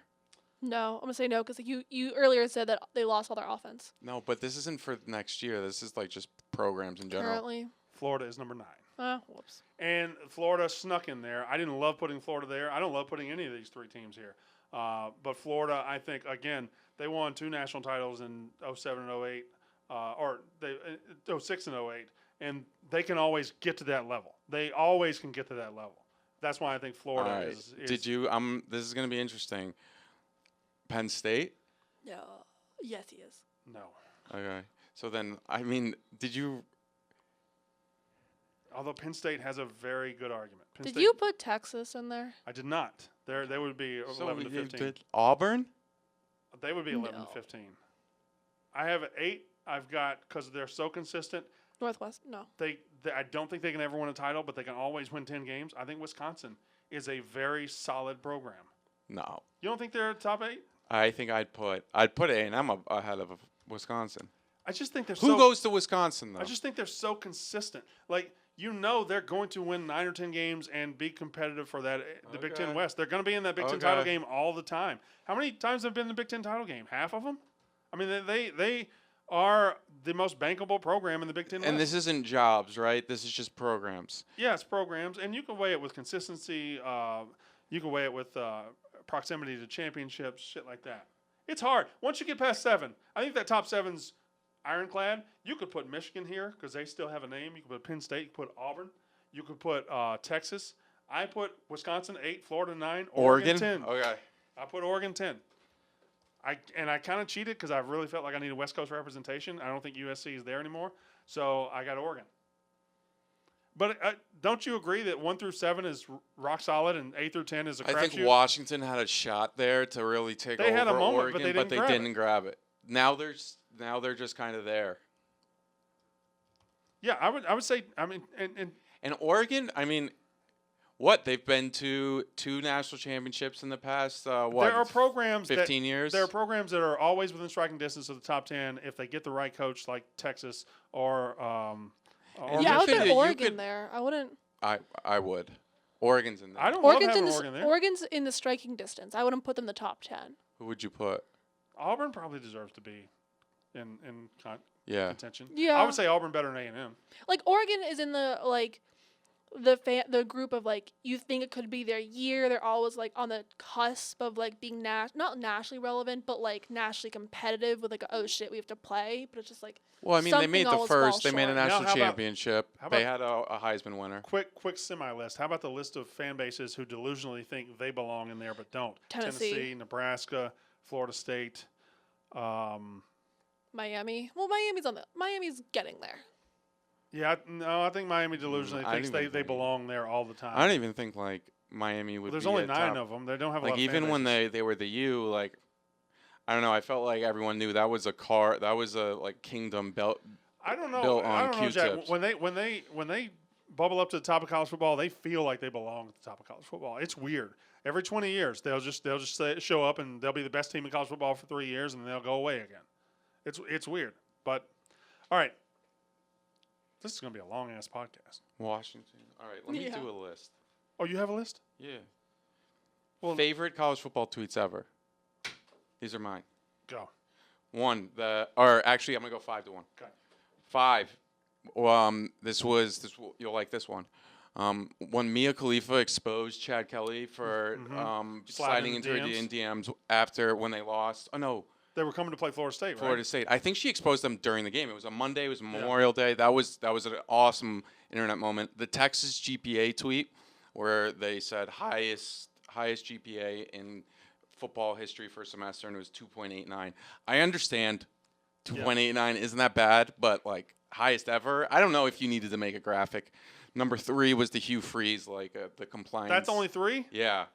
No, I'm gonna say no because you earlier said that they lost all their offense. No, but this isn't for next year. This is like just programs in general. Currently. Florida is number 9. Whoops. And Florida snuck in there. I didn't love putting Florida there. I don't love putting any of these 3 teams here. But Florida, I think, again, they won 2 national titles in 07 and 08, or 06 and 08, and they can always get to that level. They always can get to that level. That's why I think Florida All right. is. Did you? This is going to be interesting. Penn State. No. Yes, he is. No. Okay. So then, I mean, did you? Although Penn State has a very good argument. Did you put Texas in there? I did not. They would be 11 to 15. Auburn. They would be 11 No. to 15. I have 8. I've got, because they're so consistent, Northwest? No. I don't think they can ever win a title, but they can always win 10 games. I think Wisconsin is a very solid program. No. You don't think they're top 8? I think I'd put A&M ahead of Wisconsin. I just think they're Who goes to Wisconsin though? I just think they're so consistent. Like, they're going to win 9 or 10 games and be competitive for the Big Ten Okay. West. They're going to be in that Big Ten title game all the time. How many times have been in the Big Ten title game? Half of them? I mean, they are the most bankable program in the Big Ten West. And this isn't jobs, right? This is just programs. Yeah, it's programs, and you can weigh it with consistency. You can weigh it with proximity to championships, shit like that. It's hard. Once you get past 7, I think that top 7's ironclad. You could put Michigan here because they still have a name. You could put Penn State. You could put Auburn. You could put Texas. I put Wisconsin 8, Florida 9, Oregon 10. Okay. I put Oregon 10. I kind of cheated because I really felt like I needed West Coast representation. I don't think USC is there anymore, so I got Oregon. But don't you agree that 1 through 7 is rock solid and 8 through 10 is a crapshoot? I think Washington had a shot there to really take over had a moment, Oregon, but they didn't grab it. Now they're just kind of there. Yeah, I would say, I mean, And Oregon, I mean, what? They've been to 2 national championships in the past, there are programs 15 years? There are programs that are always within striking distance of the top 10 if they get the right coach, like Texas or Yeah, I would could- put you Oregon could- there. I wouldn't. I would. Oregon's in there. I don't Oregon's love in having the Oregon there. Oregon's in the striking distance. I wouldn't put them in the top 10. Who would you put? Auburn probably deserves to be in Yeah. contention. Yeah. I would say Auburn better than A&M. Like Oregon is in the the group of like you think it could be their year. They're always like on the cusp of like being not nationally relevant, but like nationally competitive with like oh shit we have to play. But it's just like Well, I mean, they made something the always first. falls They made a short. Now, national how about- championship. how They about- had a Heisman winner. Quick semi-list. How about the list of fan bases who delusionally think they belong in there but don't? Tennessee. Nebraska, Florida State. Miami. Well, Miami's getting there. Yeah, no, I think Miami delusionally I thinks don't even they think- belong there all the time. I don't even think like Miami would. There's be only a 9 top- of them. They don't have a Like lot of even fan when bases. they were the U, like I don't know. I felt like everyone knew that was a car. That was a like kingdom built. I don't know. built I on don't know, Jack. Q-tips. When they bubble up to the top of college football, they feel like they belong at the top of college football. It's weird. Every 20 years, they'll just show up and they'll be the best team in college football for 3 years, and then they'll go away again. It's weird. But all right, this is gonna be a long ass podcast. Washington. All right, let me do a list. Oh, you have a list? Yeah. Well, Favorite college football tweets ever. These are mine. go. One, actually, I'm gonna go 5 to 1. Okay. 5. You'll like this one. When Mia Khalifa exposed Chad Kelly for sliding into her DMs when they lost. Oh no, they were coming to play Florida State. Florida right? State. I think she exposed them during the game. It was a Monday. It was Memorial Day. That was an awesome internet moment. The Texas GPA tweet where they said highest GPA in football history for a semester, and it was 2.89. I understand 2.89 isn't that bad, but like highest ever. I don't know if you needed to make a graphic. Number 3 was the Hugh Freeze, the compliance. That's only 3? Yeah.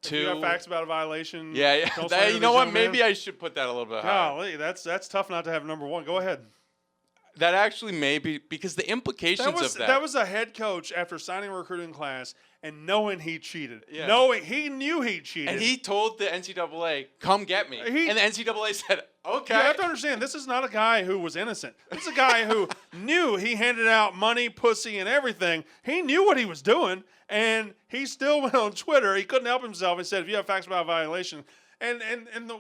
2. If you have facts about a violation. Yeah. You know what? Maybe I should put that a little bit higher. Golly, that's tough not to have number 1. Go ahead. That actually may be because the implications of that. That was a head coach after signing a recruiting class and knowing he cheated. Yeah. He knew he cheated. And he told the NCAA, come get me. And the NCAA said, okay. You have to understand, this is not a guy who was innocent. This is a guy who knew he handed out money, pussy, and everything. He knew what he was doing, and he still went on Twitter. He couldn't help himself and said, if you have facts about a violation. And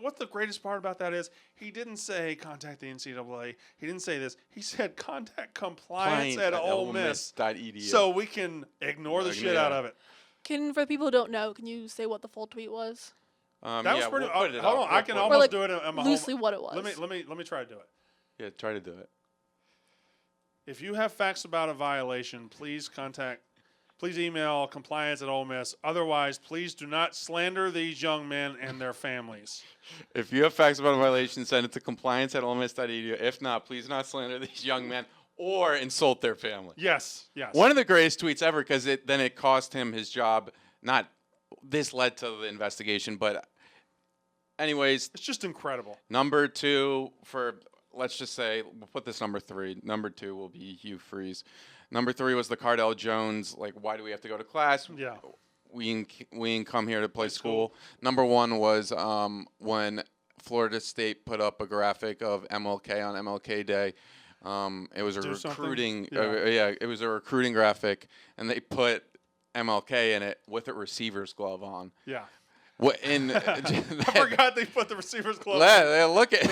what the greatest part about that is he didn't say contact the NCAA. He didn't say this. He said contact compliance at Ole Miss. .edu. So we can ignore the shit out of it. For the people who don't know, can you say what the full tweet was? That was pretty. We'll put it hold up. on, I can almost like do it in my loosely what it was. Let me try to do it. Yeah, try to do it. If you have facts about a violation, please email compliance at Ole Miss. Otherwise, please do not slander these young men and their families. If you have facts about a violation, send it to compliance@olemess.edu. If not, please not slander these young men or insult their family. Yes. One of the greatest tweets ever because it cost him his job. Not this led to the investigation, but anyways. It's just incredible. Number 2 let's just say, we'll put this number 3. Number 2 will be Hugh Freeze. Number 3 was the Cardell Jones, why do we have to go to class? Yeah. We ain't come here to play school. Number 1 was when Florida State put up a graphic of MLK on MLK Day. It was it was a recruiting graphic, and they put MLK in it with a receiver's glove on. Yeah. I forgot they put the receiver's glove on. Look at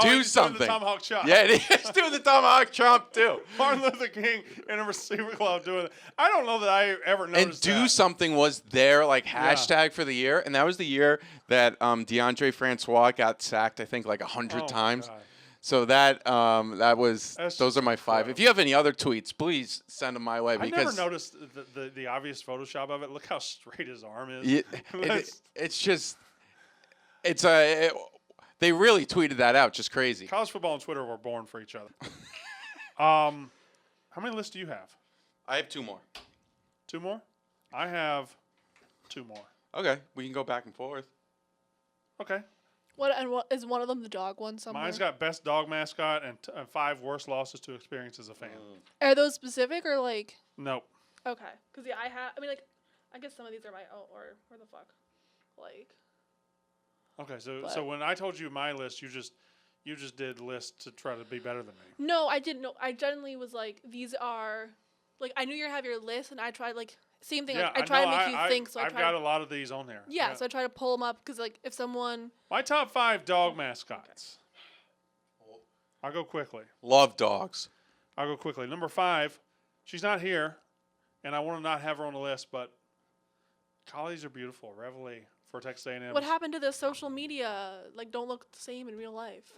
do something. Doing the tomahawk chop. Yeah, he's doing the tomahawk chop too. Martin Luther King in a receiver glove doing it. I don't know that I ever noticed that. And do something was their hashtag for the year, and that was the year that DeAndre Francois got sacked. I think 100 times. God. So those are my 5. If you have any other tweets, please send them my way. I never noticed the obvious Photoshop of it. Look how straight his arm is. They really tweeted that out, just crazy. College football and Twitter were born for each other. How many lists do you have? I have 2 more. 2 more? I have 2 more. Okay, we can go back and forth. Okay. What is one of them the dog one somewhere? Mine's got best dog mascot and 5 worst losses to experience as a fan. Are those specific or Nope. Okay, because I guess some of these are my or where the fuck, Okay, so when I told you my list, you just did lists to try to be better than me. No, I didn't know. I generally was these are I knew you have your list, and I tried same thing. Yeah, I try to make you think. So I've got a lot of these on there. Yeah, so I try to pull them up because if someone. My top 5 dog mascots. Okay. I'll go quickly. Love dogs. I'll go quickly. Number 5, she's not here, and I want to not have her on the list, but collies are beautiful. Reveille for Texas A&M. What happened to the social media? Don't look the same in real life.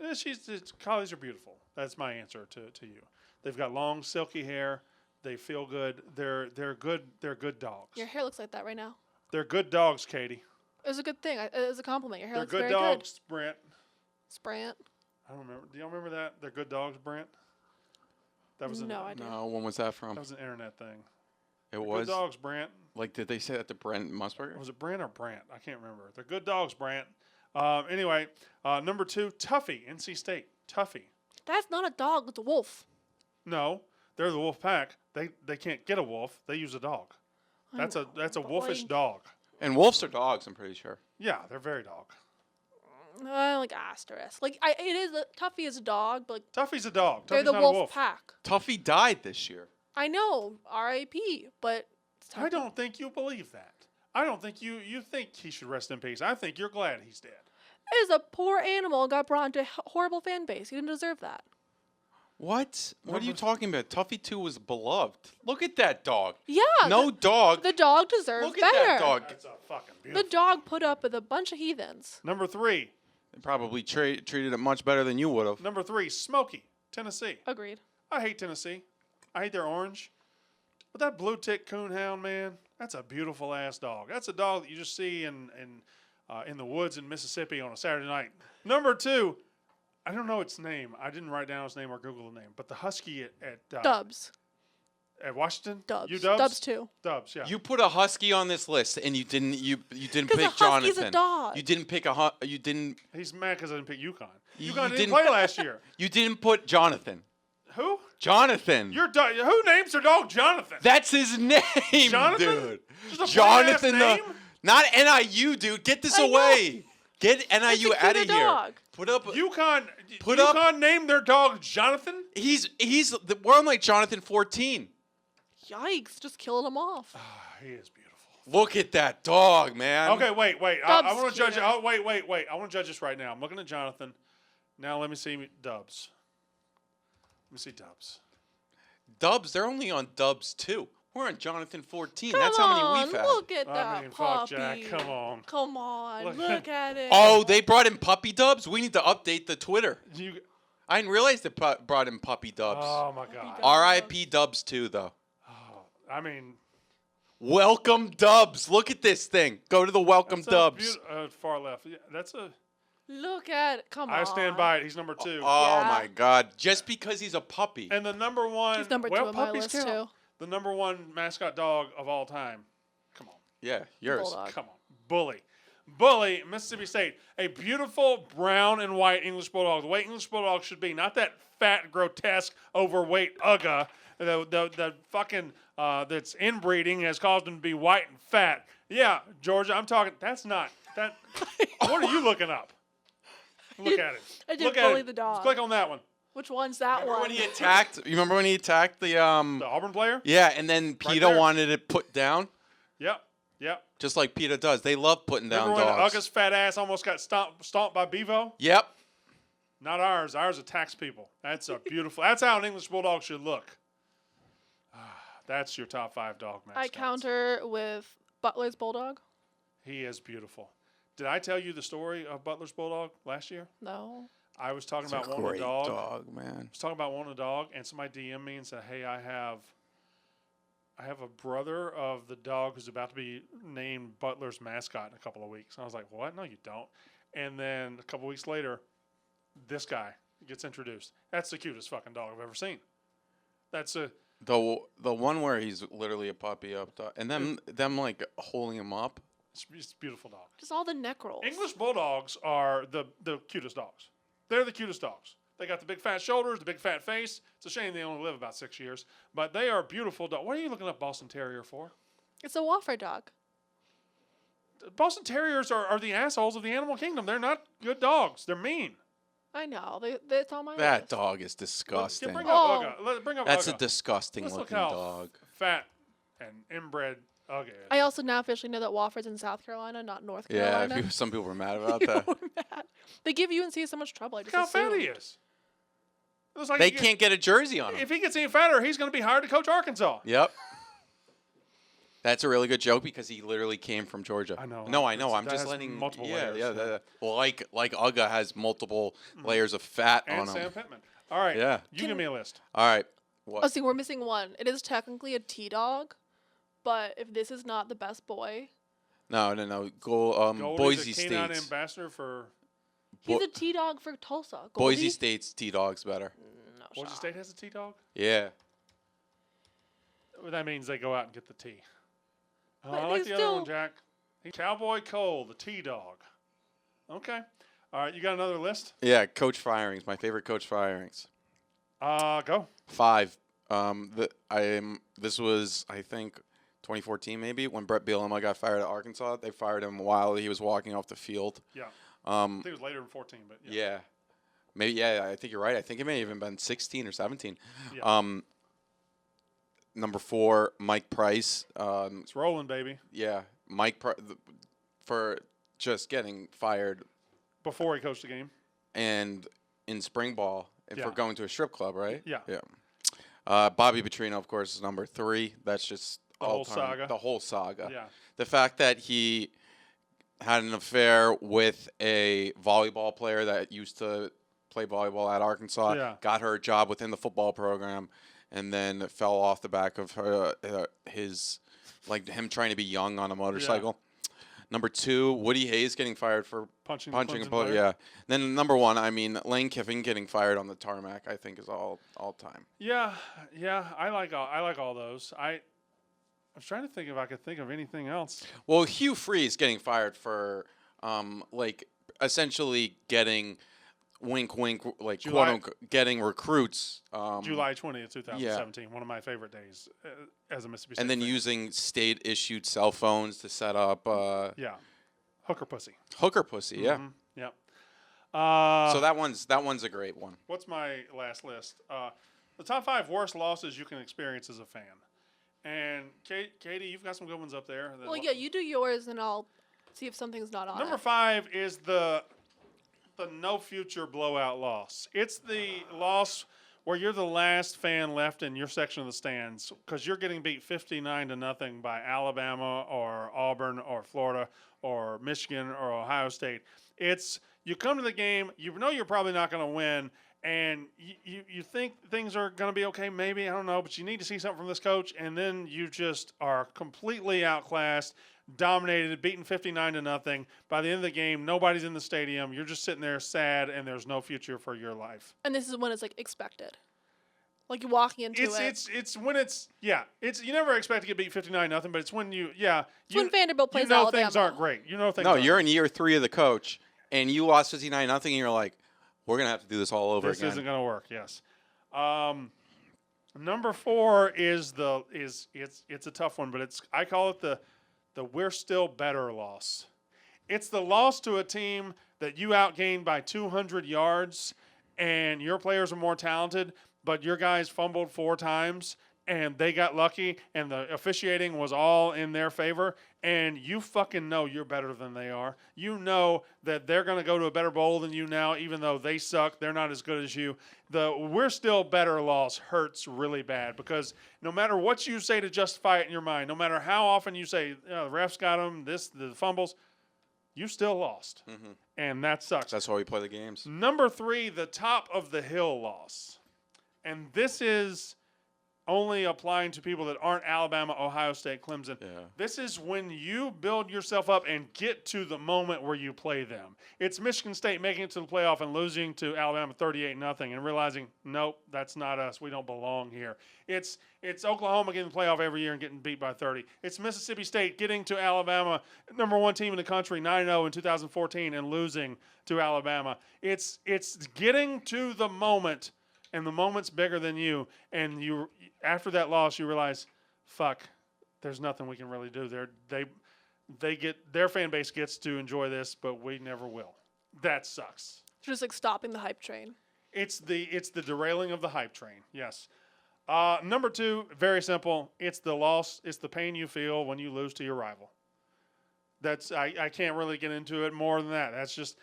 Collies are beautiful. That's my answer to you. They've got long, silky hair. They feel good. They're good. They're good dogs. Your hair looks like that right now. They're good dogs, Katie. It was a good thing. It was a compliment. Your hair looks good very dogs, Brent. Sprant. I don't remember. Do y'all remember that? They're good dogs, Brent. That was I don't. No, when was that from? That was an internet thing. It was. Good dogs, Brent. Did they say that to Brent Musburger? Was it Brent or Brant? I can't remember. They're good dogs, Brant. Anyway, number 2, Tuffy, NC State. Tuffy. That's not a dog. It's a wolf. No. they're the wolf pack. They can't get a wolf. They use a dog. That's a wolfish dog. And wolves are dogs, I'm pretty sure. Yeah, they're very dog. Like asterisk. Like it is Tuffy is a dog, but like, Tuffy's a dog. they're Tuffy's the not wolf a wolf. pack. Tuffy died this year. I know, R.I.P. But it's I don't think you believe that. I don't think you think he should rest in peace. I think you're glad he's dead. It is a poor animal got brought into a horrible fan base. He didn't deserve that. What? What are you talking about? Tuffy 2 was beloved. Look at that dog. Yeah. No dog. The dog deserves Look better. at that dog. That's a fucking beautiful. The dog put up with a bunch of heathens. Number 3. They probably treated it much better than you would have. Number 3, Smokey, Tennessee. Agreed. I hate Tennessee. I hate their orange. But that blue tick coonhound, man, that's a beautiful ass dog. That's a dog that you just see in the woods in Mississippi on a Saturday night. Number 2, I don't know its name. I didn't write down its name or Google the name. But the husky at Dubs. At Washington. Dubs. You Dubs. Dubs too. Dubs. Yeah. You put a husky on this list, and you didn't. You didn't 'Cause pick a husky's Jonathan. a dog. You didn't pick You didn't. He's mad because I didn't pick UConn. You UConn didn't didn't- play last year. You didn't put Jonathan. Who? Jonathan. Your dog. Who names their dog Jonathan? That's his name, Jonathan? dude. Just a Jonathan, plain-ass the name? not NIU, dude. Get this I know. away. Get It's NIU a out cuter of here. dog. Put up. UConn. Put up- UConn named their dog Jonathan. We're on like Jonathan 14. Yikes! Just killing him off. He is beautiful. Look at that dog, man. Okay, wait. I Dubs want to judge it. cuter. Oh, wait. I want to judge this right now. I'm looking at Jonathan. Now let me see Dubs. Let me see Dubs. Dubs, they're only on Dubs 2. We're on Jonathan 14. Come That's how many on, we've had. look at I that mean, fuck, puppy. Jack. Come on. Come on, Look- look at it. Oh, they brought in puppy Dubs? We need to update the Twitter. You. I didn't realize they brought in puppy Dubs. Oh my God. Dubs. R.I.P. Dubs 2, though. I mean, Welcome Dubs. Look at this thing. Go to the Welcome that's a Dubs. far left. Yeah, that's a. Look at it. Come on. I stand by it. He's number 2. Oh, Yeah. my God. Just because he's a puppy. And the number 1. He's number 2 well, on my puppies list count. too. The number 1 mascot dog of all time. Come on. Yeah, yours. Bulldog. Come on. Bully, Mississippi State. A beautiful brown and white English Bulldog. The way English Bulldogs should be. Not that fat, grotesque, overweight Ugga. The fucking that's inbreeding has caused them to be white and fat. Yeah, Georgia, I'm talking. That's not. That. What are you looking up? Look at it. I did Look at bully it. the dog. Just click on that one. Which one's that Remember one? when he attacked? You remember when he attacked the The Auburn player? Yeah, and then PETA there. wanted it put down, Yep. just like PETA does. They love putting down Remember when dogs. Ugga's fat ass almost got stomped by Bevo? Yep. Not ours. Ours attacks people. That's a beautiful. That's how an English Bulldog should look. That's your top 5 dog mascots. I counter with Butler's Bulldog. He is beautiful. Did I tell you the story of Butler's Bulldog last year? No. I was talking It's a about wanting a great dog. dog, man. I was talking about wanting a dog, and somebody DM'd me and said, "Hey, I have a brother of the dog who's about to be named Butler's mascot in a couple of weeks." And I was like, "What? No, you don't." And then a couple weeks later, this guy gets introduced. That's the cutest fucking dog I've ever seen. That's a The one where he's literally a puppy up top, and them like holding him up. it's a beautiful dog. Just all the neck rolls. English Bulldogs are the cutest dogs. They're the cutest dogs. They got the big fat shoulders, the big fat face. It's a shame they only live about 6 years, but they are beautiful dogs. What are you looking up Boston Terrier for? It's a Wofford dog. Boston Terriers are the assholes of the animal kingdom. They're not good dogs. They're mean. I know. It's on my That list. dog is disgusting. Bring Oh. up Ugga. Bring up That's Ugga. a disgusting Let's look looking how dog. fat and inbred Ugga is. I also now officially know that Wofford's in South Carolina, not North Yeah, Carolina. some people were mad about People that. were mad. They give UNC so much trouble. I Look just how fat he assumed. is. It was like They can't get a jersey on If him. he gets any fatter, he's going to be hired to coach Arkansas. Yep. That's a really good joke because he literally came from Georgia. I know. No, I know. It's- I'm that just has letting. multiple yeah, layers, yeah. yeah. Well, like Ugga has multiple layers of fat And on Sam him. Pittman. All right. Yeah. You give me a list. All right. Oh, What? see, we're missing one. It is technically a T-dog, but if this is not the best boy, No. Go. Goldie's Boise a canine State's. ambassador for he's Bo- a T-dog for Tulsa. Boise Goldie? State's T-Dog's better. No Boise shot. State has a T-dog? Yeah. Well, that means they go out and get the T. Oh, But I like they the other one, still- Jack. Cowboy Cole, the T-Dog. Okay. All right, you got another list? Yeah. Coach firings. My favorite coach firings. Go. 5. This was, I think, 2014 maybe, when Brett Bielema got fired at Arkansas. They fired him while he was walking off the field. Yeah. I think it was later in 14, but yeah. Maybe, yeah, I think you're right. I think it may have even been 16 or 17. Yeah. Number 4, Mike Price. It's rolling, baby. Yeah, for just getting fired. Before he coached the game. And in spring ball, for going to a strip club, right? Yeah. Yeah. Bobby Petrino, of course, is number 3. That's just the whole saga. The whole saga. Yeah. The fact that he had an affair with a volleyball player that used to play volleyball at Arkansas, got her a job within the football program, and then fell off the back of him trying to be young on a motorcycle. Yeah. Number 2, Woody Hayes getting fired for punching a player. Yeah. Then number 1, Lane Kiffin getting fired on the tarmac, I think is all time. Yeah. I like all those. I was trying to think if I could think of anything else. Well, Hugh Freeze getting fired for essentially getting wink, quote unquote, getting recruits. July 20th, 2017, one of my favorite days as a Mississippi State And then fan. using state-issued cell phones to set up. Hooker pussy. Yeah. Mm-hmm. Yep. So that one's a great one. What's my last list? The top 5 worst losses you can experience as a fan. And Katie, you've got some good ones up there. Well, yeah, you do yours, and I'll see if something's not on Number 5 is the no future blowout loss. It's the loss where you're the last fan left in your section of the stands because you're getting beat 59-0 by Alabama or Auburn or Florida or Michigan or Ohio State. It's you come to the game, you know you're probably not going to win, and you think things are going to be okay, maybe, I don't know, but you need to see something from this coach, and then you just are completely outclassed, dominated, beaten 59-0. By the end of the game, nobody's in the stadium. You're just sitting there sad, and there's no future for your life. And this is when it's, expected. Like, you're walking into It's when it's you never expect to get beat 59-0, but it's when it's when Vanderbilt plays Alabama. Alabama. Things aren't great. You're in year 3 of the coach, and you lost 59-0, and you're like, we're going to have to do this all over again. This isn't going to work, yes. Number 4 is it's a tough one, but I call it the we're still better loss. It's the loss to a team that you outgained by 200 yards, and your players are more talented, but your guys fumbled 4 times, and they got lucky, and the officiating was all in their favor, and you fucking know you're better than they are. You know that they're going to go to a better bowl than you now, even though they suck. They're not as good as you. The we're still better loss hurts really bad because no matter what you say to justify it in your mind, no matter how often you say, the refs got them, the fumbles, you still lost. Mm-hmm. And that sucks. That's why we play the games. Number 3, the top of the hill loss. And this is only applying to people that aren't Alabama, Ohio State, Clemson. Yeah. This is when you build yourself up and get to the moment where you play them. It's Michigan State making it to the playoff and losing to Alabama 38-0 and realizing, nope, that's not us. We don't belong here. It's Oklahoma getting the playoff every year and getting beat by 30. It's Mississippi State getting to Alabama, number 1 team in the country, 9-0 in 2014 and losing to Alabama. It's getting to the moment, and the moment's bigger than you, and you after that loss you realize, fuck, there's nothing we can really do. They get their fan base gets to enjoy this, but we never will. That sucks. Just stopping the hype train. It's the derailing of the hype train. Yes. Number 2, very simple. It's the loss. It's the pain you feel when you lose to your rival. That's I can't really get into it more than that. That's just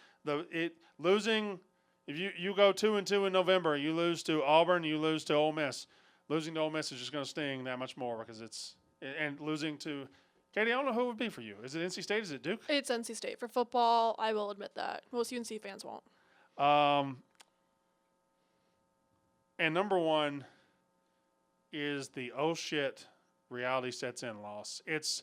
losing. If you go 2-2 in November, you lose to Auburn, you lose to Ole Miss. Losing to Ole Miss is just going to sting that much more because and losing to Katie, I don't know who it would be for you. Is it NC State? Is it Duke? It's NC State. For football, I will admit that. Most UNC fans won't. And number 1 is the oh shit reality sets in loss. It's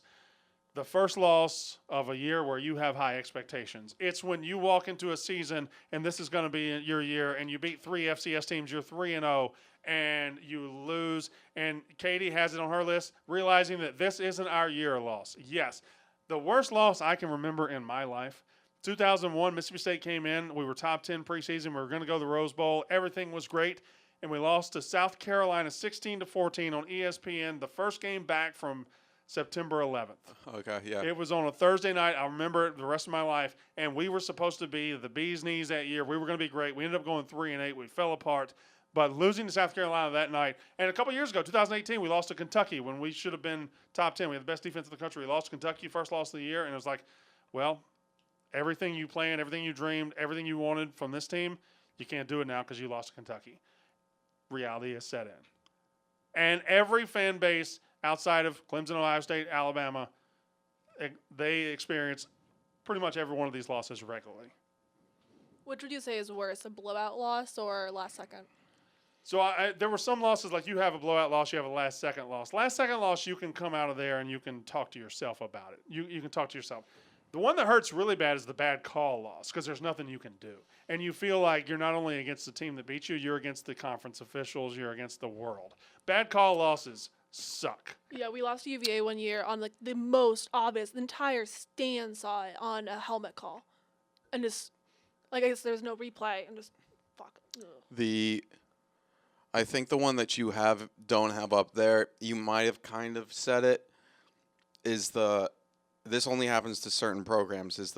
the first loss of a year where you have high expectations. It's when you walk into a season and this is going to be your year and you beat 3 FCS teams, you're 3-0, and you lose. And Katie has it on her list, realizing that this isn't our year loss. Yes, the worst loss I can remember in my life, 2001, Mississippi State came in. We were top 10 preseason. We were going to go to the Rose Bowl. Everything was great. and we lost to South Carolina 16-14 on ESPN. The first game back from September 11th. Okay, yeah. It was on a Thursday night. I remember it the rest of my life. And we were supposed to be the bee's knees that year. We were going to be great. We ended up going 3-8. We fell apart. But losing to South Carolina that night, and a couple years ago, 2018, we lost to Kentucky when we should have been top 10. We had the best defense in the country. We lost to Kentucky, first loss of the year, and it was like, well, everything you planned, everything you dreamed, everything you wanted from this team, you can't do it now because you lost to Kentucky. Reality has set in. And every fan base outside of Clemson, Ohio State, Alabama, they experience pretty much every one of these losses regularly. Which would you say is worse, a blowout loss or last second? So there were some losses, like you have a blowout loss, you have a last-second loss. Last-second loss, you can come out of there and you can talk to yourself about it. You can talk to yourself. The one that hurts really bad is the bad call loss because there's nothing you can do. And you feel like you're not only against the team that beat you, you're against the conference officials, you're against the world. Bad call losses suck. Yeah, we lost to UVA one year on like the most obvious. The entire stand saw it on a helmet call. And just, like, I guess there's no replay. And just, fuck. Ugh. I think the one that you don't have up there, you might have kind of said it, is this only happens to certain programs, is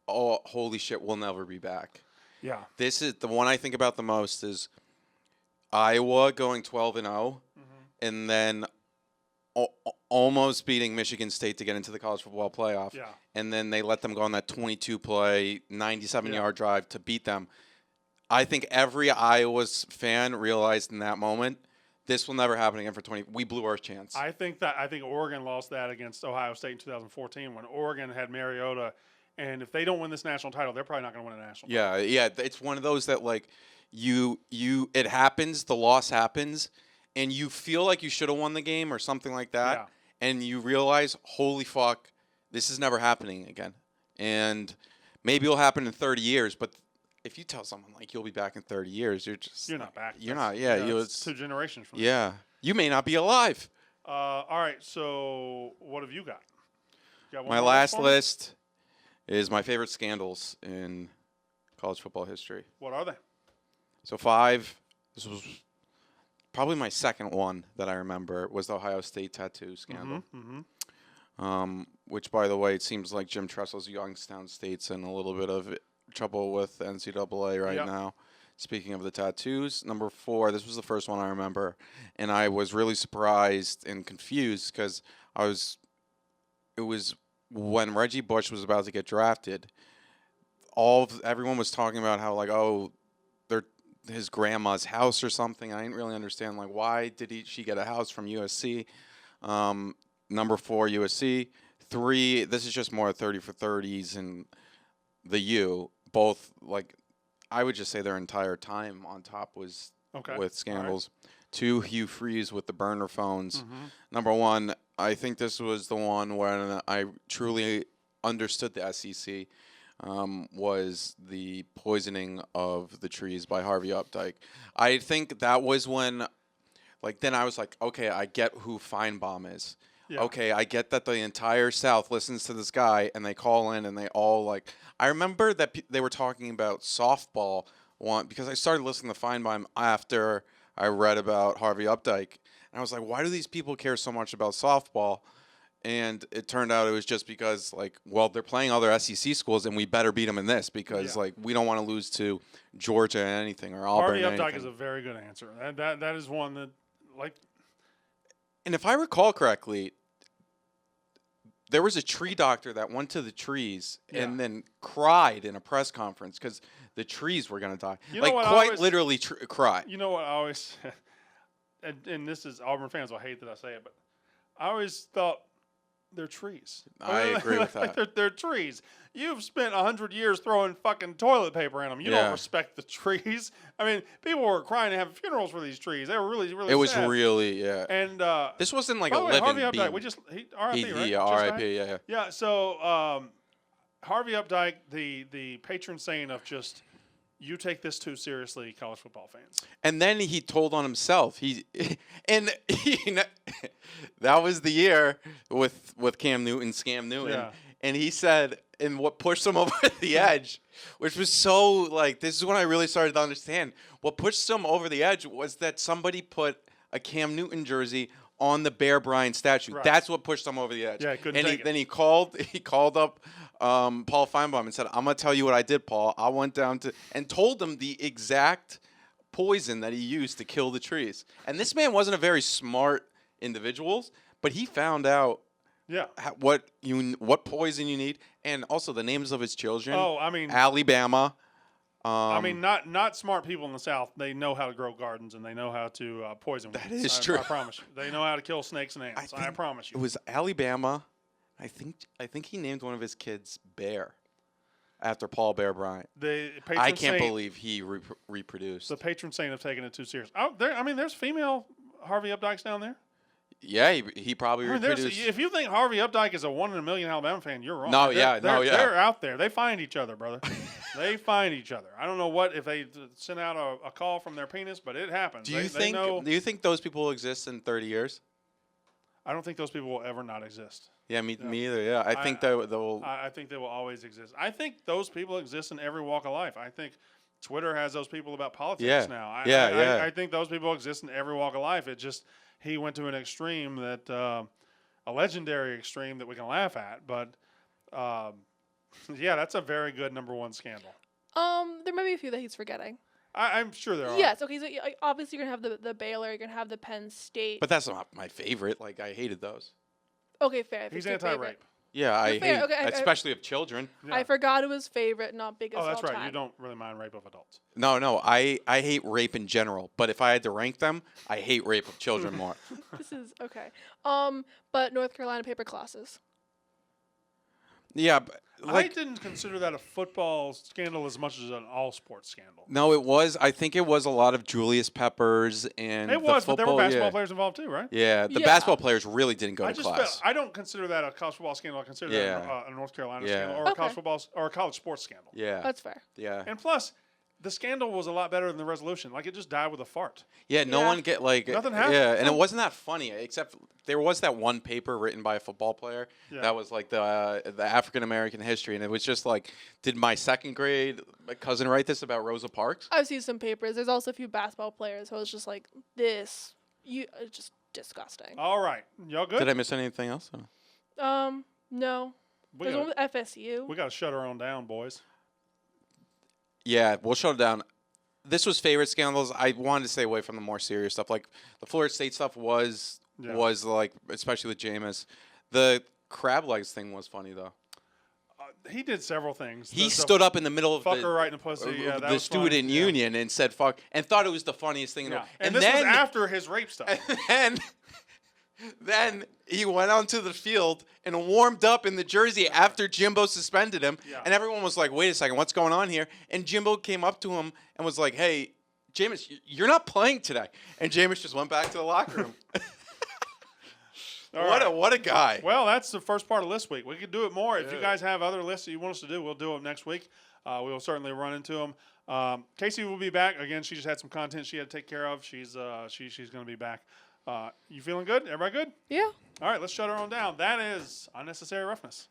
oh, holy shit, we'll never be back. Yeah. This is the one I think about the most is Iowa going 12-0 and then almost beating Michigan State to get into the college football playoff. Yeah. And then they let them go on that 22-play, 97-yard drive to beat them. I think every Iowa's fan realized in that moment, this will never happen again for 20. We blew our chance. I think Oregon lost that against Ohio State in 2014 when Oregon had Mariota, and if they don't win this national title, they're probably not going to win a national title. Yeah. It's one of those that like it happens, the loss happens, and you feel like you should have won the game or something like that, and you realize, holy fuck, this is never happening again. And maybe it'll happen in 30 years, but if you tell someone like you'll be back in 30 years, you're not back. You're not. Yeah, it's 2 generations from now. Yeah, you may not be alive. All right. So what have you got? My last list is my favorite scandals in college football history. What are they? So 5. This was probably my second one that I remember was the Ohio State tattoo scandal. Which, by the way, it seems like Jim Tressel's Youngstown State's in a little bit of trouble with NCAA right now. Speaking of the tattoos, number 4, this was the first one I remember, and I was really surprised and confused because it was when Reggie Bush was about to get drafted. Everyone was talking about how like, oh, they're his grandma's house or something. I didn't really understand like why did she get a house from USC. Number 4, USC. 3, this is just more 30 for 30s and the U. Both, like, I would just say their entire time on top was with scandals. Right. 2, Hugh Freeze with the burner phones. Number 1, I think this was the one when I truly understood the SEC, was the poisoning of the trees by Harvey Updike. I think that was when, like, then I was like, okay, I get who Feinbaum is. Yeah. Okay, I get that the entire South listens to this guy, and they call in, and they all, like... I remember that they were talking about softball because I started listening to Feinbaum after I read about Harvey Updike. And I was like, why do these people care so much about softball? And it turned out it was just because, like, well, they're playing other SEC schools, and we better beat them in this because, like, we don't want to lose to Georgia and anything or Auburn. Harvey Updike is a very good answer. That is one that, like... And if I recall correctly, there was a tree doctor that went to the trees and then cried in a press conference because the trees were going to die. You know, like, quite literally cry. You know what I always... and this is... Auburn fans will hate that I say it, but I always thought they're trees. I agree with that. They're trees. You've spent 100 years throwing fucking toilet paper in them. You don't respect the trees. I mean, people were crying to have funerals for these trees. They were really, really sad. It was really, And this wasn't like a living Harvey being. Updike, R.I.P., right? Yeah, R.I.P., yeah. Yeah, so Harvey Updike, the patron saint of just, you take this too seriously, college football fans. And then he told on himself. That was the year with Cam Newton, Scam Newton. Yeah. And he said, and what pushed him over the edge, which was so like this is when I really started to understand what pushed him over the edge was that somebody put a Cam Newton jersey on the Bear Bryant statue. Right. That's what pushed him over the edge. Yeah, he couldn't and take it. then he called up Paul Feinbaum and said, "I'm gonna tell you what I did, Paul. I went down to and told him the exact poison that he used to kill the trees." And this man wasn't a very smart individual, but he found out Yeah. what poison you need, and also the names of his children. Oh, I mean, Alabama. not smart people in the South. They know how to grow gardens and they know how to poison weeds. That is true. I promise you. They know how to kill snakes and ants. I promise you. It was Alabama. I think he named one of his kids Bear after Paul Bear Bryant. The patron I can't saint, believe he reproduced. the patron saint of taking it too serious. Oh, there's female Harvey Updikes down there. Yeah, he probably I mean, reproduced. if you think Harvey Updike is a 1 in a million Alabama fan, you're wrong. No, They're out there. They find each other, brother. They find each other. I don't know if they send out a call from their penis, but it happens. Do you think those people will exist in 30 years? I don't think those people will ever not exist. Yeah, me either. Yeah, I think they'll. I think they will always exist. I think those people exist in every walk of life. I think Twitter has those people about politics now. I think those people exist in every walk of life. It just he went to an extreme that a legendary extreme that we can laugh at. But yeah, that's a very good number one scandal. There might be a few that he's forgetting. I'm sure there are. Yes. Okay. So obviously you're gonna have the Baylor. You're gonna have the Penn State. But that's not my favorite. Like I hated those. Okay, fair. He's anti-rape. Yeah, I fair. hate, Okay, especially of children. Yeah. I forgot it was favorite, not biggest. Oh, that's all right. time. You don't really mind rape of adults. No, I hate rape in general. But if I had to rank them, I hate rape of children more. This is okay. But North Carolina paper classes. Yeah, but, I didn't consider that a football scandal as much as an all sports scandal. No, it was. I think it was a lot of Julius Peppers and It was, but there were football, basketball yeah. players involved too, right? Yeah, the Yeah. basketball players really didn't go to class. I don't consider that a college football scandal. I consider that a North Carolina Yeah. scandal or a Okay. college football or a college sports scandal. Yeah, That's fair. yeah, And plus, the scandal was a lot better than the resolution. Like it just died with a fart. yeah. No Yeah. one get like Nothing happened. Yeah, and it wasn't that funny. Except there was that one paper written by a football player Yeah. that was like the African American history, and it was just like, did my second grade cousin write this about Rosa Parks? I've seen some papers. There's also a few basketball players who was just like this. It's just disgusting. All right, y'all good? Did I miss anything else? No. we There's one got with FSU. to shut her on down, boys. Yeah, we'll shut it down. This was favorite scandals. I wanted to stay away from the more serious stuff. Like the Florida State stuff was like, especially with Jameis. The crab legs thing was funny though. He did several things. He stood up in the middle of fucker the, right in the pussy. Yeah, that the was funny. student union and said "fuck" and thought it was the funniest thing in the Yeah. world. And this was after his rape stuff. And then he went onto the field and warmed up in the jersey after Jimbo suspended him. Yeah. And everyone was like, wait a second, what's going on here? And Jimbo came up to him and was like, hey, Jameis, you're not playing today. And Jameis just went back to the locker room. What a guy. Well, that's the first part of list week. We could do it more. If you guys have other lists that you want us to do, we'll do them next week. We will certainly run into them. Casey will be back. Again, she just had some content she had to take care of. She's going to be back. You feeling good? Everybody good? Yeah. All right, let's shut her on down. That is Unnecessary Roughness.